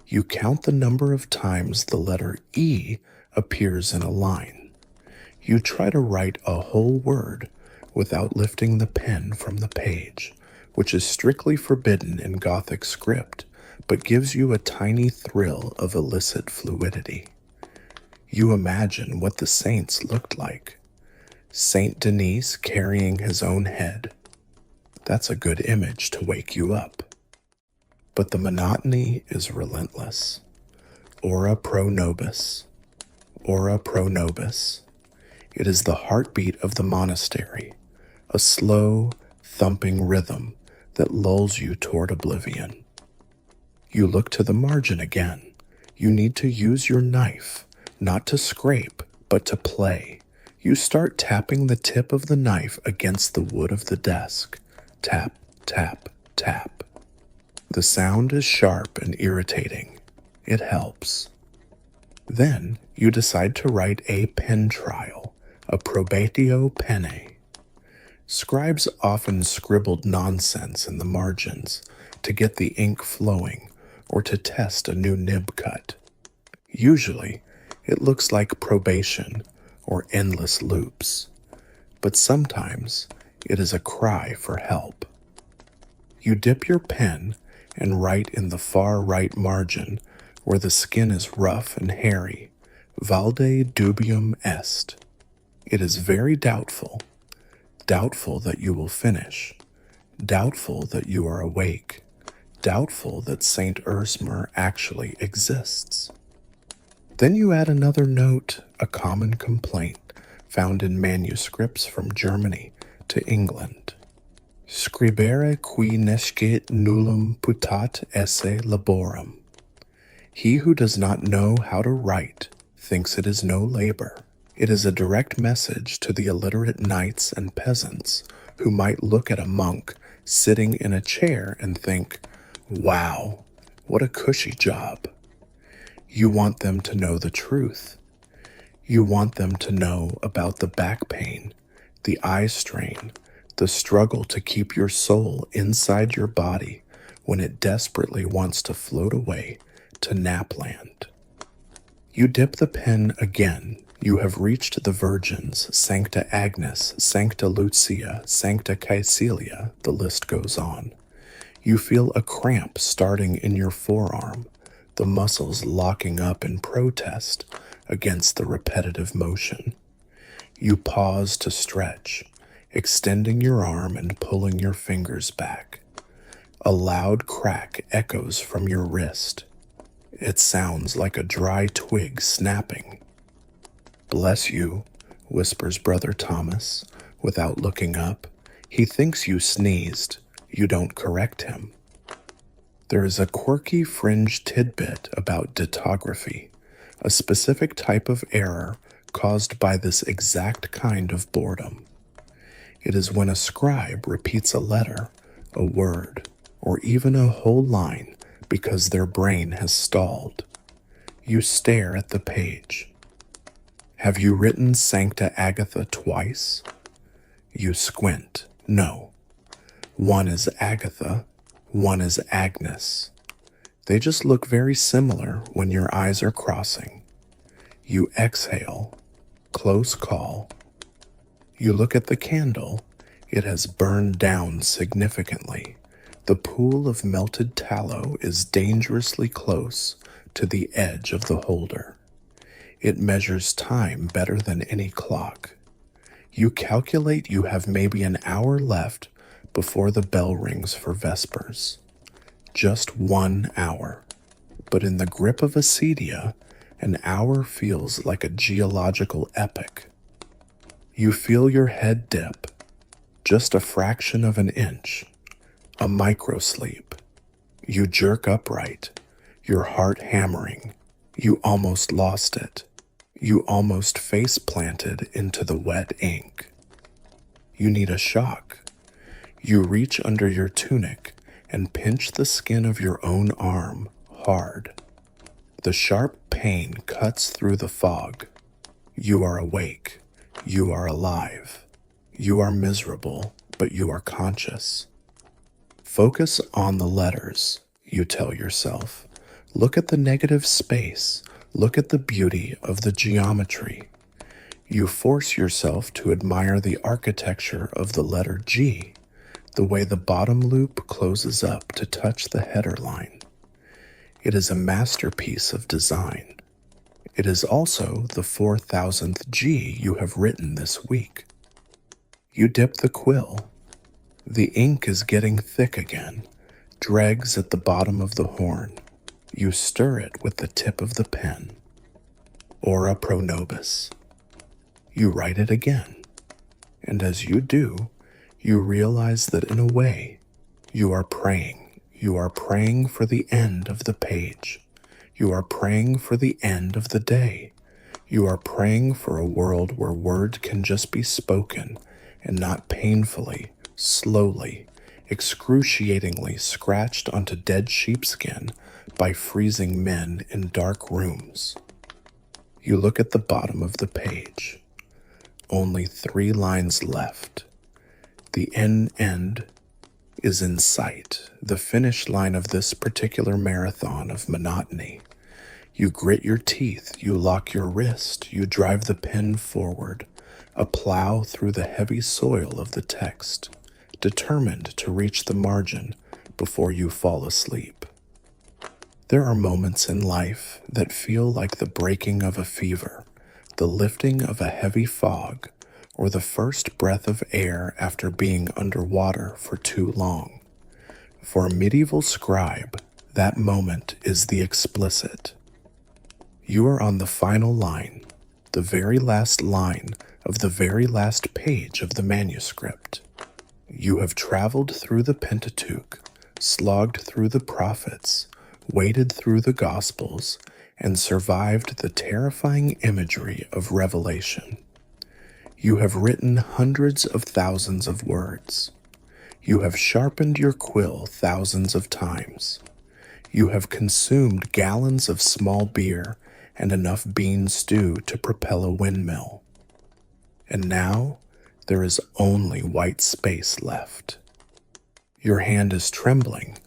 A: You count the number of times the letter E appears in a line. You try to write a whole word without lifting the pen from the page, which is strictly forbidden in Gothic script, but gives you a tiny thrill of illicit fluidity. You imagine what the saints looked like. Saint Denis carrying his own head. That's a good image to wake you up. But the monotony is relentless. Ora pro nobis. Ora pro nobis. It is the heartbeat of the monastery, a slow, thumping rhythm that lulls you toward oblivion. You look to the margin again. You need to use your knife, not to scrape, but to play. You start tapping the tip of the knife against the wood of the desk. Tap, tap, tap. The sound is sharp and irritating. It helps. Then you decide to write a pen trial, a probatio penne. Scribes often scribbled nonsense in the margins to get the ink flowing or to test a new nib cut. Usually, it looks like probation or endless loops, but sometimes it is a cry for help. You dip your pen and write in the far right margin where the skin is rough and hairy, valde dubium est. It is very doubtful. Doubtful that you will finish. Doubtful that you are awake. Doubtful that St. Ursmer actually exists. Then you add another note, a common complaint found in manuscripts from Germany to England. Scribere qui nescit nullum putat esse laborum. He who does not know how to write thinks it is no labor. It is a direct message to the illiterate knights and peasants who might look at a monk sitting in a chair and think, wow, what a cushy job. You want them to know the truth. You want them to know about the back pain, the eye strain, the struggle to keep your soul inside your body when it desperately wants to float away to napland. You dip the pen again. You have reached the virgins, Sancta Agnes, Sancta Lucia, Sancta Caecilia, the list goes on. You feel a cramp starting in your forearm, the muscles locking up in protest against the repetitive motion. You pause to stretch, extending your arm and pulling your fingers back. A loud crack echoes from your wrist. It sounds like a dry twig snapping. Bless you, whispers Brother Thomas, without looking up. He thinks you sneezed. You don't correct him. There is a quirky fringe tidbit about ditography, a specific type of error caused by this exact kind of boredom. It is when a scribe repeats a letter, a word, or even a whole line because their brain has stalled. You stare at the page. Have you written Sancta Agatha twice? You squint. No. One is Agatha, one is Agnes. They just look very similar when your eyes are crossing. You exhale. Close call. You look at the candle. It has burned down significantly. The pool of melted tallow is dangerously close to the edge of the holder. It measures time better than any clock. You calculate you have maybe an hour left before the bell rings for Vespers. Just 1 hour. But in the grip of acedia, an hour feels like a geological epoch. You feel your head dip, just a fraction of an inch, a microsleep. You jerk upright, your heart hammering. You almost lost it. You almost face planted into the wet ink. You need a shock. You reach under your tunic and pinch the skin of your own arm hard. The sharp pain cuts through the fog. You are awake. You are alive. You are miserable, but you are conscious. Focus on the letters, you tell yourself. Look at the negative space. Look at the beauty of the geometry. You force yourself to admire the architecture of the letter G, the way the bottom loop closes up to touch the header line. It is a masterpiece of design. It is also the 4,000th G you have written this week. You dip the quill. The ink is getting thick again, dregs at the bottom of the horn. You stir it with the tip of the pen. Ora pro nobis. You write it again, and as you do, you realize that in a way, you are praying. You are praying for the end of the page. You are praying for the end of the day. You are praying for a world where word can just be spoken and not painfully, slowly, excruciatingly scratched onto dead sheepskin by freezing men in dark rooms. You look at the bottom of the page. Only 3 lines left. The end is in sight, the finish line of this particular marathon of monotony. You grit your teeth, you lock your wrist, you drive the pen forward, a plow through the heavy soil of the text, determined to reach the margin before you fall asleep. There are moments in life that feel like the breaking of a fever, the lifting of a heavy fog, or the first breath of air after being underwater for too long. For a medieval scribe, that moment is the explicit. You are on the final line, the very last line of the very last page of the manuscript. You have traveled through the Pentateuch, slogged through the prophets, waded through the Gospels, and survived the terrifying imagery of Revelation. You have written hundreds of thousands of words. You have sharpened your quill thousands of times. You have consumed gallons of small beer and enough bean stew to propel a windmill. And now there is only white space left. Your hand is trembling,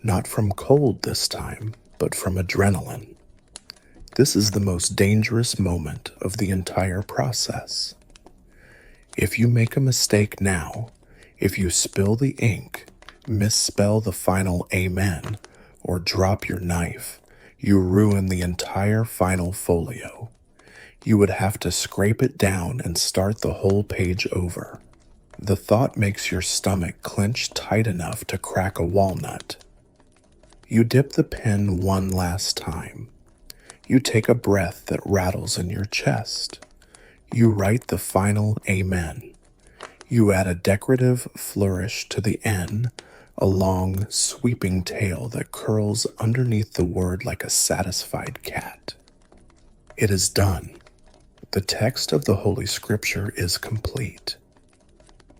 A: not from cold this time, but from adrenaline. This is the most dangerous moment of the entire process. If you make a mistake now, if you spill the ink, misspell the final amen, or drop your knife, you ruin the entire final folio. You would have to scrape it down and start the whole page over. The thought makes your stomach clench tight enough to crack a walnut. You dip the pen one last time. You take a breath that rattles in your chest. You write the final amen. You add a decorative flourish to the N, a long, sweeping tail that curls underneath the word like a satisfied cat. It is done. The text of the Holy Scripture is complete.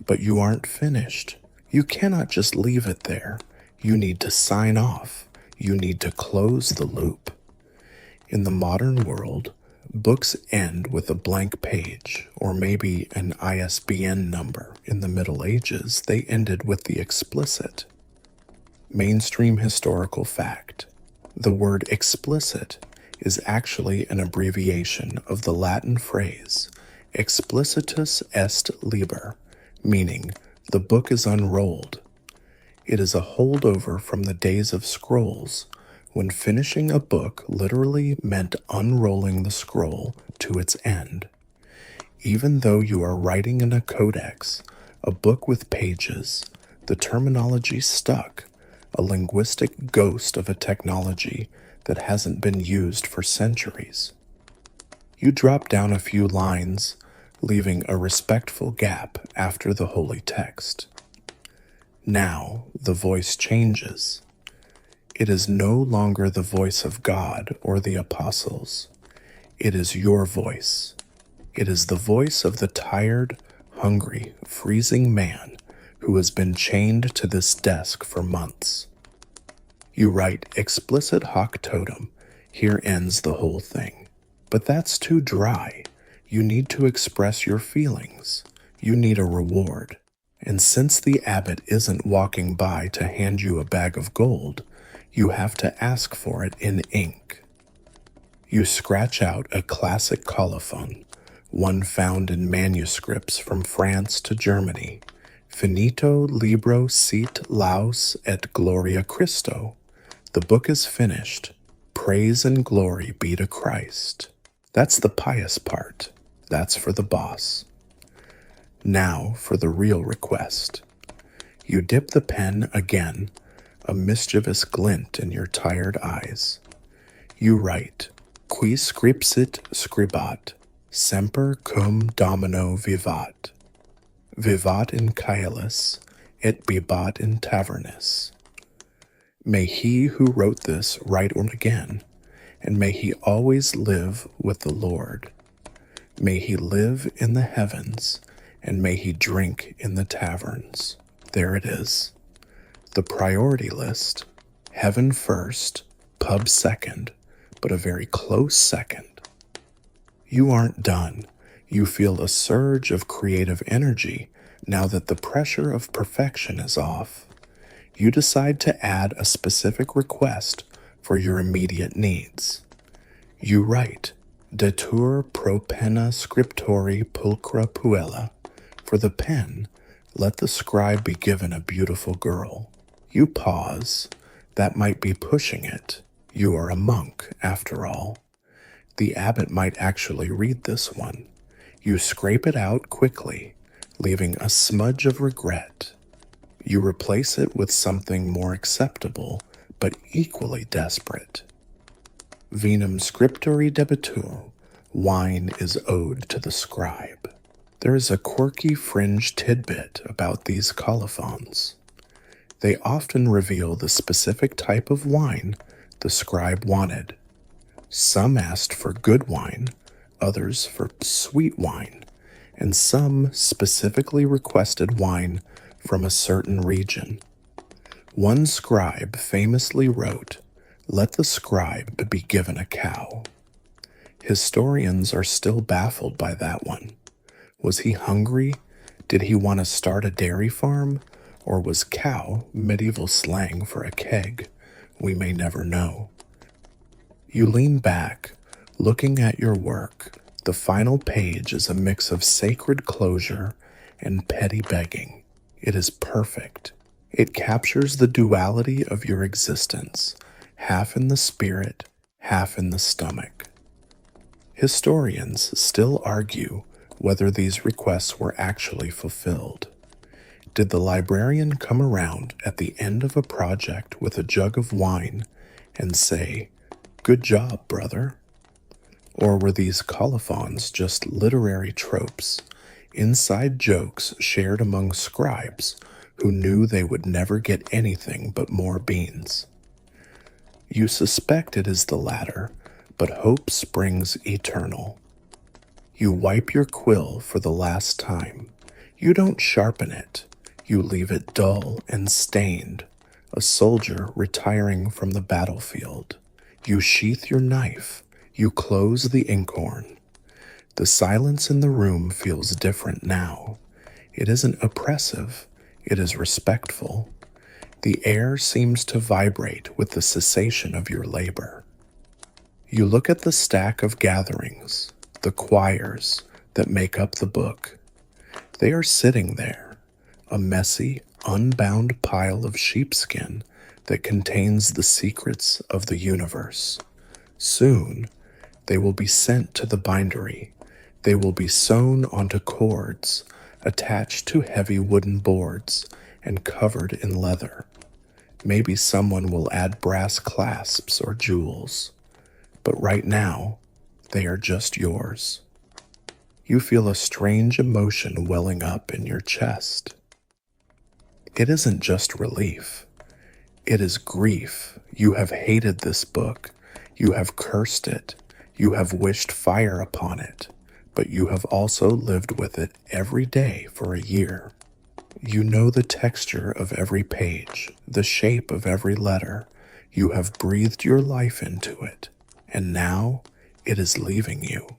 A: But you aren't finished. You cannot just leave it there. You need to sign off. You need to close the loop. In the modern world, books end with a blank page, or maybe an ISBN number. In the Middle Ages, they ended with the explicit. Mainstream historical fact. The word explicit is actually an abbreviation of the Latin phrase explicitus est liber, meaning the book is unrolled. It is a holdover from the days of scrolls, when finishing a book literally meant unrolling the scroll to its end. Even though you are writing in a codex, a book with pages, the terminology stuck, a linguistic ghost of a technology that hasn't been used for centuries. You drop down a few lines, leaving a respectful gap after the holy text. Now the voice changes. It is no longer the voice of God or the apostles. It is your voice. It is the voice of the tired, hungry, freezing man who who has been chained to this desk for months. You write, explicit hawk totem, here ends the whole thing. But that's too dry. You need to express your feelings. You need a reward. And since the abbot isn't walking by to hand you a bag of gold, you have to ask for it in ink. You scratch out a classic colophon, one found in manuscripts from France to Germany. Finito libro sit laus et gloria Christo. The book is finished. Praise and glory be to Christ. That's the pious part. That's for the boss. Now for the real request. You dip the pen again, a mischievous glint in your tired eyes. You write, qui scripsit scribat, semper cum domino vivat. Vivat in caelis, et bibat in tavernis. May he who wrote this write on again, and may he always live with the Lord. May he live in the heavens, and may he drink in the taverns. There it is. The priority list, heaven first, pub second, but a very close second. You aren't done. You feel a surge of creative energy now that the pressure of perfection is off. You decide to add a specific request for your immediate needs. You write, Detur pro penna scriptori pulchra puella. For the pen, let the scribe be given a beautiful girl. You pause. That might be pushing it. You are a monk, after all. The abbot might actually read this one. You scrape it out quickly, leaving a smudge of regret. You replace it with something more acceptable, but equally desperate. Vinum scriptori debitur, wine is owed to the scribe. There is a quirky fringe tidbit about these colophons. They often reveal the specific type of wine the scribe wanted. Some asked for good wine, others for sweet wine, and some specifically requested wine from a certain region. One scribe famously wrote, "Let the scribe be given a cow." Historians are still baffled by that one. Was he hungry? Did he want to start a dairy farm? Or was cow medieval slang for a keg? We may never know. You lean back, looking at your work. The final page is a mix of sacred closure and petty begging. It is perfect. It captures the duality of your existence, half in the spirit, half in the stomach. Historians still argue whether these requests were actually fulfilled. Did the librarian come around at the end of a project with a jug of wine and say, "Good job, brother"? Or were these colophons just literary tropes, inside jokes shared among scribes who knew they would never get anything but more beans? You suspect it is the latter, but hope springs eternal. You wipe your quill for the last time. You don't sharpen it. You leave it dull and stained, a soldier retiring from the battlefield. You sheath your knife. You close the inkhorn. The silence in the room feels different now. It isn't oppressive. It is respectful. The air seems to vibrate with the cessation of your labor. You look at the stack of gatherings, the quires that make up the book. They are sitting there, a messy, unbound pile of sheepskin that contains the secrets of the universe. Soon, they will be sent to the bindery. They will be sewn onto cords, attached to heavy wooden boards, and covered in leather. Maybe someone will add brass clasps or jewels. But right now, they are just yours. You feel a strange emotion welling up in your chest. It isn't just relief. It is grief. You have hated this book. You have cursed it. You have wished fire upon it. But you have also lived with it every day for a year. You know the texture of every page, the shape of every letter. You have breathed your life into it, and now it is leaving you.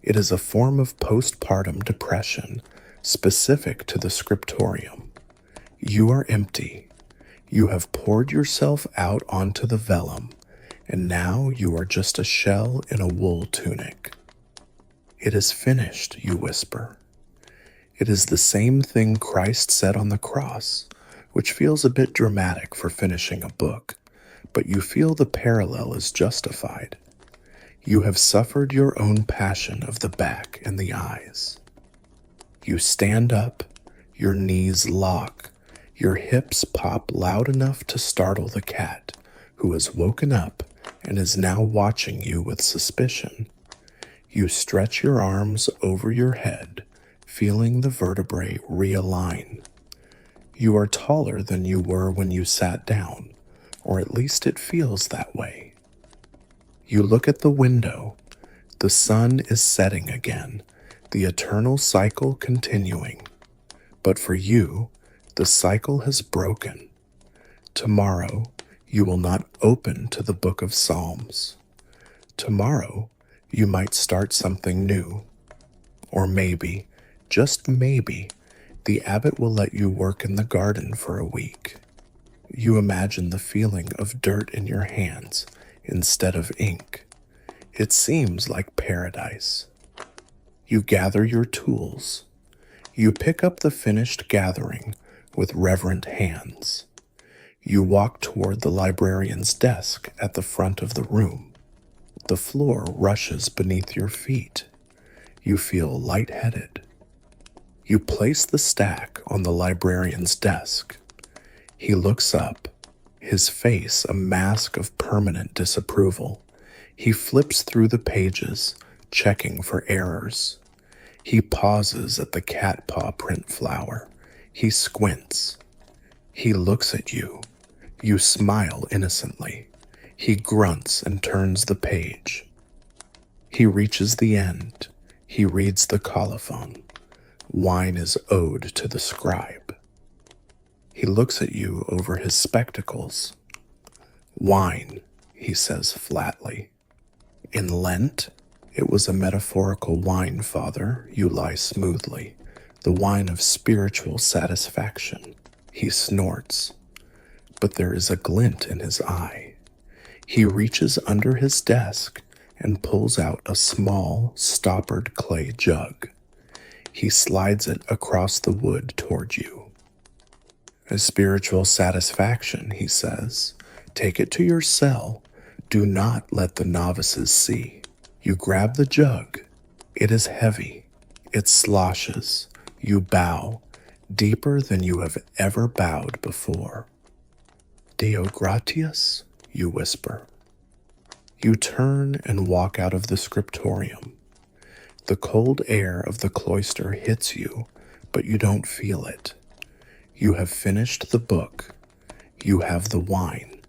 A: It is a form of postpartum depression specific to the scriptorium. You are empty. You have poured yourself out onto the vellum, and now you are just a shell in a wool tunic. It is finished, you whisper. It is the same thing Christ said on the cross, which feels a bit dramatic for finishing a book, but you feel the parallel is justified. You have suffered your own passion of the back and the eyes. You stand up, your knees lock, your hips pop loud enough to startle the cat, who has woken up and is now watching you with suspicion. You stretch your arms over your head, feeling the vertebrae realign. You are taller than you were when you sat down, or at least it feels that way. You look at the window. The sun is setting again, the eternal cycle continuing. But for you, the cycle has broken. Tomorrow, you will not open to the book of Psalms. Tomorrow, you might start something new. Or maybe, just maybe, the abbot will let you work in the garden for a week. You imagine the feeling of dirt in your hands instead of ink. It seems like paradise. You gather your tools. You pick up the finished gathering with reverent hands. You walk toward the librarian's desk at the front of the room. The floor rushes beneath your feet. You feel lightheaded. You place the stack on the librarian's desk. He looks up, his face a mask of permanent disapproval. He flips through the pages, checking for errors. He pauses at the cat paw print flower. He squints. He looks at you. You smile innocently. He grunts and turns the page. He reaches the end. He reads the colophon. Wine is owed to the scribe. He looks at you over his spectacles. Wine, he says flatly. In Lent, it was a metaphorical wine, Father, you lie smoothly. The wine of spiritual satisfaction. He snorts. But there is a glint in his eye. He reaches under his desk and pulls out a small, stoppered clay jug. He slides it across the wood toward you. A spiritual satisfaction, he says. Take it to your cell. Do not let the novices see. You grab the jug. It is heavy. It sloshes. You bow, deeper than you have ever bowed before. Deo gratias, you whisper. You turn and walk out of the scriptorium. The cold air of the cloister hits you, but you don't feel it. You have finished the book. You have the wine.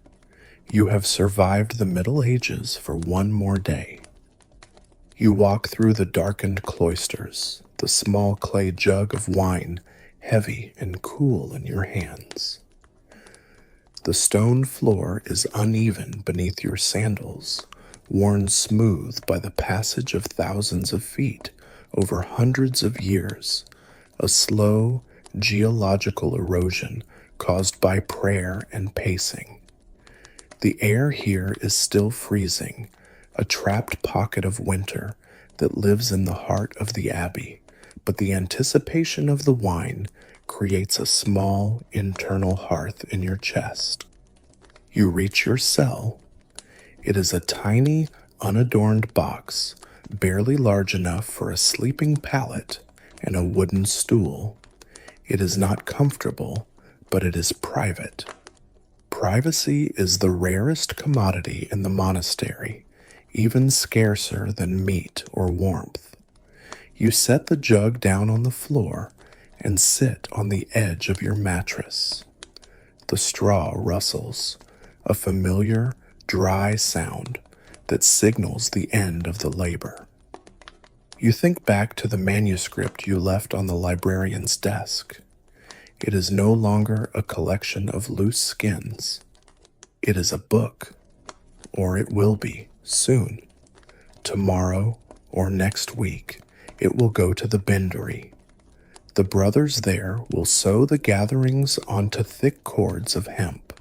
A: You have survived the Middle Ages for one more day. You walk through the darkened cloisters, the small clay jug of wine heavy and cool in your hands. The stone floor is uneven beneath your sandals, worn smooth by the passage of thousands of feet over hundreds of years, a slow geological erosion caused by prayer and pacing. The air here is still freezing, a trapped pocket of winter that lives in the heart of the abbey, but the anticipation of the wine creates a small internal hearth in your chest. You reach your cell. It is a tiny, unadorned box, barely large enough for a sleeping pallet and a wooden stool. It is not comfortable, but it is private. Privacy is the rarest commodity in the monastery, even scarcer than meat or warmth. You set the jug down on the floor and sit on the edge of your mattress. The straw rustles, a familiar, dry sound that signals the end of the labor. You think back to the manuscript you left on the librarian's desk. It is no longer a collection of loose skins. It is a book, or it will be soon. Tomorrow or next week, it will go to the bindery. The brothers there will sew the gatherings onto thick cords of hemp.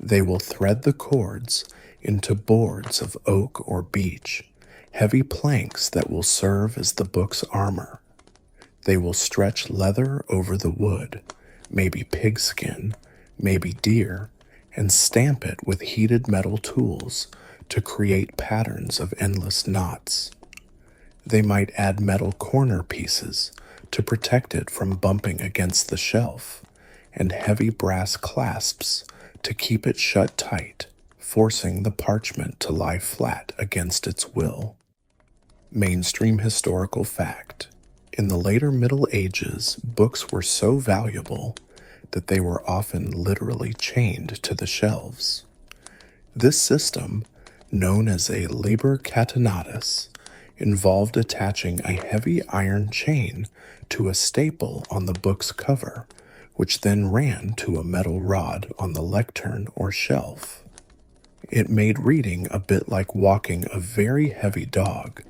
A: They will thread the cords into boards of oak or beech, heavy planks that will serve as the book's armor. They will stretch leather over the wood, maybe pigskin, maybe deer, and stamp it with heated metal tools to create patterns of endless knots. They might add metal corner pieces to protect it from bumping against the shelf, and heavy brass clasps to keep it shut tight, forcing the parchment to lie flat against its will. Mainstream historical fact. In the later Middle Ages, books were so valuable that they were often literally chained to the shelves. This system, known as a liber catenatus, involved attaching a heavy iron chain to a staple on the book's cover, which then ran to a metal rod on the lectern or shelf. It made reading a bit like walking a very heavy dog,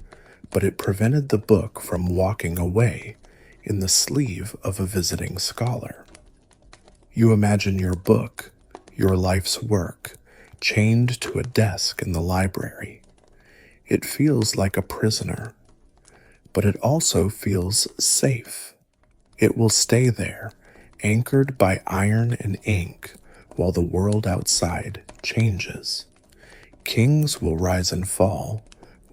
A: but it prevented the book from walking away in the sleeve of a visiting scholar. You imagine your book, your life's work, chained to a desk in the library. It feels like a prisoner, but it also feels safe. It will stay there, anchored by iron and ink, while the world outside changes. Kings will rise and fall.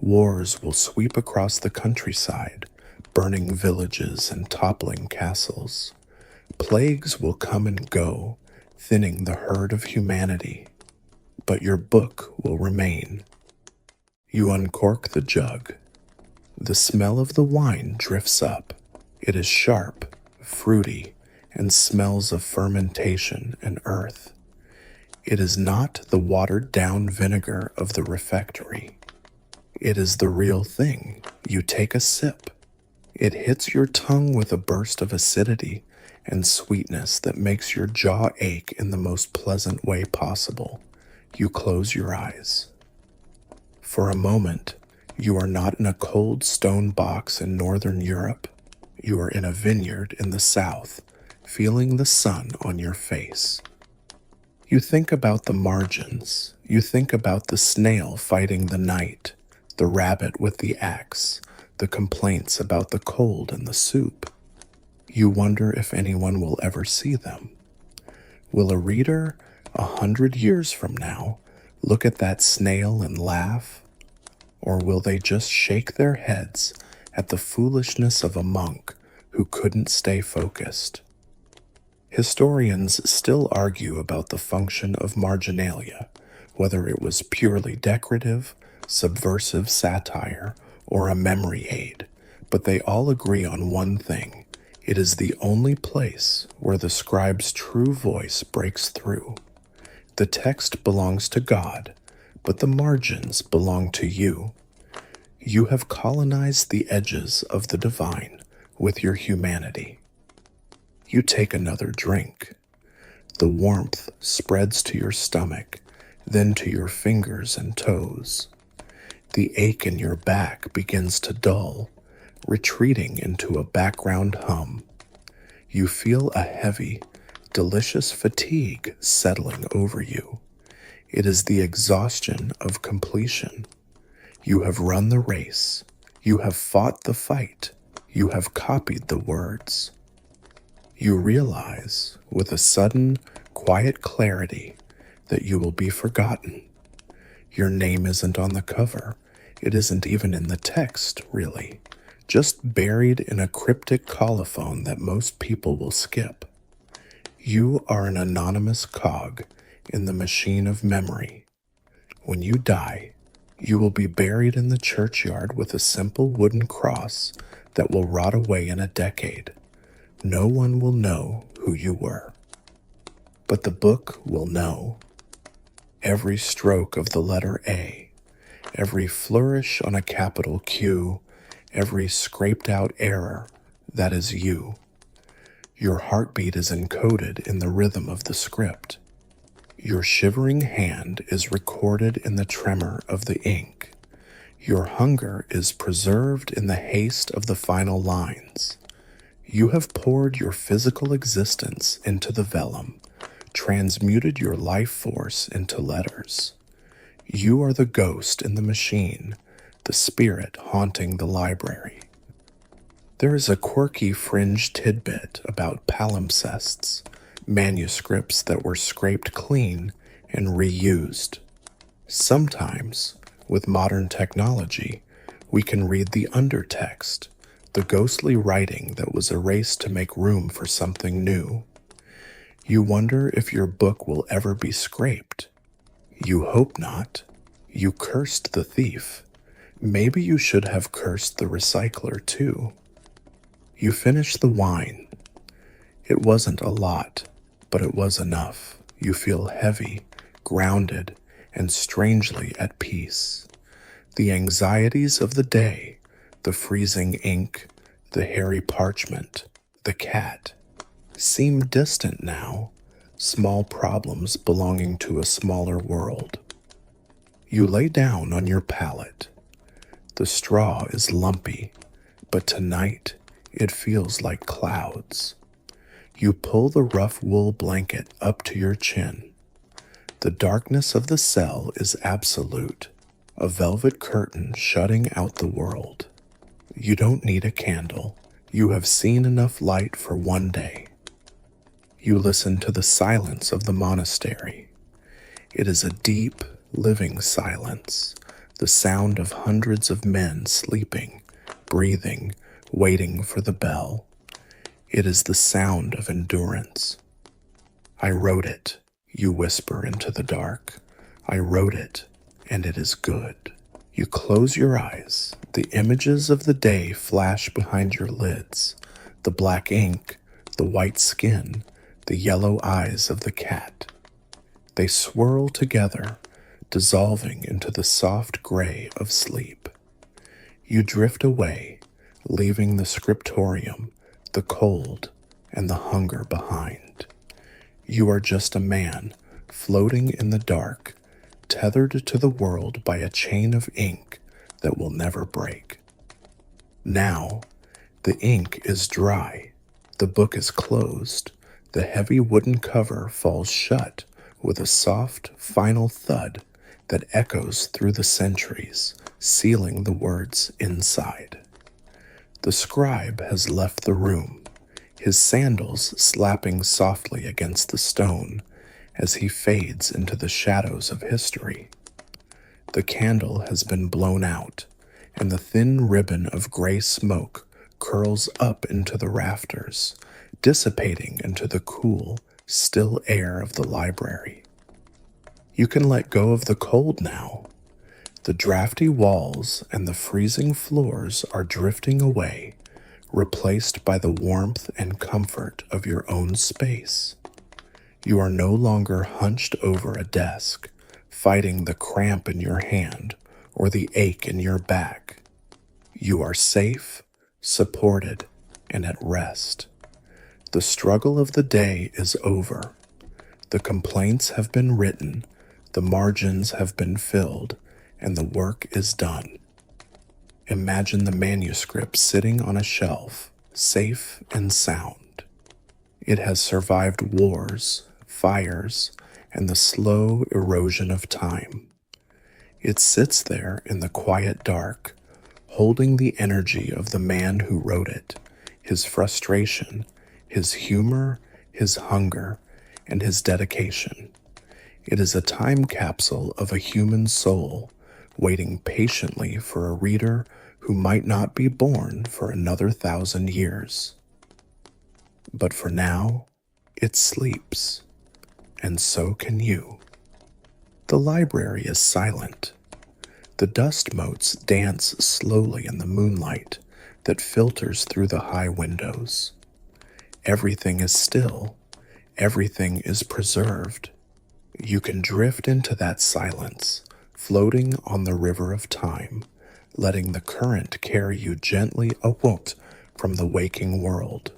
A: Wars will sweep across the countryside, burning villages and toppling castles. Plagues will come and go, thinning the herd of humanity. But your book will remain. You uncork the jug. The smell of the wine drifts up. It is sharp, fruity, and smells of fermentation and earth. It is not the watered-down vinegar of the refectory. It is the real thing. You take a sip. It hits your tongue with a burst of acidity and sweetness that makes your jaw ache in the most pleasant way possible. You close your eyes. For a moment, you are not in a cold stone box in northern Europe. You are in a vineyard in the south, feeling the sun on your face. You think about the margins. You think about the snail fighting the night, the rabbit with the axe, the complaints about the cold in the soup. You wonder if anyone will ever see them. Will a reader 100 years from now look at that snail and laugh? Or will they just shake their heads at the foolishness of a monk who couldn't stay focused? Historians still argue about the function of marginalia, whether it was purely decorative, subversive satire, or a memory aid, but they all agree on one thing. It is the only place where the scribe's true voice breaks through. The text belongs to God, but the margins belong to you. You have colonized the edges of the divine with your humanity. You take another drink. The warmth spreads to your stomach, then to your fingers and toes. The ache in your back begins to dull, retreating into a background hum. You feel a heavy, delicious fatigue settling over you. It is the exhaustion of completion. You have run the race. You have fought the fight. You have copied the words. You realize, with a sudden, quiet clarity, that you will be forgotten. Your name isn't on the cover. It isn't even in the text, really. Just buried in a cryptic colophon that most people will skip. You are an anonymous cog in the machine of memory. When you die, you will be buried in the churchyard with a simple wooden cross that will rot away in a decade. No one will know who you were. But the book will know. Every stroke of the letter A, every flourish on a capital Q, every scraped out error, that is you. Your heartbeat is encoded in the rhythm of the script. Your shivering hand is recorded in the tremor of the ink. Your hunger is preserved in the haste of the final lines. You have poured your physical existence into the vellum, transmuted your life force into letters. You are the ghost in the machine, the spirit haunting the library. There is a quirky fringe tidbit about palimpsests, manuscripts that were scraped clean and reused. Sometimes, with modern technology, we can read the undertext, the ghostly writing that was erased to make room for something new. You wonder if your book will ever be scraped. You hope not. You cursed the thief. Maybe you should have cursed the recycler too. You finish the wine. It wasn't a lot, but it was enough. You feel heavy, grounded, and strangely at peace. The anxieties of the day, the freezing ink, the hairy parchment, the cat, seem distant now, small problems belonging to a smaller world. You lay down on your pallet. The straw is lumpy, but tonight it feels like clouds. You pull the rough wool blanket up to your chin. The darkness of the cell is absolute, a velvet curtain shutting out the world. You don't need a candle. You have seen enough light for one day. You listen to the silence of the monastery. It is a deep, living silence, the sound of hundreds of men sleeping, breathing, waiting for the bell. It is the sound of endurance. I wrote it, you whisper into the dark. I wrote it, and it is good. You close your eyes. The images of the day flash behind your lids. The black ink, the white skin, the yellow eyes of the cat. They swirl together, dissolving into the soft gray of sleep. You drift away, leaving the scriptorium, the cold, and the hunger behind. You are just a man, floating in the dark, tethered to the world by a chain of ink that will never break. Now, the ink is dry, the book is closed, the heavy wooden cover falls shut with a soft, final thud that echoes through the centuries, sealing the words inside. The scribe has left the room, his sandals slapping softly against the stone as he fades into the shadows of history. The candle has been blown out, and the thin ribbon of gray smoke curls up into the rafters, dissipating into the cool, still air of the library. You can let go of the cold now. The drafty walls and the freezing floors are drifting away, replaced by the warmth and comfort of your own space. You are no longer hunched over a desk, fighting the cramp in your hand or the ache in your back. You are safe, supported, and at rest. The struggle of the day is over. The complaints have been written, the margins have been filled, and the work is done. Imagine the manuscript sitting on a shelf, safe and sound. It has survived wars, fires, and the slow erosion of time. It sits there in the quiet dark, holding the energy of the man who wrote it, his frustration, his humor, his hunger, and his dedication. It is a time capsule of a human soul, waiting patiently for a reader who might not be born for another 1,000 years. But for now, it sleeps, and so can you. The library is silent. The dust motes dance slowly in the moonlight that filters through the high windows. Everything is still. Everything is preserved. You can drift into that silence, floating on the river of time, letting the current carry you gently awoke from the waking world.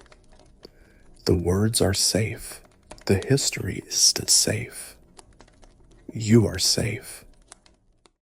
A: The words are safe. The history is safe. You are safe.